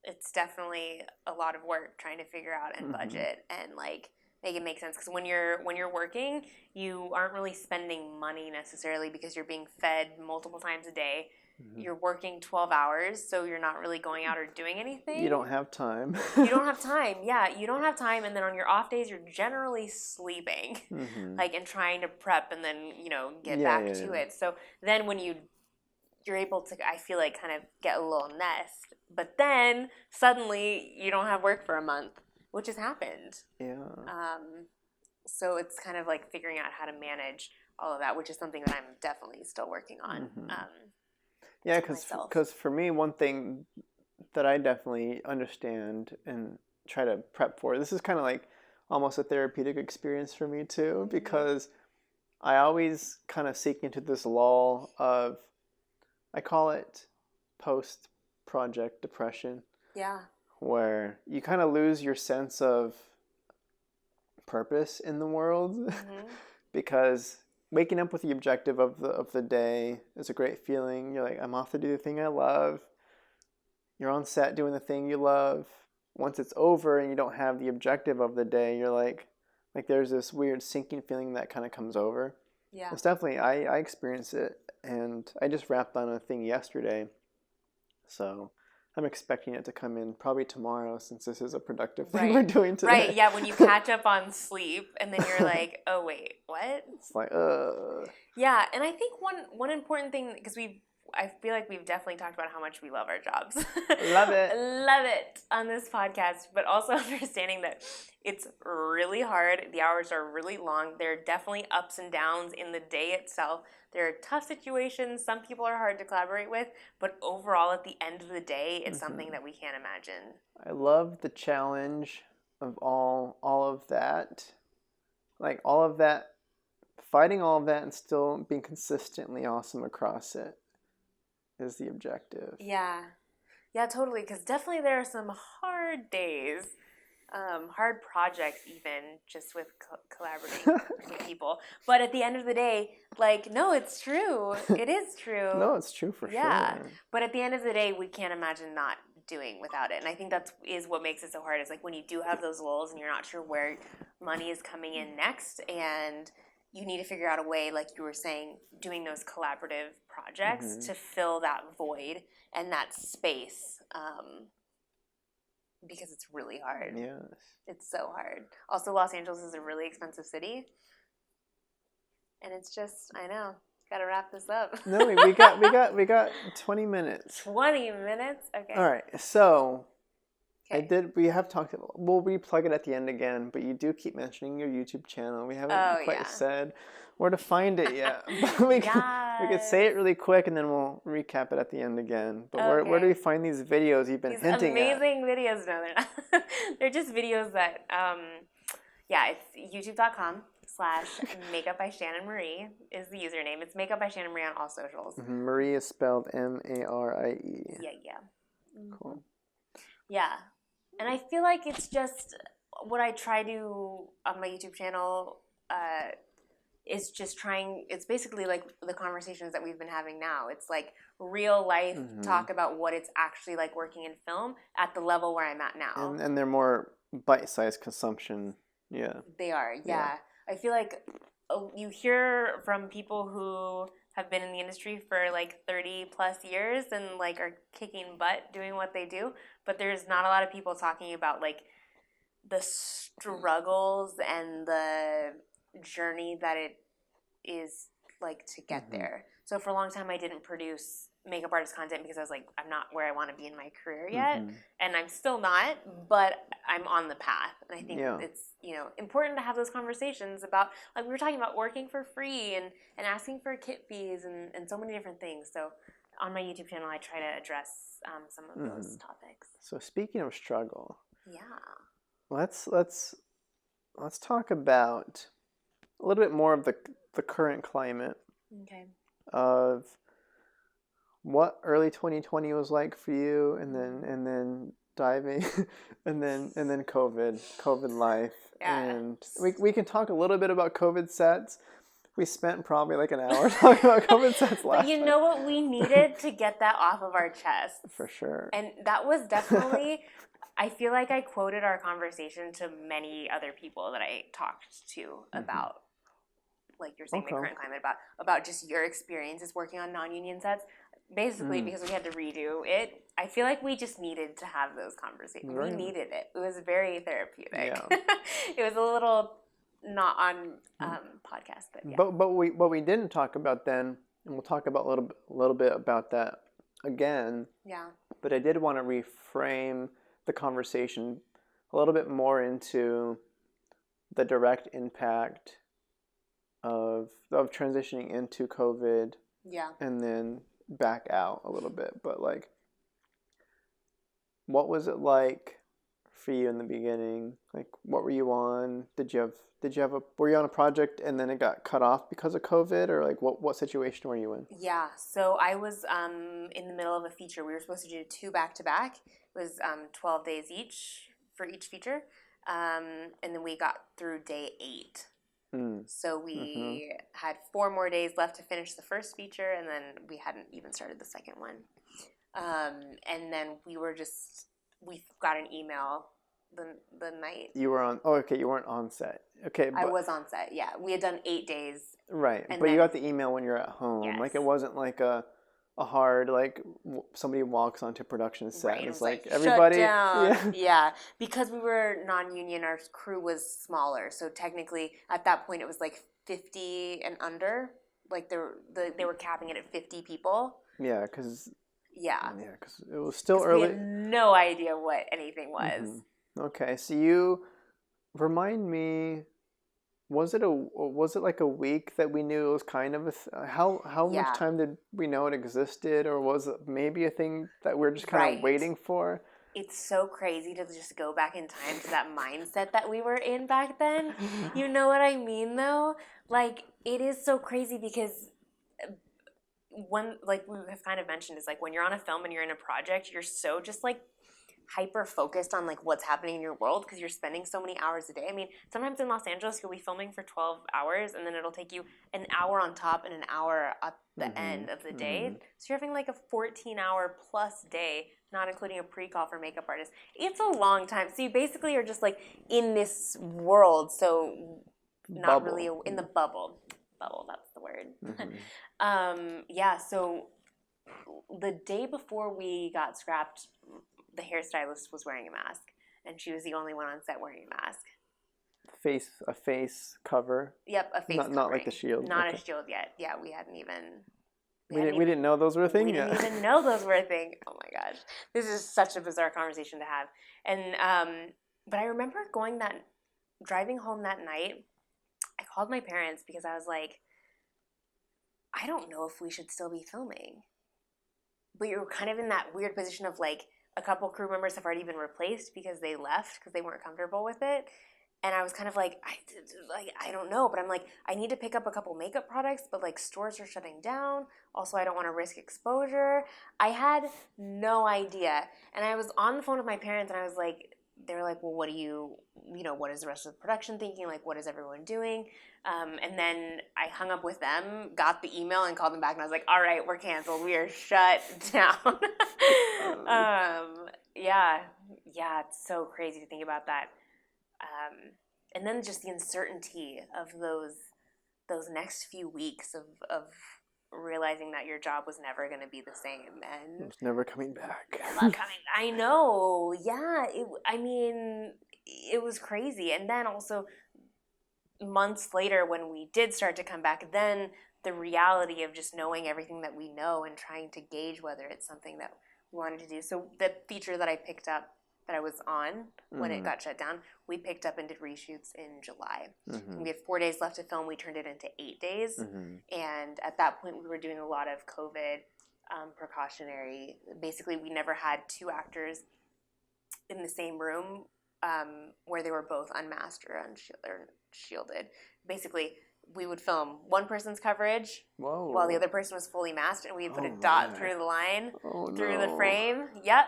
it's definitely a lot of work trying to figure out and budget and like make it make sense, because when you're working, you aren't really spending money necessarily because you're being fed multiple times a day. You're working 12 hours, so you're not really going out or doing anything. You don't have time. You don't have time. Yeah, you don't have time, and then on your off days, you're generally sleeping, like, and trying to prep and then, get back to it. So then when you're able to, I feel like, kind of get a little nest, but then suddenly you don't have work for a month, which has happened. Yeah. So it's kind of like figuring out how to manage all of that, which is something that I'm definitely still working on. Yeah, because for me, one thing that I definitely understand and try to prep for, this is kind of like almost a therapeutic experience for me too, because I always kind of seek into this lull of, I call it post-project depression. Yeah. Where you kind of lose your sense of purpose in the world because waking up with the objective of the day is a great feeling. You're like, I'm off to do the thing I love. You're on set doing the thing you love. Once it's over and you don't have the objective of the day, you're like there's this weird sinking feeling that kind of comes over. Yeah. It's definitely, I experience it, and I just wrapped on a thing yesterday. So I'm expecting it to come in probably tomorrow, since this is a productive thing we're doing today. Right, yeah, when you catch up on sleep and then you're like, oh wait, what? It's like, Yeah, and I think one important thing, because I feel like we've definitely talked about how much we love our jobs. Love it. Love it on this podcast, but also understanding that it's really hard. The hours are really long. There are definitely ups and downs in the day itself. There are tough situations. Some people are hard to collaborate with, but overall, at the end of the day, it's something that we can't imagine. I love the challenge of all of that. Like all of that, fighting all of that and still being consistently awesome across it is the objective. Yeah. Yeah, totally. Because definitely there are some hard days, hard projects even, just with collaborating with people. But at the end of the day, like, no, it's true. It is true. No, it's true for yeah. sure. But at the end of the day, we can't imagine not doing without it. And I think that is what makes it so hard, is like when you do have those lulls and you're not sure where money is coming in next, and you need to figure out a way, like you were saying, doing those collaborative projects to fill that void and that space, because it's really hard. Yes. It's so hard. Also, Los Angeles is a really expensive city, and it's just, I know, gotta wrap this up. No, we got 20 minutes. 20 minutes? Okay. All right, so Okay. we have talked about, we'll replug it at the end again, but you do keep mentioning your YouTube channel. We haven't quite said where to find it yet. we could say it really quick and then we'll recap it at the end again. But where do we find these videos you've been hinting at? Amazing videos. No, they're not. They're just videos that, it's youtube.com/makeup by Shannon Marie is the username. It's makeup by Shannon Marie on all socials. Marie is spelled Marie. Yeah. Mm-hmm. Cool. Yeah. And I feel like it's just what I try to on my YouTube channel is just trying. It's basically like the conversations that we've been having now. It's like real life talk about what it's actually like working in film at the level where I'm at now. And they're more bite-sized consumption. Yeah. They are. Yeah. I feel like you hear from people who have been in the industry for like 30 plus years and like are kicking butt doing what they do, but there's not a lot of people talking about like the struggles and the journey that it is like to get there. So for a long time I didn't produce makeup artist content because I was like, I'm not where I want to be in my career yet, and I'm still not, but I'm on the path. And I think it's, important to have those conversations about, like we were talking about, working for free and asking for kit fees and so many different things. So on my YouTube channel I try to address some of those topics. So speaking of struggle, let's talk about a little bit more of the current climate of what early 2020 was like for you, and then diving and then COVID life. And we can talk a little bit about COVID sets. We spent probably like an hour talking about COVID sets last But you know what? We needed to get that off of our chest. For sure. And that was definitely, I feel like I quoted our conversation to many other people that I talked to about, like you're saying, the current climate, about just your experiences working on non-union sets. Basically, because we had to redo it, I feel like we just needed to have those conversations. Right. We needed it. It was very therapeutic. Yeah. It was a little not on podcast, but yeah. But what we didn't talk about then, and we'll talk about a little bit about that again. Yeah. But I did want to reframe the conversation a little bit more into the direct impact of transitioning into COVID. Yeah. And then back out a little bit, but like, what was it like for you in the beginning? Like, what were you on? Were you on a project and then it got cut off because of COVID, or like what situation were you in? Yeah, so I was in the middle of a feature. We were supposed to do 2 back-to-back. It was 12 days each for each feature, and then we got through day 8. So we had 4 more days left to finish the first feature, and then we hadn't even started the second one. And then we got an email the night. You were on. Oh, okay. You weren't on set. Okay. I was on set. Yeah, we had done 8 days. Right, but you got the email when you're at home. Yes. Like, it wasn't like a hard, like, somebody walks onto production set. Right. It's like everybody. Shut down. Yeah, because we were non-union, our crew was smaller. So technically, at that point, it was like 50 and under like they were capping it at 50 people. Yeah, because Yeah. Yeah, because it was still 'Cause early. we had no idea what anything was. Okay, so you remind me, was it like a week that we knew it was kind of how much Yeah. time did we know it existed, or was it maybe a thing that we're just kind of Right. waiting for? It's so crazy to just go back in time to that mindset that we were in back then. You know what I mean, though? Like, it is so crazy because one, like we have kind of mentioned, is like when you're on a film and you're in a project, you're so just like hyper focused on like what's happening in your world because you're spending so many hours a day. I mean, sometimes in Los Angeles you'll be filming for 12 hours and then it'll take you an hour on top and an hour at the end of the day. So you're having like a 14-hour plus day, not including a pre-call for makeup artists. It's a long time. So you basically are just like in this world, so not Bubble. really in the bubble. Bubble, that's the word. Yeah, so the day before we got scrapped, the hairstylist was wearing a mask, and she was the only one on set wearing a mask. A face cover. Yep, a face covering. Not like the shield. Not a shield yet. Yeah, we hadn't even. We didn't know those were a thing we yet. didn't even know those were a thing. Oh my gosh, this is such a bizarre conversation to have. And but I remember driving home that night. I called my parents because I was like, I don't know if we should still be filming. But you're kind of in that weird position of like, a couple crew members have already been replaced because they left because they weren't comfortable with it. And I was kind of like, I don't know. But I'm like, I need to pick up a couple makeup products, but like stores are shutting down. Also, I don't want to risk exposure. I had no idea. And I was on the phone with my parents and I was like, they were like, well, what is the rest of the production thinking? Like, what is everyone doing? And then I hung up with them, got the email, and called them back. And I was like, all right, we're canceled. We are shut down. Yeah, it's so crazy to think about that. And then just the uncertainty of those next few weeks of realizing that your job was never going to be the same, and it's never coming back. I know. Yeah. It was crazy. And then also months later, when we did start to come back, then the reality of just knowing everything that we know and trying to gauge whether it's something that we wanted to do. So the feature that I picked up, that I was on when it got shut down, we picked up and did reshoots in July. We had 4 days left to film. We turned it into 8 days. And at that point, we were doing a lot of COVID precautionary. Basically, we never had two actors in the same room where they were both unmasked or shielded. Basically, we would film one person's coverage while the other person was fully masked, and we would put a dot through the line, through the frame. Yep.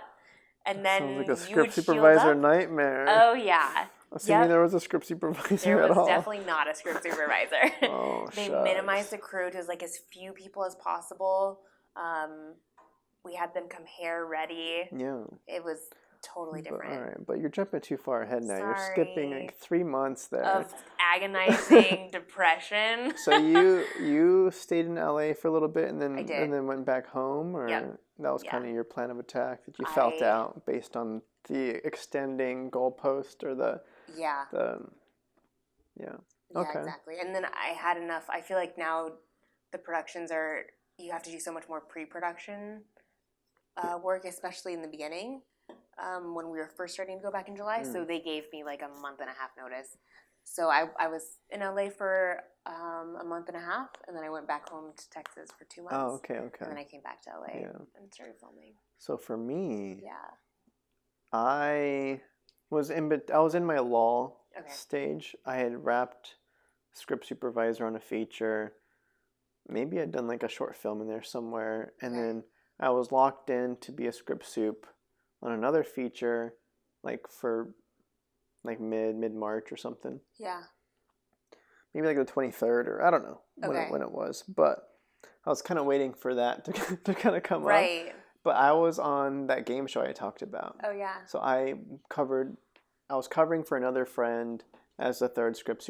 And then sounds like a script supervisor nightmare. Oh, yeah. Assuming there was a script supervisor at all. There was definitely not a script supervisor. They minimized the crew to like as few people as possible. We had them come hair ready. Yeah. It was totally different. All right, but you're jumping too far ahead now. You're skipping like 3 months there. Of agonizing depression. So you stayed in LA for a little bit and then went back home, or that was kind of your plan of attack that you felt out based on the extending goalpost or the exactly. And then I had enough. I feel like now the productions you have to do so much more pre-production work, especially in the beginning. When we were first starting to go back in July, so they gave me like a month and a half notice. So I was in LA for a month and a half, and then I went back home to Texas for 2 months. Oh, okay. And then I came back to LA and started filming. So for me, I was in my lull stage. I had wrapped script supervisor on a feature. Maybe I'd done like a short film in there somewhere, and then I was locked in to be a script sup on another feature, like for like mid-March or something. Yeah. Maybe like the 23rd, or I don't know when it was, but I was kind of waiting for that to kind of come up. Right. But I was on that game show I talked about. Oh yeah. So I was covering for another friend as the third script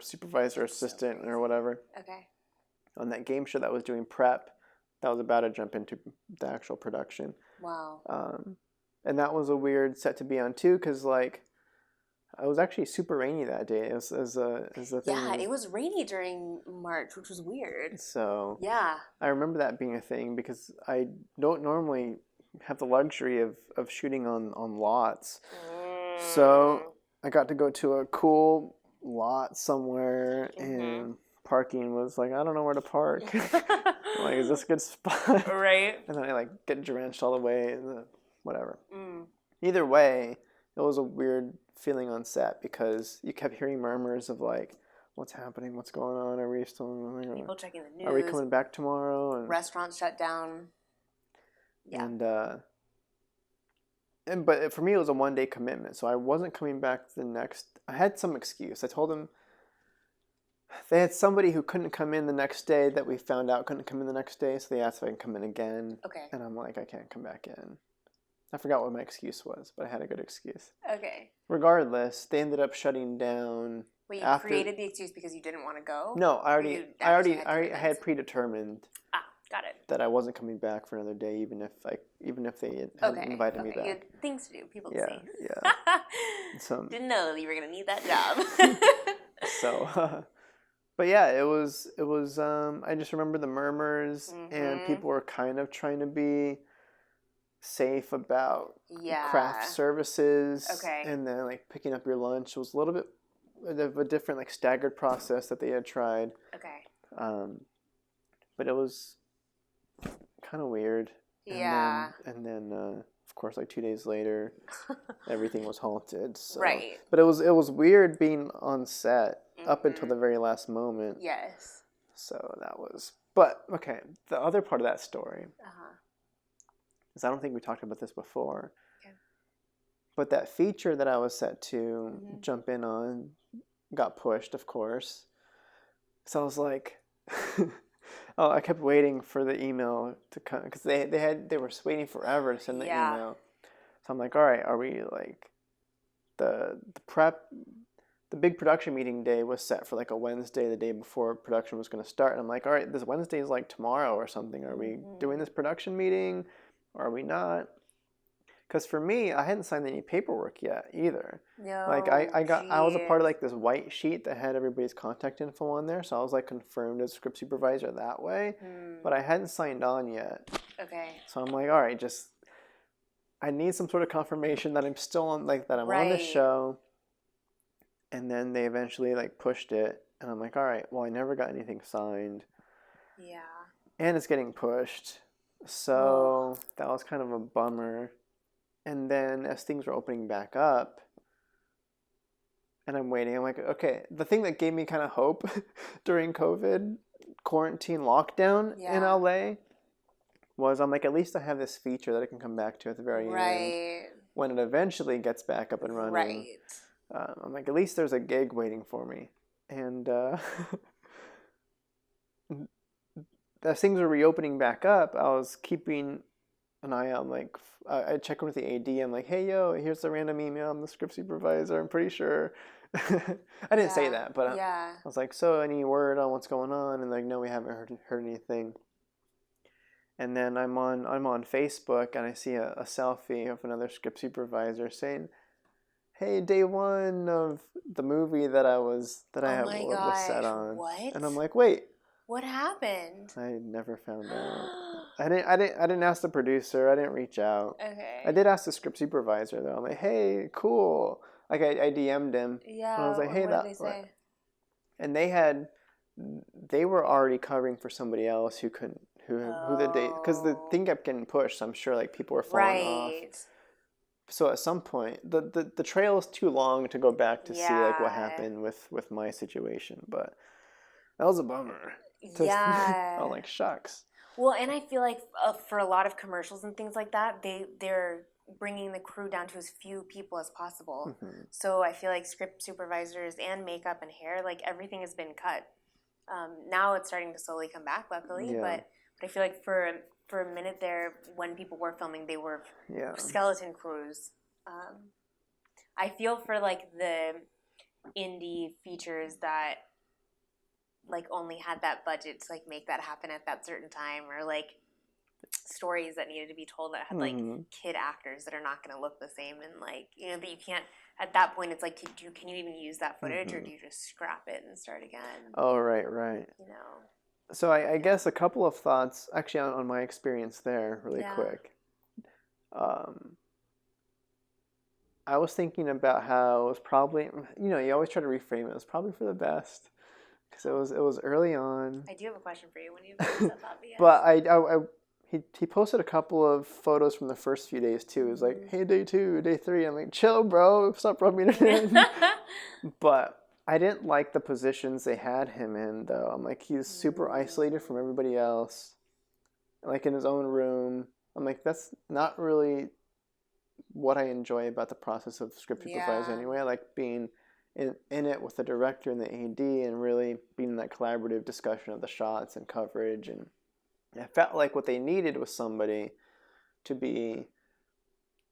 supervisor assistant or whatever. Okay. On that game show that was doing prep, that was about to jump into the actual production. Wow. And that was a weird set to be on too, because like It was actually super rainy that day. It was the thing. Yeah, it was rainy during March, which was weird. So yeah, I remember that being a thing because I don't normally have the luxury of shooting on lots. So I got to go to a cool lot somewhere, and parking was like, I don't know where to park. I'm like, is this a good spot? Right. And then I like get drenched all the way, and whatever. Either way, it was a weird feeling on set because you kept hearing murmurs of like, what's happening? What's going on? Are we still? People checking the news. Are we coming back tomorrow? And restaurants shut down. Yeah. But for me, it was a 1-day commitment, so I wasn't coming back the next. I had some excuse. I told them they had somebody who couldn't come in the next day that we found out couldn't come in the next day, so they asked if I can come in again. Okay. And I'm like, I can't come back in. I forgot what my excuse was, but I had a good excuse. Okay. Regardless, they ended up shutting down. Wait, you created the excuse because you didn't want to go? No, I had predetermined. Got it. That I wasn't coming back for another day, even if they had invited me back. You had things to do, people to see. Yeah. So, didn't know you were gonna need that job. So, but yeah, it was. I just remember the murmurs, and people were kind of trying to be safe about craft services. Okay. And then like picking up your lunch was a little bit of a different like staggered process that they had tried. Okay. But it was kind of weird. Yeah. And then of course, like 2 days later, everything was halted. So. Right. But it was weird being on set up until the very last moment. Yes. So that was. But okay, the other part of that story. Is I don't think we talked about this before. Okay. But that feature that I was set to jump in on got pushed, of course. So I was like. I kept waiting for the email to come because they were waiting forever to send the email. So I'm like, all right, are we like the big production meeting day was set for like a Wednesday, the day before production was going to start. And I'm like, all right, this Wednesday is like tomorrow or something. Are we doing this production meeting or are we not? Because for me, I hadn't signed any paperwork yet either. No. Like I was a part of like this white sheet that had everybody's contact info on there, so I was like confirmed as script supervisor that way, but I hadn't signed on yet. Okay. So I'm like, all right, I need some sort of confirmation that I'm still on, like that I'm on the show. And then they eventually like pushed it, and I'm like, all right, well I never got anything signed. Yeah. And it's getting pushed, so that was kind of a bummer. And then as things were opening back up, and I'm waiting, I'm like, okay, the thing that gave me kind of hope during COVID quarantine lockdown in LA was I'm like, at least I have this feature that I can come back to at the very end when it eventually gets back up and running. Right. I'm like, at least there's a gig waiting for me. And as things were reopening back up, I was keeping an eye out. I'm like, I check with the AD. I'm like, hey, yo, here's a random email. I'm the script supervisor. I'm pretty sure. I didn't say that, but I was like, so any word on what's going on? And like, no, we haven't heard anything. And then I'm on Facebook and I see a selfie of another script supervisor saying, hey, day one of the movie that I was set on. What? And I'm like, wait. What happened? I never found out. I didn't ask the producer. I didn't reach out. Okay. I did ask the script supervisor though. I'm like, hey, cool. Like I DM'd him. Yeah. And I was like, hey, what did they say? And they were already covering for somebody else who the date, because the thing kept getting pushed. So I'm sure like people were falling off. So at some point, the trail is too long to go back to see like what happened with my situation, but that was a bummer. I'm like, shucks. Well, and I feel like for a lot of commercials and things like that, they're bringing the crew down to as few people as possible. Mm-hmm. So I feel like script supervisors and makeup and hair, like everything has been cut. Now it's starting to slowly come back, luckily. Yeah. But I feel like for a minute there, when people were filming, they were skeleton crews. I feel for like the indie features that like only had that budget to like make that happen at that certain time, or like stories that needed to be told that had like kid actors that are not going to look the same, and like that you can't. At that point, it's like, can you even use that footage, or do you just scrap it and start again? Oh, right. So I guess a couple of thoughts actually on my experience there, really quick. I was thinking about how it was probably, you always try to reframe it. It was probably for the best because it was early on. I do have a question for you when you bring stuff up. Yes. But he posted a couple of photos from the first few days too. It was like, hey, day 2, day 3. I'm like, chill, bro. Stop rubbing it in. But I didn't like the positions they had him in, though. I'm like, he's super isolated from everybody else, like in his own room. I'm like, that's not really what I enjoy about the process of script supervisor anyway. I like being in it with the director and the AD and really being in that collaborative discussion of the shots and coverage. And I felt like what they needed was somebody to be,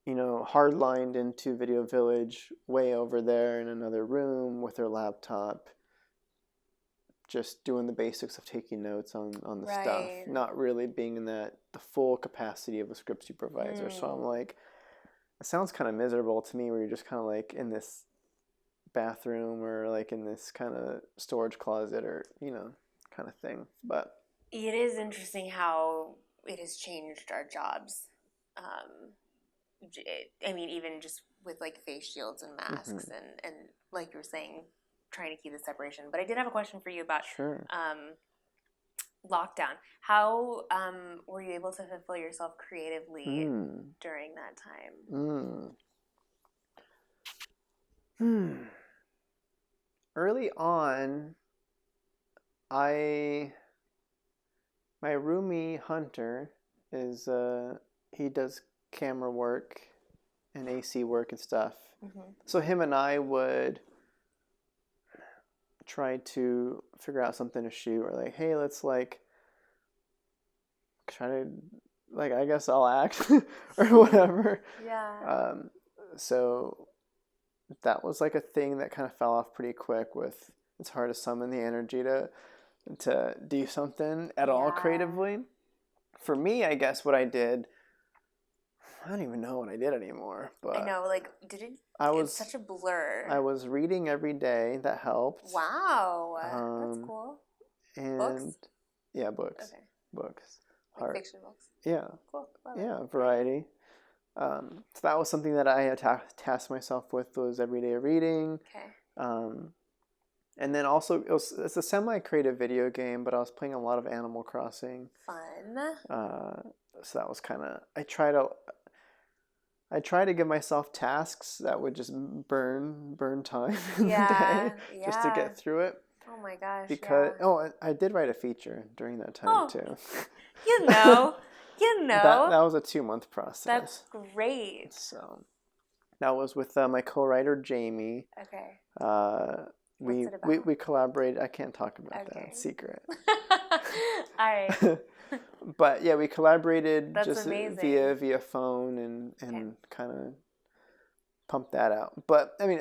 hard-lined into Video Village, way over there in another room with their laptop, just doing the basics of taking notes on the stuff, not really being in the full capacity of a script supervisor. So I'm like, it sounds kind of miserable to me where you're just kind of like in this bathroom or like in this kind of storage closet or, kind of thing. But it is interesting how it has changed our jobs. I mean, even just with like face shields and masks and like you were saying, trying to keep the separation. But I did have a question for you about lockdown. How were you able to fulfill yourself creatively during that time? Early on, my roomie Hunter is he does camera work and AC work and stuff. So him and I would try to figure out something to shoot, or like, hey, let's like try to, like, I guess I'll act or whatever. So that was like a thing that kind of fell off pretty quick. With it's hard to summon the energy to do something at all creatively. For me, I guess what I did, I don't even know what I did anymore. But I know, like, it's such a blur. I was reading every day. That helped. Wow, that's cool. And books? Yeah, books. Okay. Books. Like fiction books. Yeah. Cool. Variety. So that was something that I had tasked myself with, was everyday reading. Okay. And then also it's a semi-creative video game, but I was playing a lot of Animal Crossing. Fun. So that was kind of, I try to give myself tasks that would just burn time in the day just to get through it. Oh my gosh. Because I did write a feature during that time too. That was a 2-month process. That's great. So that was with my co-writer Jamie. Okay. We What's it about? we collaborated. I can't talk about that. It's secret. All right. But yeah, we collaborated. That's just amazing. via phone and kind of pumped that out. But I mean,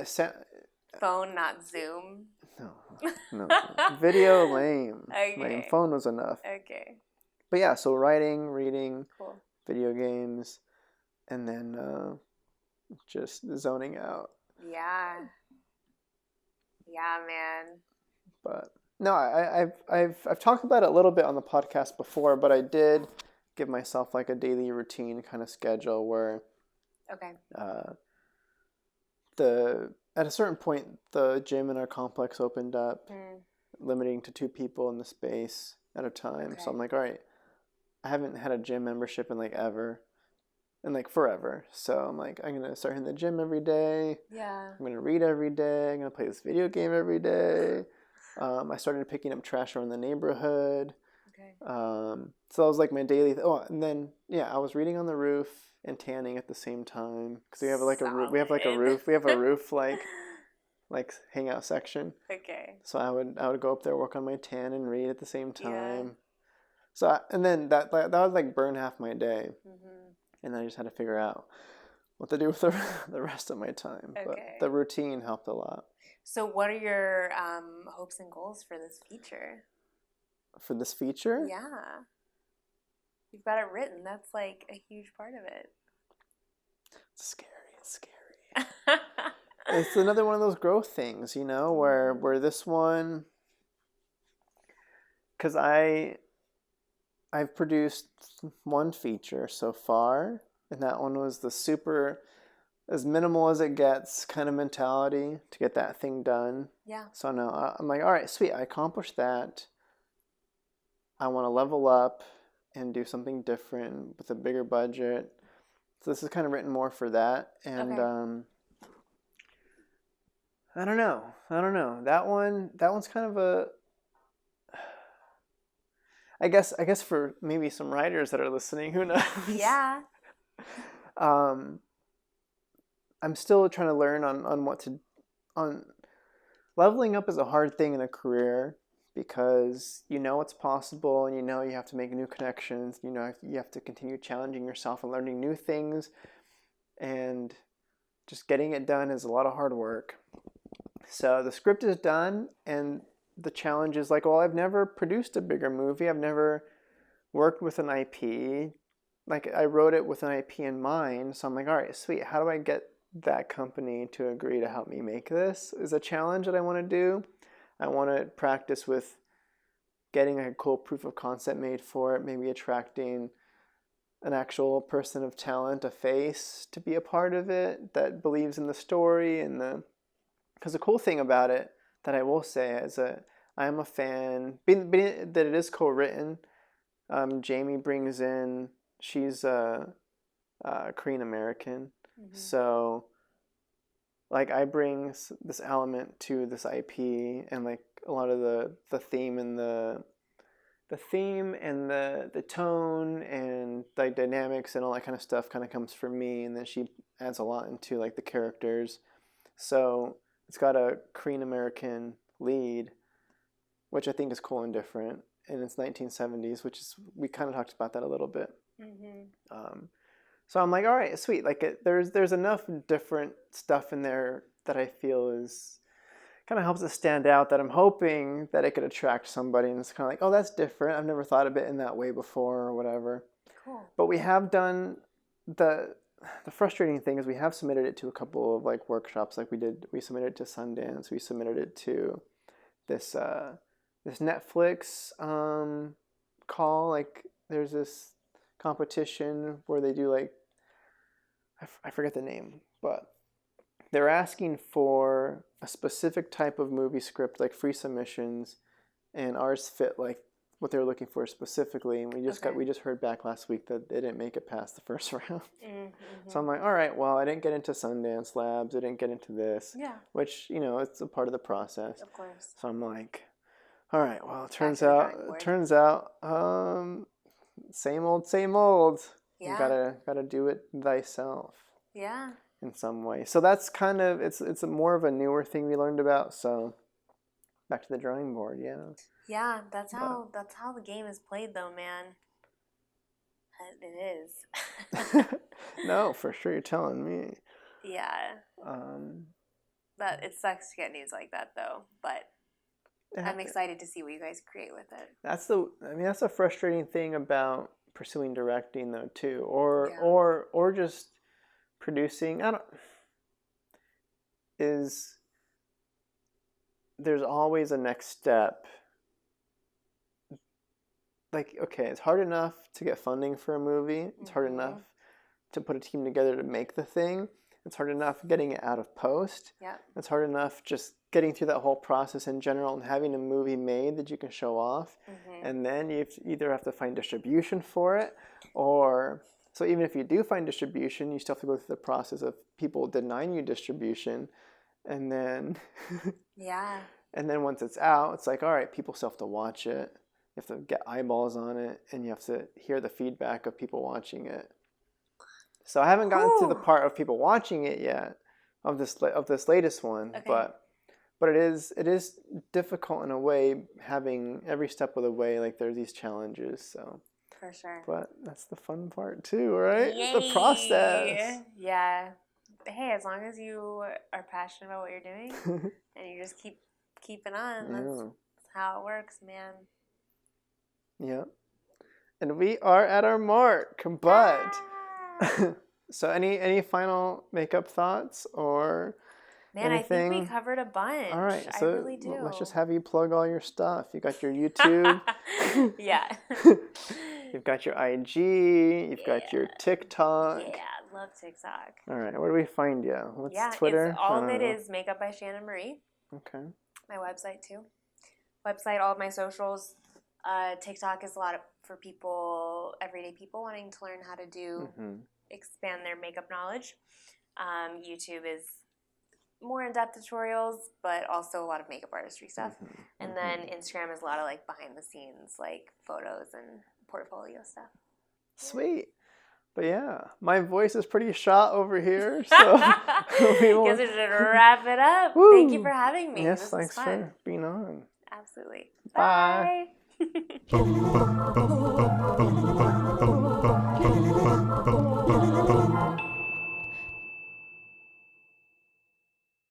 phone, not Zoom. No. Video, lame. Okay. Lame. Phone was enough. Okay. But yeah, so writing, reading, cool. Video games, and then just zoning out. Yeah. Yeah, man. But no, I've talked about it a little bit on the podcast before, but I did give myself like a daily routine kind of schedule where at a certain point the gym in our complex opened up, limiting to 2 people in the space at a time. Okay. So I'm like, all right, I haven't had a gym membership in like ever. And like forever. So I'm like, I'm going to start hitting the gym every day. Yeah. I'm going to read every day. I'm going to play this video game every day. I started picking up trash around the neighborhood. Okay. So that was like my daily. And then I was reading on the roof and tanning at the same time because we have like a roof. We have a roof like hangout section. Okay. So I would go up there, work on my tan, and read at the same time. Yeah. So and then that would like burn half my day. And then I just had to figure out what to do with the rest of my time. Okay. But the routine helped a lot. So what are your hopes and goals for this feature? For this feature? Yeah. you've got it written. That's like a huge part of it. It's scary. It's another one of those growth things, where this one, because I've produced one feature so far, and that one was the super, as minimal as it gets kind of mentality to get that thing done. Yeah. So now I'm like, all right, sweet, I accomplished that. I want to level up and do something different with a bigger budget. So this is kind of written more for that. And I don't know. That one's kind of a, I guess for maybe some writers that are listening, who knows? Yeah. I'm still trying to learn on leveling up is a hard thing in a career, because it's possible, and you have to make new connections, you have to continue challenging yourself and learning new things, and just getting it done is a lot of hard work. So the script is done, and the challenge is like, well, I've never produced a bigger movie. I've never worked with an IP. Like, I wrote it with an IP in mind. So I'm like, all right, sweet. How do I get that company to agree to help me make this? Is a challenge that I want to do. I want to practice with getting a cool proof of concept made for it, maybe attracting an actual person of talent, a face, to be a part of it that believes in the story and because the cool thing about it that I will say is that I am a fan, being that it is co-written. Jamie brings in, she's a Korean American, so like I bring this element to this IP, and like a lot of the theme and the tone and like dynamics and all that kind of stuff kind of comes from me, and then she adds a lot into like the characters. So it's got a Korean American lead, which I think is cool and different, and it's 1970s, which is, we kind of talked about that a little bit. So I'm like, all right, sweet. Like there's enough different stuff in there that I feel is kind of helps it stand out, that I'm hoping that it could attract somebody, and it's kind of like, oh, that's different. I've never thought of it in that way before, or whatever. Cool. But we have done the frustrating thing is we have submitted it to a couple of like workshops. Like we submitted it to Sundance. We submitted it to this Netflix call. Like there's this competition where they do like, I forget the name, but they're asking for a specific type of movie script, like free submissions, and ours fit like what they were looking for specifically. And we just heard back last week that they didn't make it past the first round. So I'm like, all right, well, I didn't get into Sundance Labs. I didn't get into this, which it's a part of the process. Of course. So I'm like, all right, well, it turns out, same old. Yeah. You gotta do it thyself. Yeah. In some way. So that's kind of, it's more of a newer thing we learned about. So back to the drawing board. Yeah, that's how the game is played, though, man. It is. No, for sure, you're telling me. Yeah. That it sucks to get news like that, though, but I'm excited to see what you guys create with it. That's a frustrating thing about pursuing directing, though, too, or just producing. There's always a next step. Like, okay, it's hard enough to get funding for a movie. It's hard enough to put a team together to make the thing. It's hard enough getting it out of post. Yeah. It's hard enough just getting through that whole process in general and having a movie made that you can show off. And then you either have to find distribution for it, or so even if you do find distribution, you still have to go through the process of people denying you distribution, and then and then once it's out, it's like, all right, people still have to watch it. You have to get eyeballs on it, and you have to hear the feedback of people watching it. So I haven't gotten to the part of people watching it yet, of this latest one, but it is difficult in a way, having every step of the way, like there's these challenges. So for sure. But that's the fun part too, right? Yay. The process. Yeah. Hey, as long as you are passionate about what you're doing and you just keep it on, that's how it works, man. Yeah. And we are at our mark. But so any final makeup thoughts or Man, anything? I think we covered a bunch. All right, so I really do. let's just have you plug all your stuff. You got your YouTube. Yeah. You've got your IG. You've got your TikTok. Yeah, I love TikTok. All right, where do we find you? What's Twitter? All of it is Makeup by Shannon Marie. Okay. My website too. Website, all of my socials. TikTok is a lot for people, everyday people wanting to learn how to do, expand their makeup knowledge. YouTube is more in-depth tutorials, but also a lot of makeup artistry stuff. And then Instagram is a lot of like behind the scenes, like photos and portfolio stuff. Sweet. But yeah, my voice is pretty shot over here, so guess we should wrap it up. Woo. Thank you for having me. Yes, thanks for being on. Absolutely. Bye. Bye.